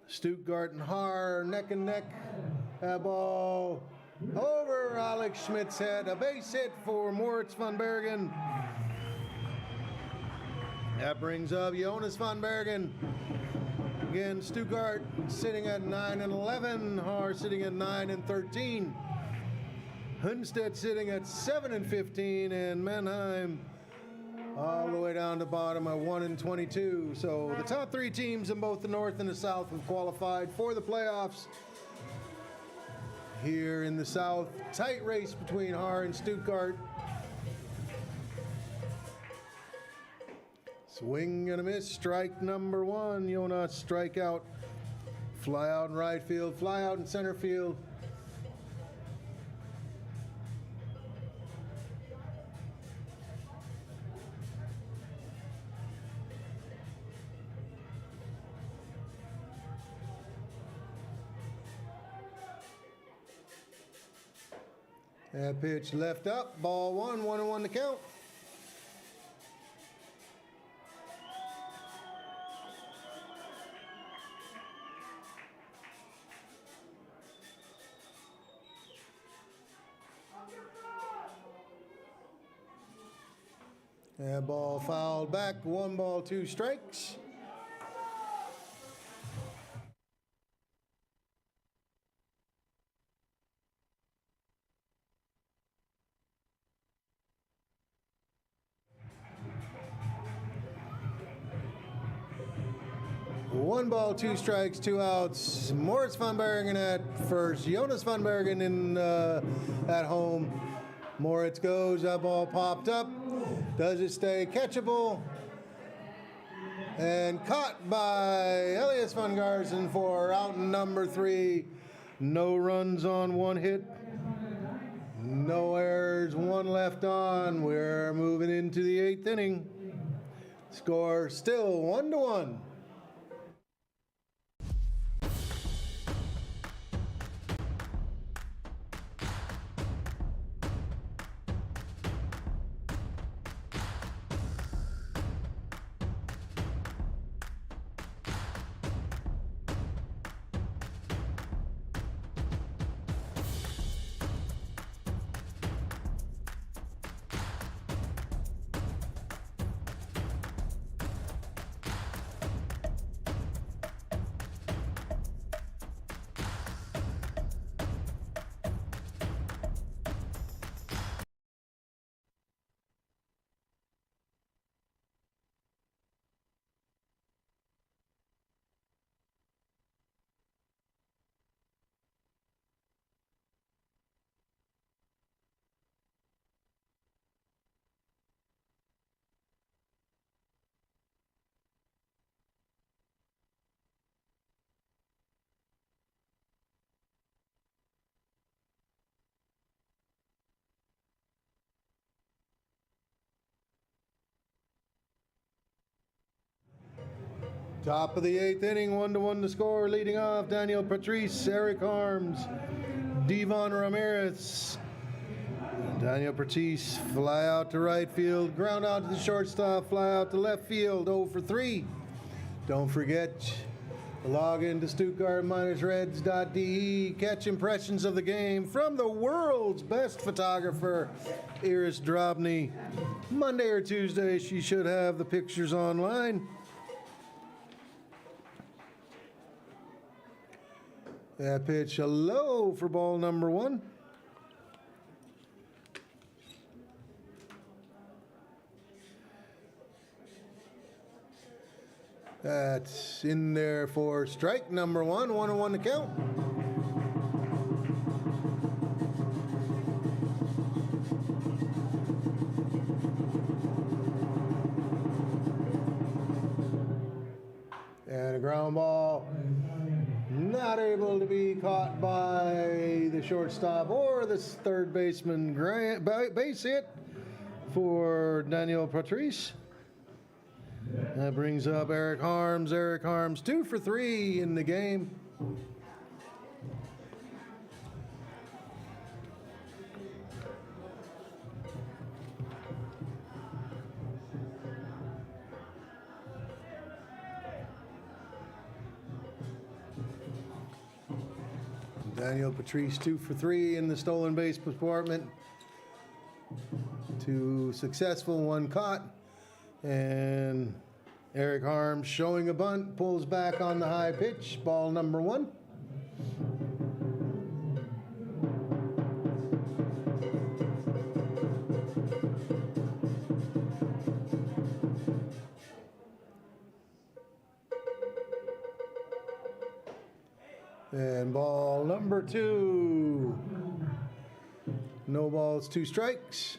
Stuttgart and Haar neck and neck. A ball over Alex Schmidt's head. A base hit for Moritz van Bergen. That brings up Jonas van Bergen. Again, Stuttgart sitting at 9-11. Haar sitting at 9-13. Hunstedt sitting at 7-15, and Mannheim all the way down to bottom at 1-22. So the top 3 teams in both the North and the South have qualified for the playoffs. Here in the South, tight race between Haar and Stuttgart. Swing and a miss, strike number 1. Jonas strikeout. Fly out in right field, fly out in center field. That pitch left up, ball 1, 1-1 to count. And ball fouled back, 1 ball, 2 strikes. One ball, 2 strikes, 2 outs. Moritz van Bergen at first. Jonas van Bergen in at home. Moritz goes. That ball popped up. Does it stay catchable? And caught by Elias van Garzen for out number 3. No runs on 1 hit. No errors, 1 left on. We're moving into the 8th inning. Score still 1-1. Top of the 8th inning, 1-1 to score. Leading off, Daniel Patrice, Eric Harms, Devon Ramirez. Daniel Patrice fly out to right field, ground out to the shortstop, fly out to left field, 0 for 3. Don't forget, log into Stuttgart-Reds.de, catch impressions of the game from the world's best photographer, Iris Drobny. Monday or Tuesday, she should have the pictures online. That pitch low for ball number 1. That's in there for strike number 1, 1-1 to count. And a ground ball. Not able to be caught by the shortstop or the third baseman. Base hit for Daniel Patrice. That brings up Eric Harms. Eric Harms 2 for 3 in the game. Daniel Patrice 2 for 3 in the stolen base department. 2 successful, 1 caught. And Eric Harms showing a bunt, pulls back on the high pitch, ball number 1. And ball number 2. No balls, 2 strikes.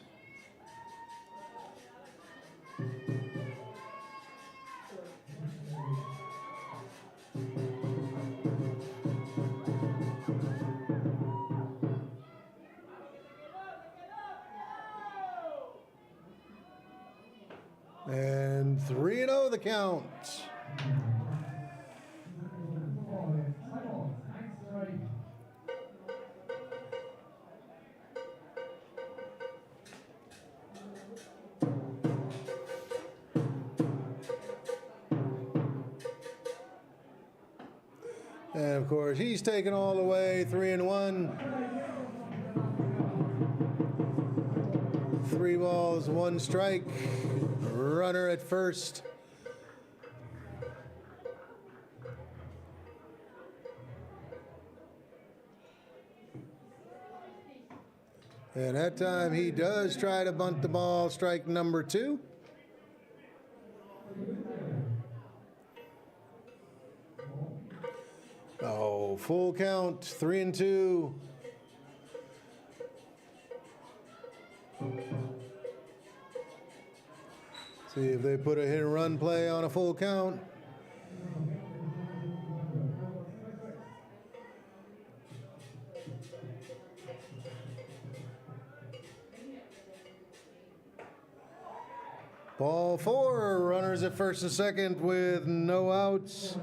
And 3-0 the count. And of course, he's taken all the way, 3-1. 3 balls, 1 strike. Runner at first. And that time he does try to bunt the ball, strike number 2. Oh, full count, 3-2. See if they put a hit and run play on a full count. Ball 4, runners at first and second with no outs.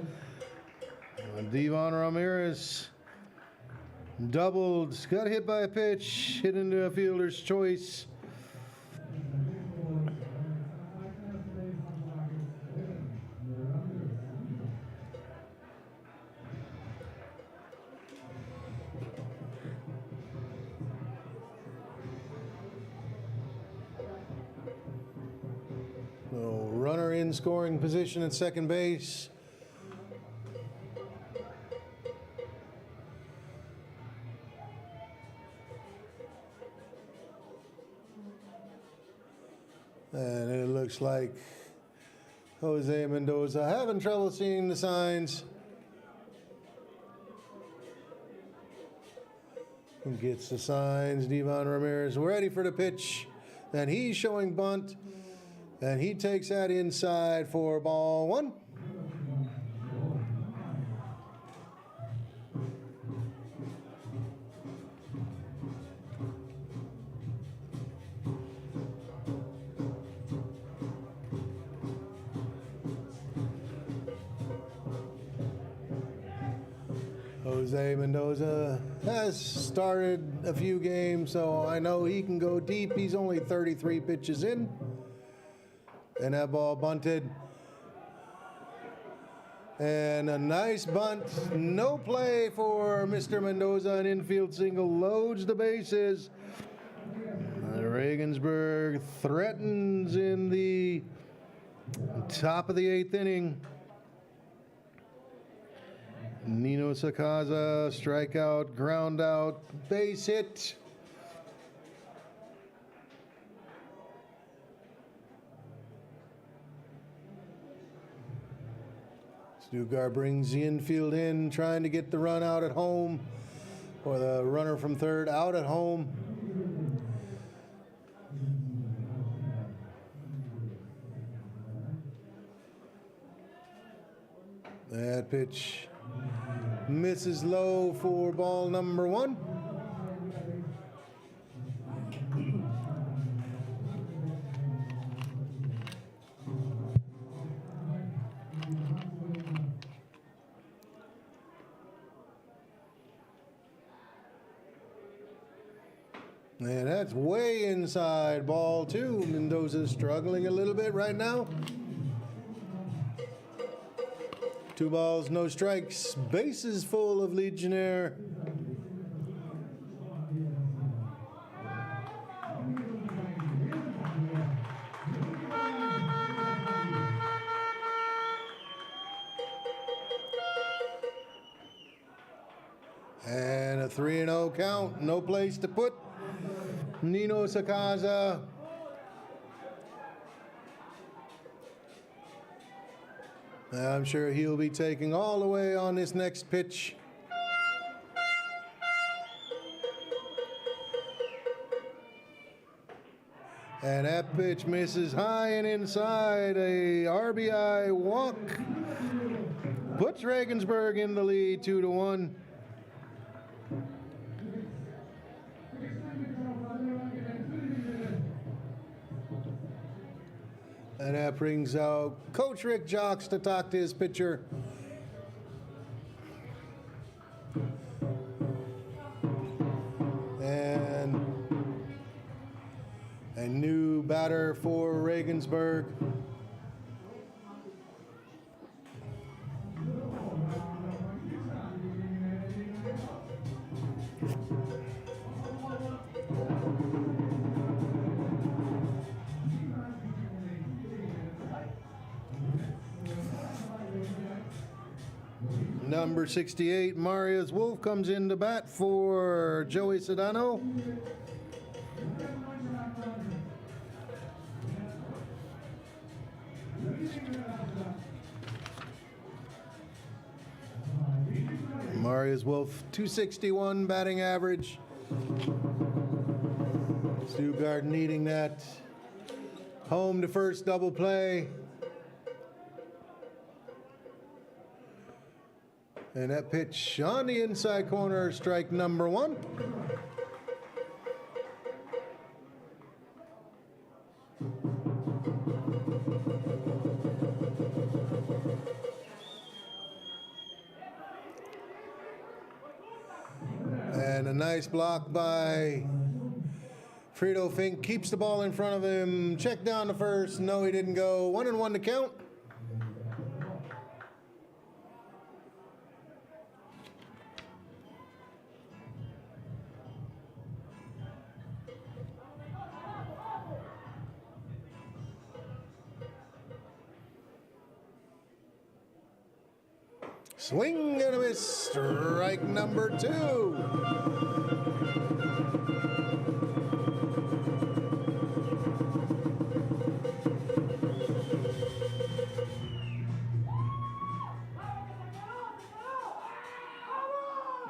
Devon Ramirez doubled, got hit by a pitch, hit into a fielder's choice. So runner in scoring position at second base. And it looks like Jose Mendoza having trouble seeing the signs. He gets the signs. Devon Ramirez ready for the pitch. And he's showing bunt. And he takes that inside for ball 1. Jose Mendoza has started a few games, so I know he can go deep. He's only 33 pitches in. And that ball bunted. And a nice bunt. No play for Mr. Mendoza. An infield single loads the bases. Regensburg threatens in the top of the 8th inning. Nino Sakaza, strikeout, ground out, base hit. Stuttgart brings the infield in, trying to get the run out at home, or the runner from third out at home. That pitch misses low for ball number 1. And that's way inside, ball 2. Mendoza's struggling a little bit right now. 2 balls, no strikes. Bases full of Legionnaire. And a 3-0 count. No place to put Nino Sakaza. I'm sure he'll be taking all the way on this next pitch. And that pitch misses high and inside. A RBI walk puts Regensburg in the lead 2-1. And that brings out Coach Rick Jocks to talk to his pitcher. And a new batter for Regensburg. Number 68, Marius Wolf, comes in to bat for Joey Sedano. Marius Wolf, 261 batting average. Stuttgart needing that home to first double play. And that pitch on the inside corner, strike number 1. And a nice block by Frito Fink, keeps the ball in front of him. Check down to first. No, he didn't go. 1-1 to count. Swing and a miss, strike number 2.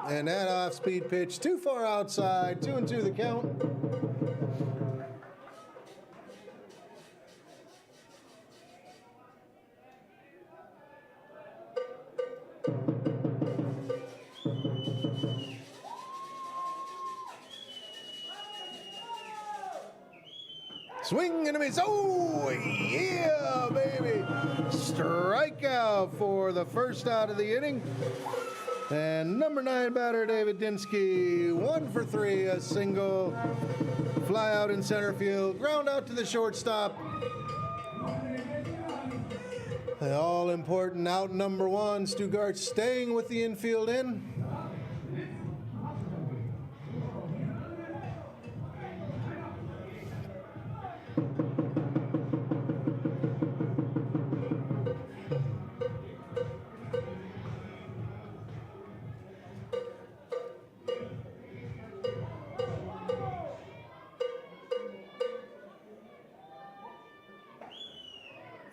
And that off-speed pitch too far outside, 2-2 the count. Swing and a miss. Oh, yeah, baby. Strikeout for the first out of the inning. And number 9 batter, David Dinsky, 1 for 3, a single. Fly out in center field, ground out to the shortstop. The all-important out number 1, Stuttgart staying with the infield in.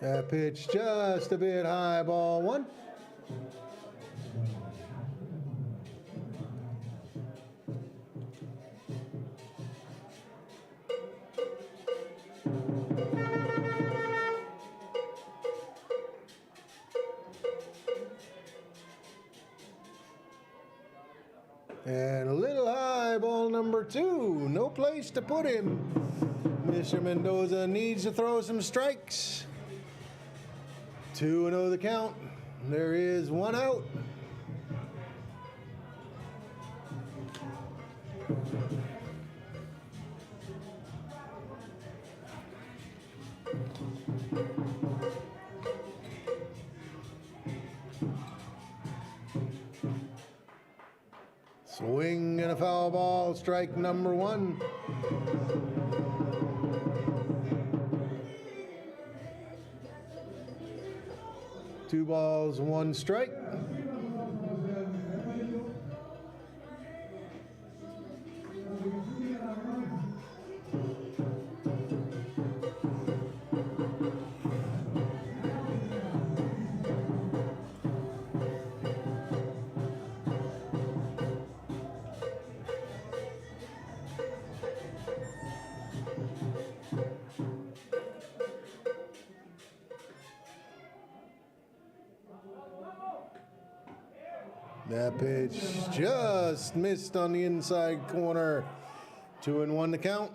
That pitch just a bit high, ball 1. And a little high, ball number 2. No place to put him. Mr. Mendoza needs to throw some strikes. 2-0 the count. There is 1 out. Swing and a foul ball, strike number 1. Two balls, 1 strike. That pitch just missed on the inside corner. 2-1 to count.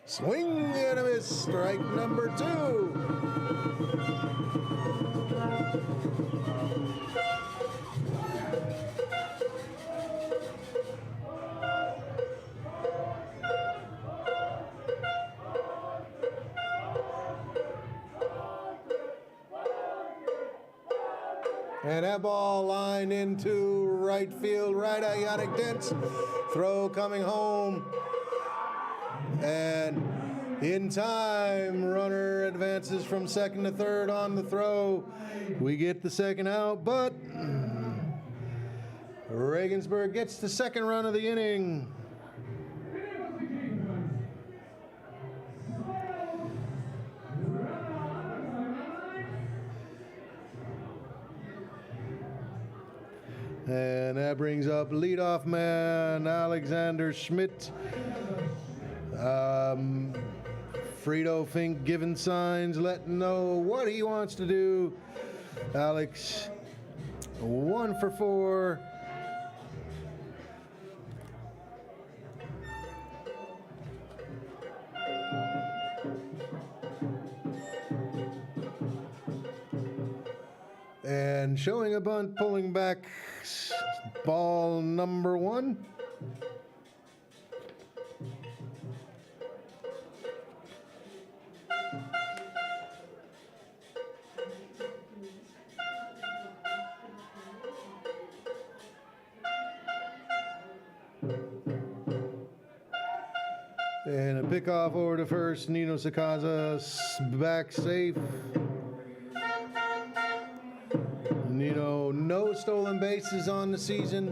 Swing and a miss, strike number 2. And that ball lined into right field, right at Yannick Dent's. Throw coming home. And in time, runner advances from second to third on the throw. We get the second out, but Regensburg gets the second run of the inning. And that brings up leadoff man Alexander Schmidt. Frito Fink giving signs, letting know what he wants to do. Alex, 1 for 4. And showing a bunt, pulling back, ball number 1. And a pickoff over to first. Nino Sakaza back safe. Nino, no stolen bases on the season.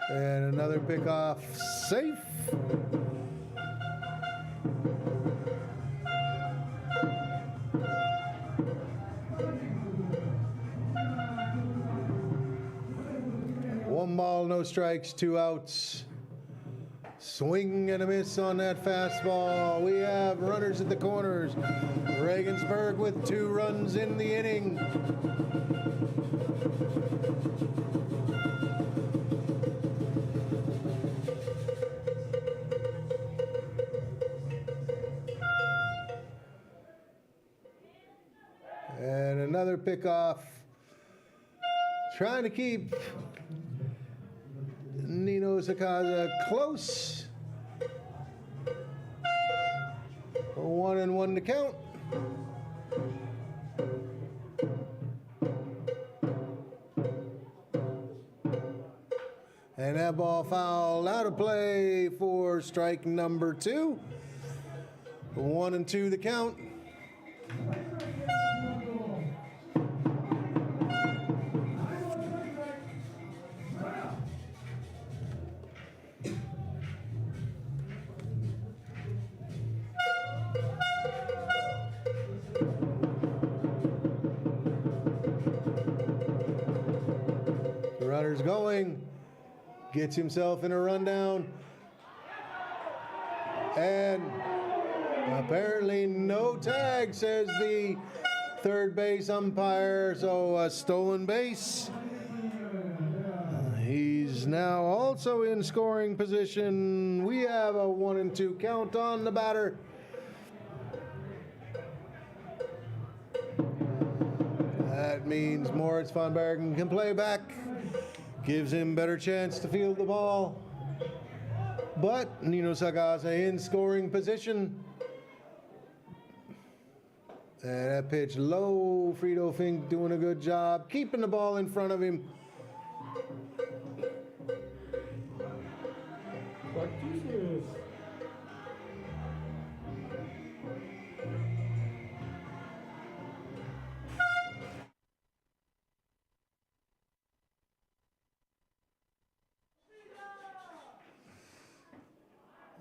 And another pickoff safe. One ball, no strikes, 2 outs. Swing and a miss on that fastball. We have runners at the corners. Regensburg with 2 runs in the inning. And another pickoff. Trying to keep Nino Sakaza close. 1-1 to count. And that ball fouled out of play for strike number 2. 1-2 the count. Runner's going, gets himself in a rundown, and apparently no tag, says the third base umpire, so a stolen base. He's now also in scoring position. We have a 1-2 count on the batter. That means Moritz von Bergen can play back. Gives him better chance to field the ball. But Nino Sakaza in scoring position. And that pitch low. Frito Fink doing a good job keeping the ball in front of him.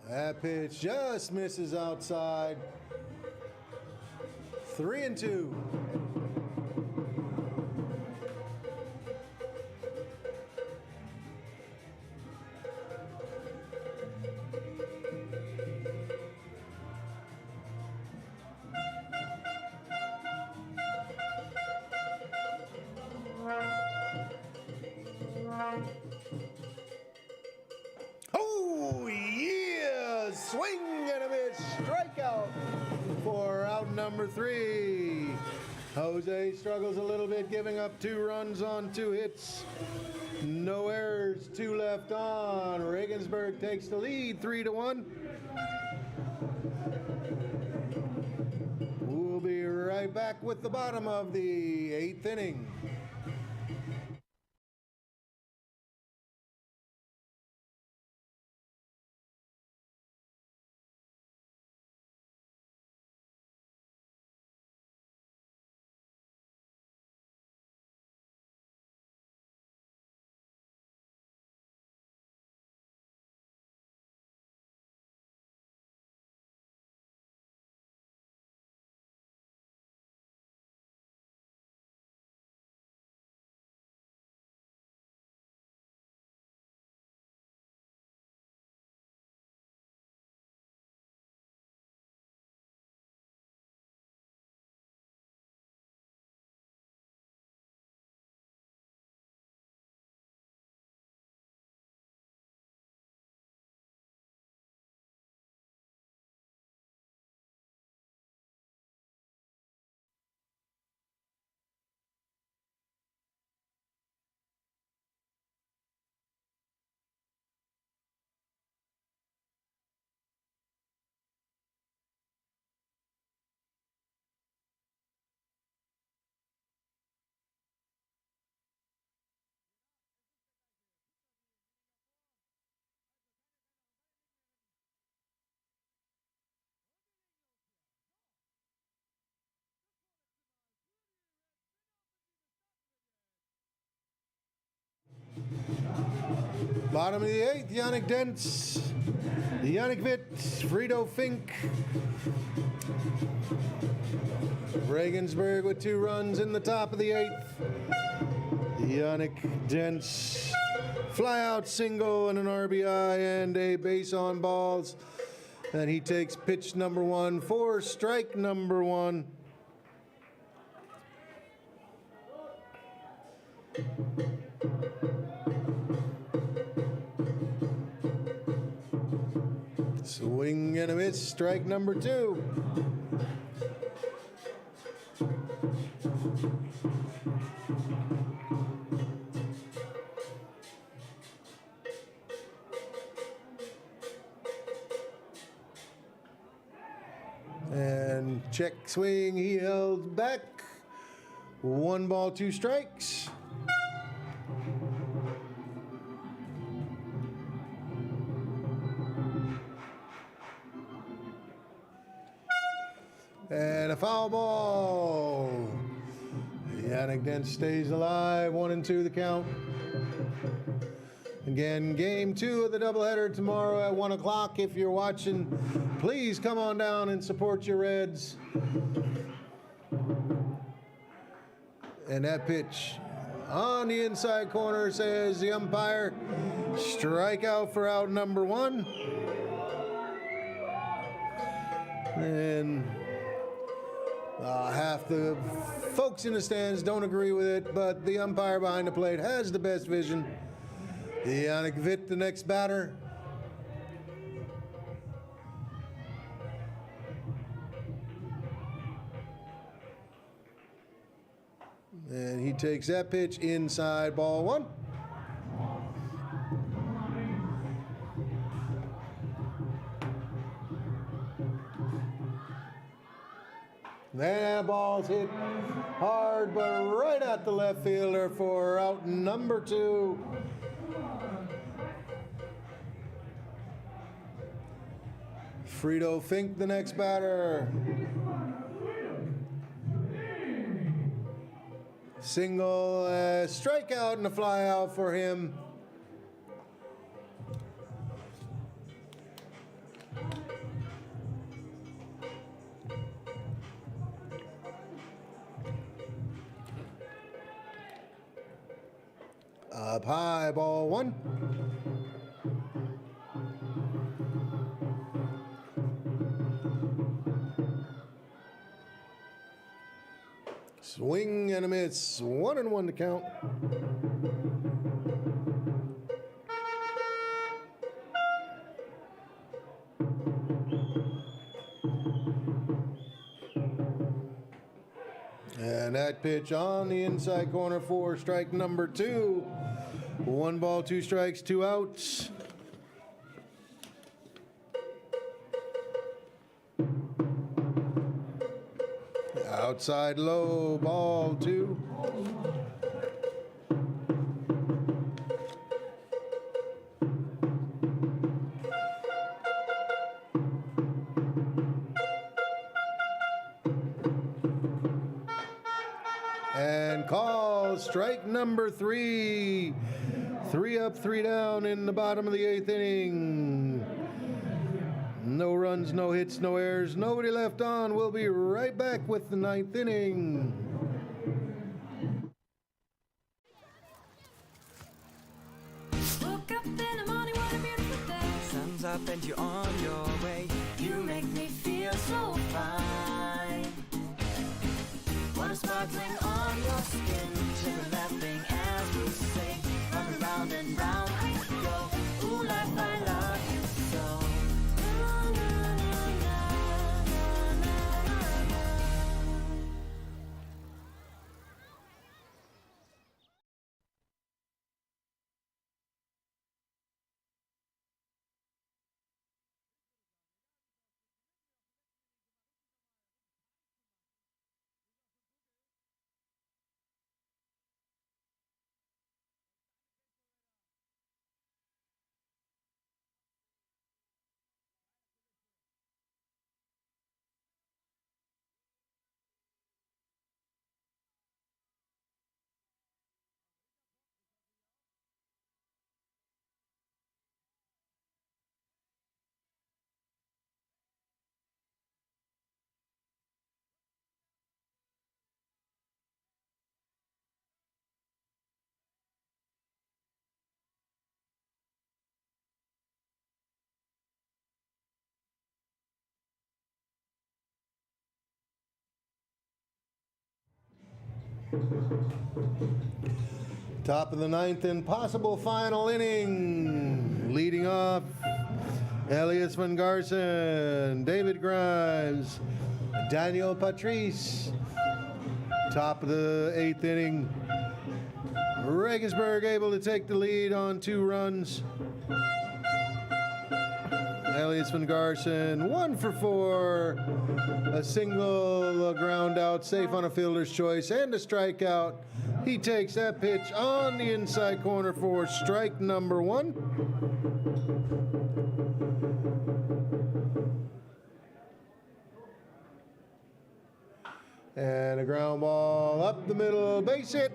That pitch just misses outside. 3-2. Oh, yeah! Swing and a miss. Strikeout for out number 3. Jose struggles a little bit, giving up 2 runs on 2 hits. No errors, 2 left on. Regensburg takes the lead, 3-1. be right back with the bottom of the 8th inning. Bottom of the 8th, Yannick Dentz, Yannick Witt, Frido Fink. Regensburg with 2 runs in the top of the 8th. Yannick Dentz, fly out single and an RBI and a base on balls. And he takes pitch number 1 for strike number 1. Swing and a miss, strike number 2. And check swing, he held back. 1 ball, 2 strikes. And a foul ball. Yannick Dentz stays alive. 1-2 the count. Again, game 2 of the doubleheader tomorrow at 1 o'clock. If you're watching, please come on down and support your Reds. And that pitch on the inside corner, says the umpire. Strikeout for out number 1. And half the folks in the stands don't agree with it, but the umpire behind the plate has the best vision. Yannick Witt, the next batter. And he takes that pitch inside, ball 1. That ball's hit hard, but right at the left fielder for out number 2. Frido Fink, the next batter. Single, strikeout and a fly out for him. Up high, ball 1. Swing and a miss. 1-1 to count. And that pitch on the inside corner for strike number 2. 1 ball, 2 strikes, 2 outs. Outside low, ball 2. And call strike number 3. 3 up, 3 down in the bottom of the 8th inning. No runs, no hits, no errors, nobody left on. We'll be right back with the 9th inning. Woke up in the morning, what a beautiful day. Sun's up and you're on your way. You make me feel so fine. Water sparkling on your skin, children laughing as we sing. Run round and round we go. Ooh, life, I love you so. Na, na, na, na, na, na, na. Top of the 9th and possible final inning. Leading off, Elias Van Garson, David Grimes, Daniel Patrice. Top of the 8th inning, Regensburg able to take the lead on 2 runs. Elias Van Garson, 1 for 4, a single, a ground out, safe on a fielder's choice, and a strikeout. He takes that pitch on the inside corner for strike number 1. And a ground ball up the middle, base hit.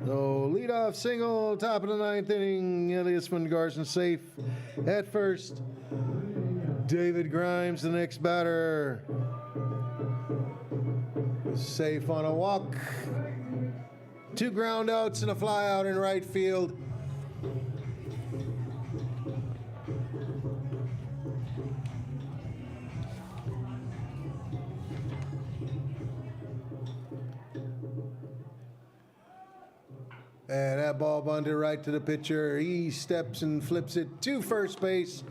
So leadoff single, top of the 9th inning. Elias Van Garson safe at first. David Grimes, the next batter, safe on a walk. 2 ground outs and a fly out in right field. And that ball bunted right to the pitcher. He steps and flips it to first base.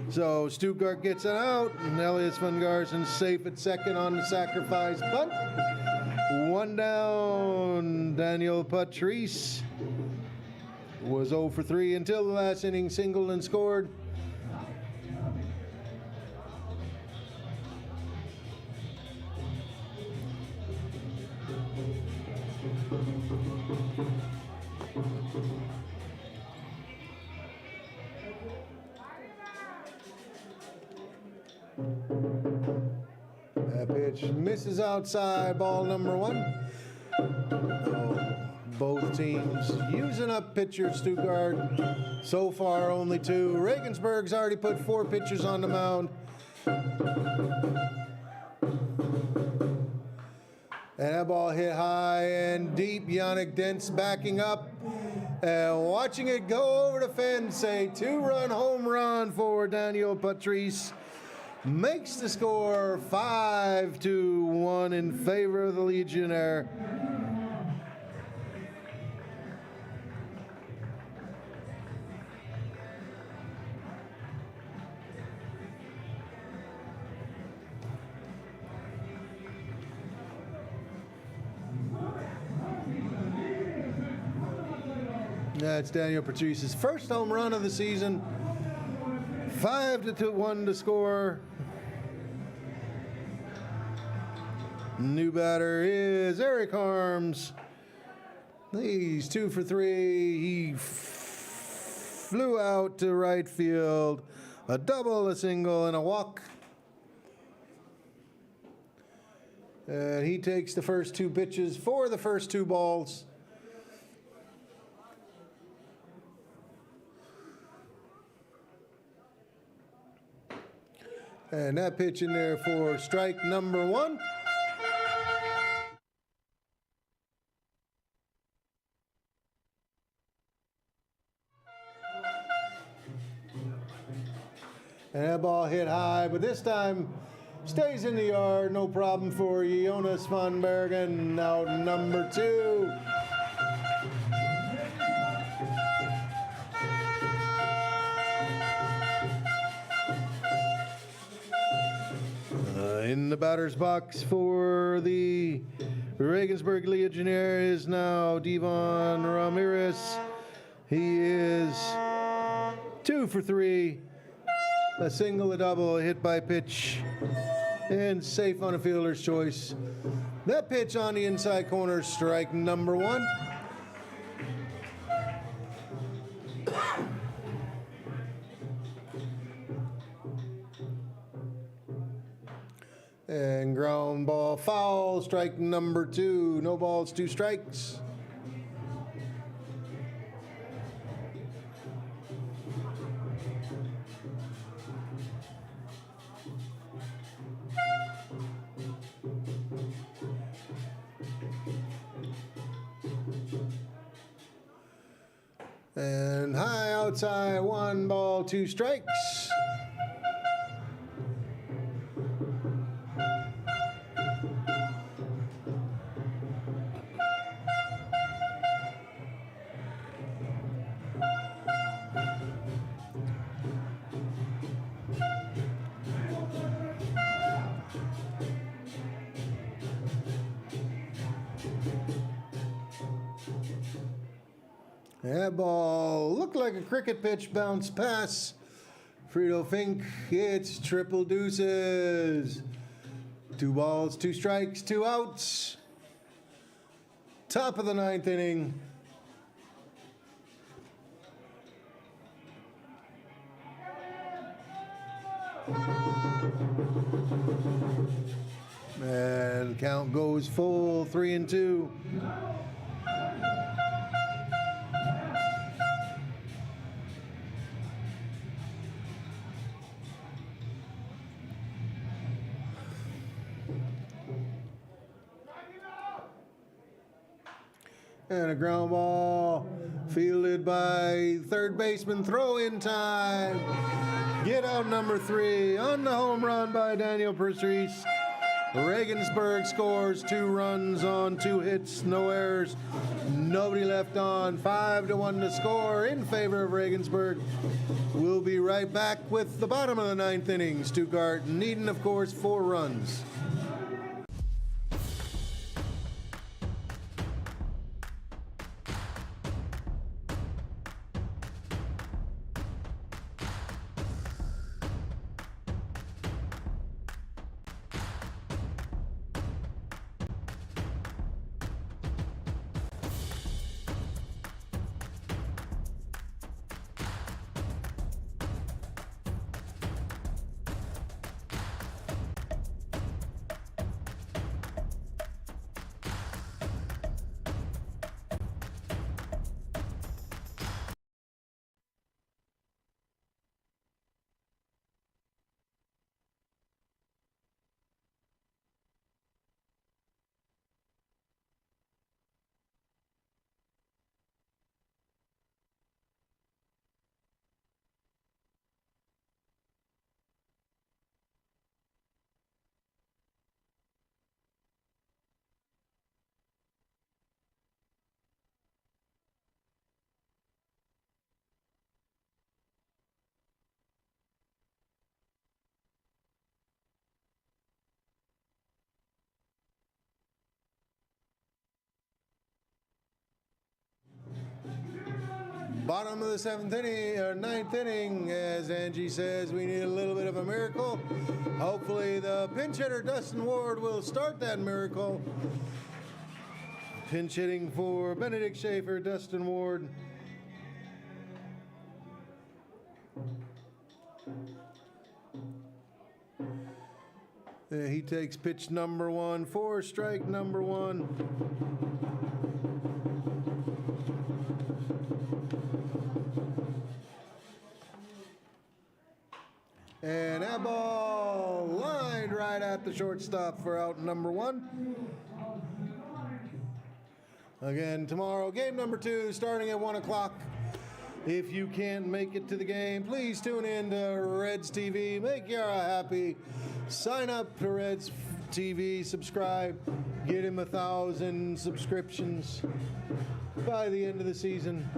So Stuttgart gets an out, and Elias Van Garson safe at second on the sacrifice bunt. 1 down. Daniel Patrice was 0 for 3 until the last inning, singled and scored. That pitch misses outside, ball number 1. Both teams using up pitchers. Stuttgart so far only 2. Regensburg's already put 4 pitchers on the mound. And that ball hit high and deep. Yannick Dent's backing up and watching it go over the fence. A 2-run home run for Daniel Patrice makes the score 5-1 in favor of the Legionnaire. That's Daniel Patrice's first home run of the season. 5-1 to score. New batter is Eric Harms. He's 2 for 3. He flew out to right field. A double, a single, and a walk. And he takes the first 2 pitches for the first 2 balls. And that pitch in there for strike number 1. And that ball hit high, but this time stays in the yard. No problem for Jonas van Bergen. Out number 2. In the batter's box for the Regensburg Legionnaire is now Devon Ramirez. He is 2 for 3. A single, a double, a hit by pitch, and safe on a fielder's choice. That pitch on the inside corner, strike number 1. And ground ball foul, strike number 2. No balls, 2 strikes. And high outside, 1 ball, 2 strikes. That ball looked like a cricket pitch, bounce pass. Frito Fink, it's triple deuces. 2 balls, 2 strikes, 2 outs. Top of the 9th inning. And count goes full, 3-2. And a ground ball fielded by third baseman. Throw in time. Get out number 3 on the home run by Daniel Patrice. Regensburg scores 2 runs on 2 hits, no errors, nobody left on. 5-1 to score in favor of Regensburg. We'll be right back with the bottom of the 9th inning. Stuttgart needing, of course, 4 runs. Bottom of the seventh inning, or ninth inning, as Angie says, we need a little bit of a miracle. Hopefully the pinch hitter, Dustin Ward, will start that miracle. Pinch hitting for Benedict Schaefer, Dustin Ward. He takes pitch number one for strike number one. And that ball lined right at the shortstop for out number one. Again, tomorrow, game number 2, starting at 1 o'clock. If you can't make it to the game, please tune in to Reds TV. Make Yara happy. Sign up to Reds TV. Subscribe. Get him 1,000 subscriptions by the end of the season.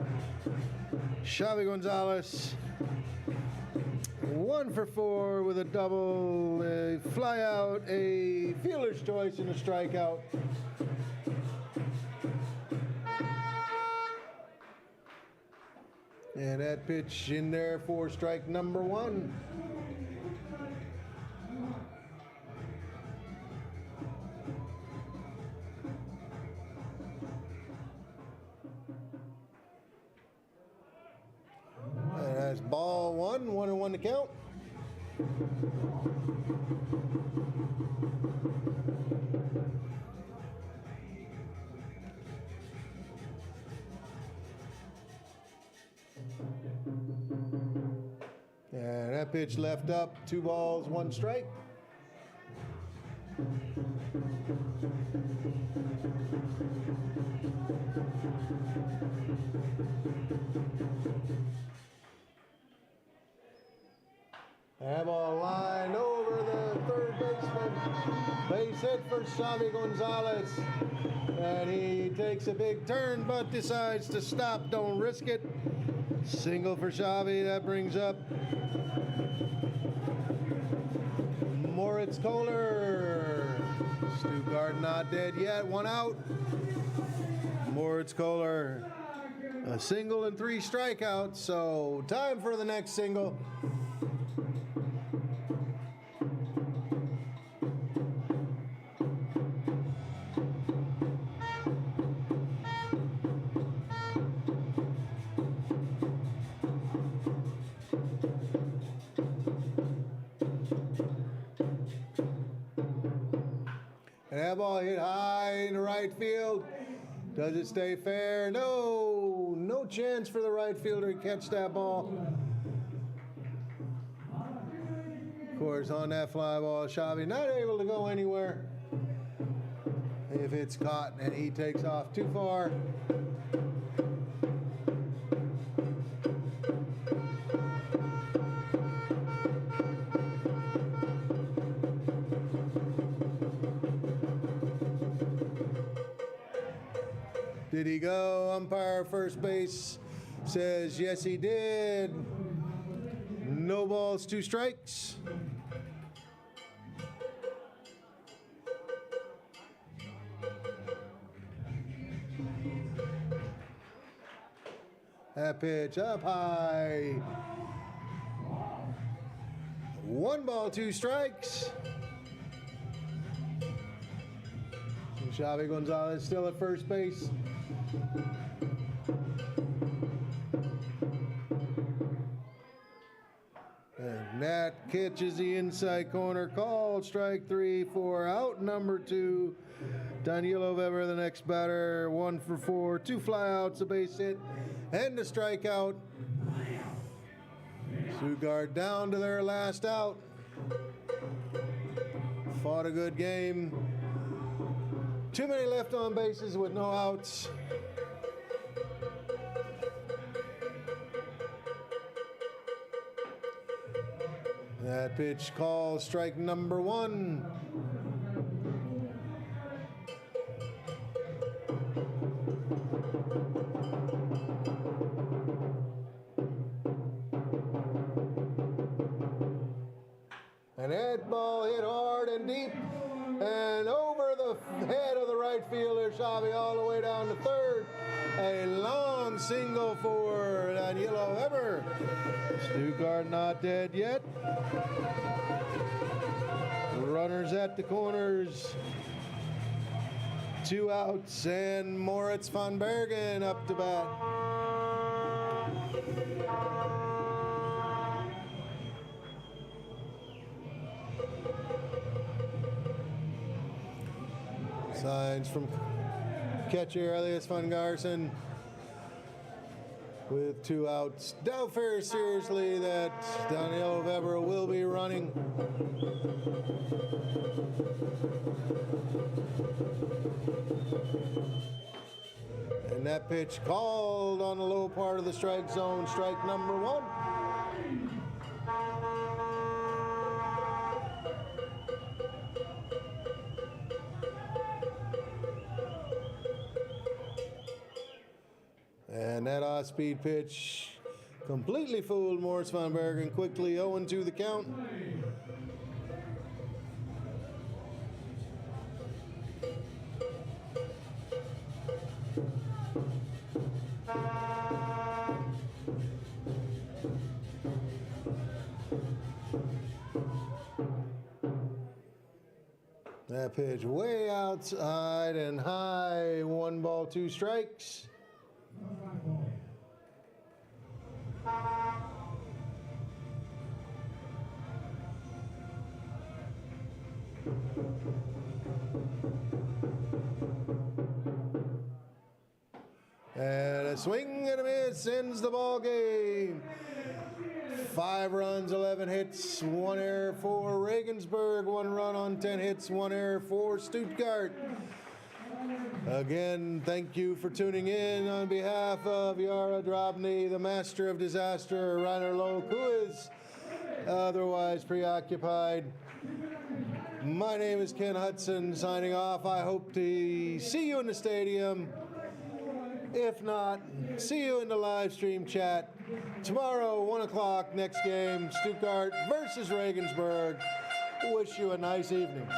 Xavi Gonzalez, 1 for 4 with a double, a fly out, a fielder's choice, and a strikeout. And that pitch in there for strike number one. And that's ball one, 1-1 to count. And that pitch left up, 2 balls, 1 strike. That ball lined over the third baseman. Base hit for Xavi Gonzalez. And he takes a big turn, but decides to stop. Don't risk it. Single for Xavi. That brings up Moritz Kohler. Stuttgart not dead yet. 1 out. Moritz Kohler, a single and 3 strikeouts. So time for the next single. And that ball hit high in the right field. Does it stay fair? No. No chance for the right fielder to catch that ball. Of course, on that fly ball, Xavi not able to go anywhere if it's caught, and he takes off too far. Did he go? Umpire first base says yes, he did. No balls, 2 strikes. That pitch up high. 1 ball, 2 strikes. Xavi Gonzalez still at first base. And that catches the inside corner. Called strike 3 for out number 2. Danilo Weber, the next batter. 1 for 4, 2 flyouts, a base hit, and a strikeout. Stuttgart down to their last out. Fought a good game. Too many left on bases with no outs. That pitch called strike number 1. And that ball hit hard and deep and over the head of the right fielder, Xavi, all the way down to third. A long single for Danilo Eber. Stuttgart not dead yet. Runners at the corners. 2 outs, and Moritz van Bergen up to bat. Signs from catcher Elias van Garson with 2 outs. Doubt very seriously that Daniel Weber will be running. And that pitch called on the low part of the strike zone, strike number 1. And that off-speed pitch completely fooled Moritz van Bergen. Quickly 0-2 the count. That pitch way outside and high. 1 ball, 2 strikes. And a swing and a miss ends the ball game. 5 runs, 11 hits, 1 error for Regensburg, 1 run on 10 hits, 1 error for Stuttgart. Again, thank you for tuning in on behalf of Yara Drobny, the master of disaster, Rainer Loke, who is otherwise preoccupied. My name is Ken Hudson, signing off. I hope to see you in the stadium. If not, see you in the live stream chat. Tomorrow, 1 o'clock, next game, Stuttgart versus Regensburg. Wish you a nice evening.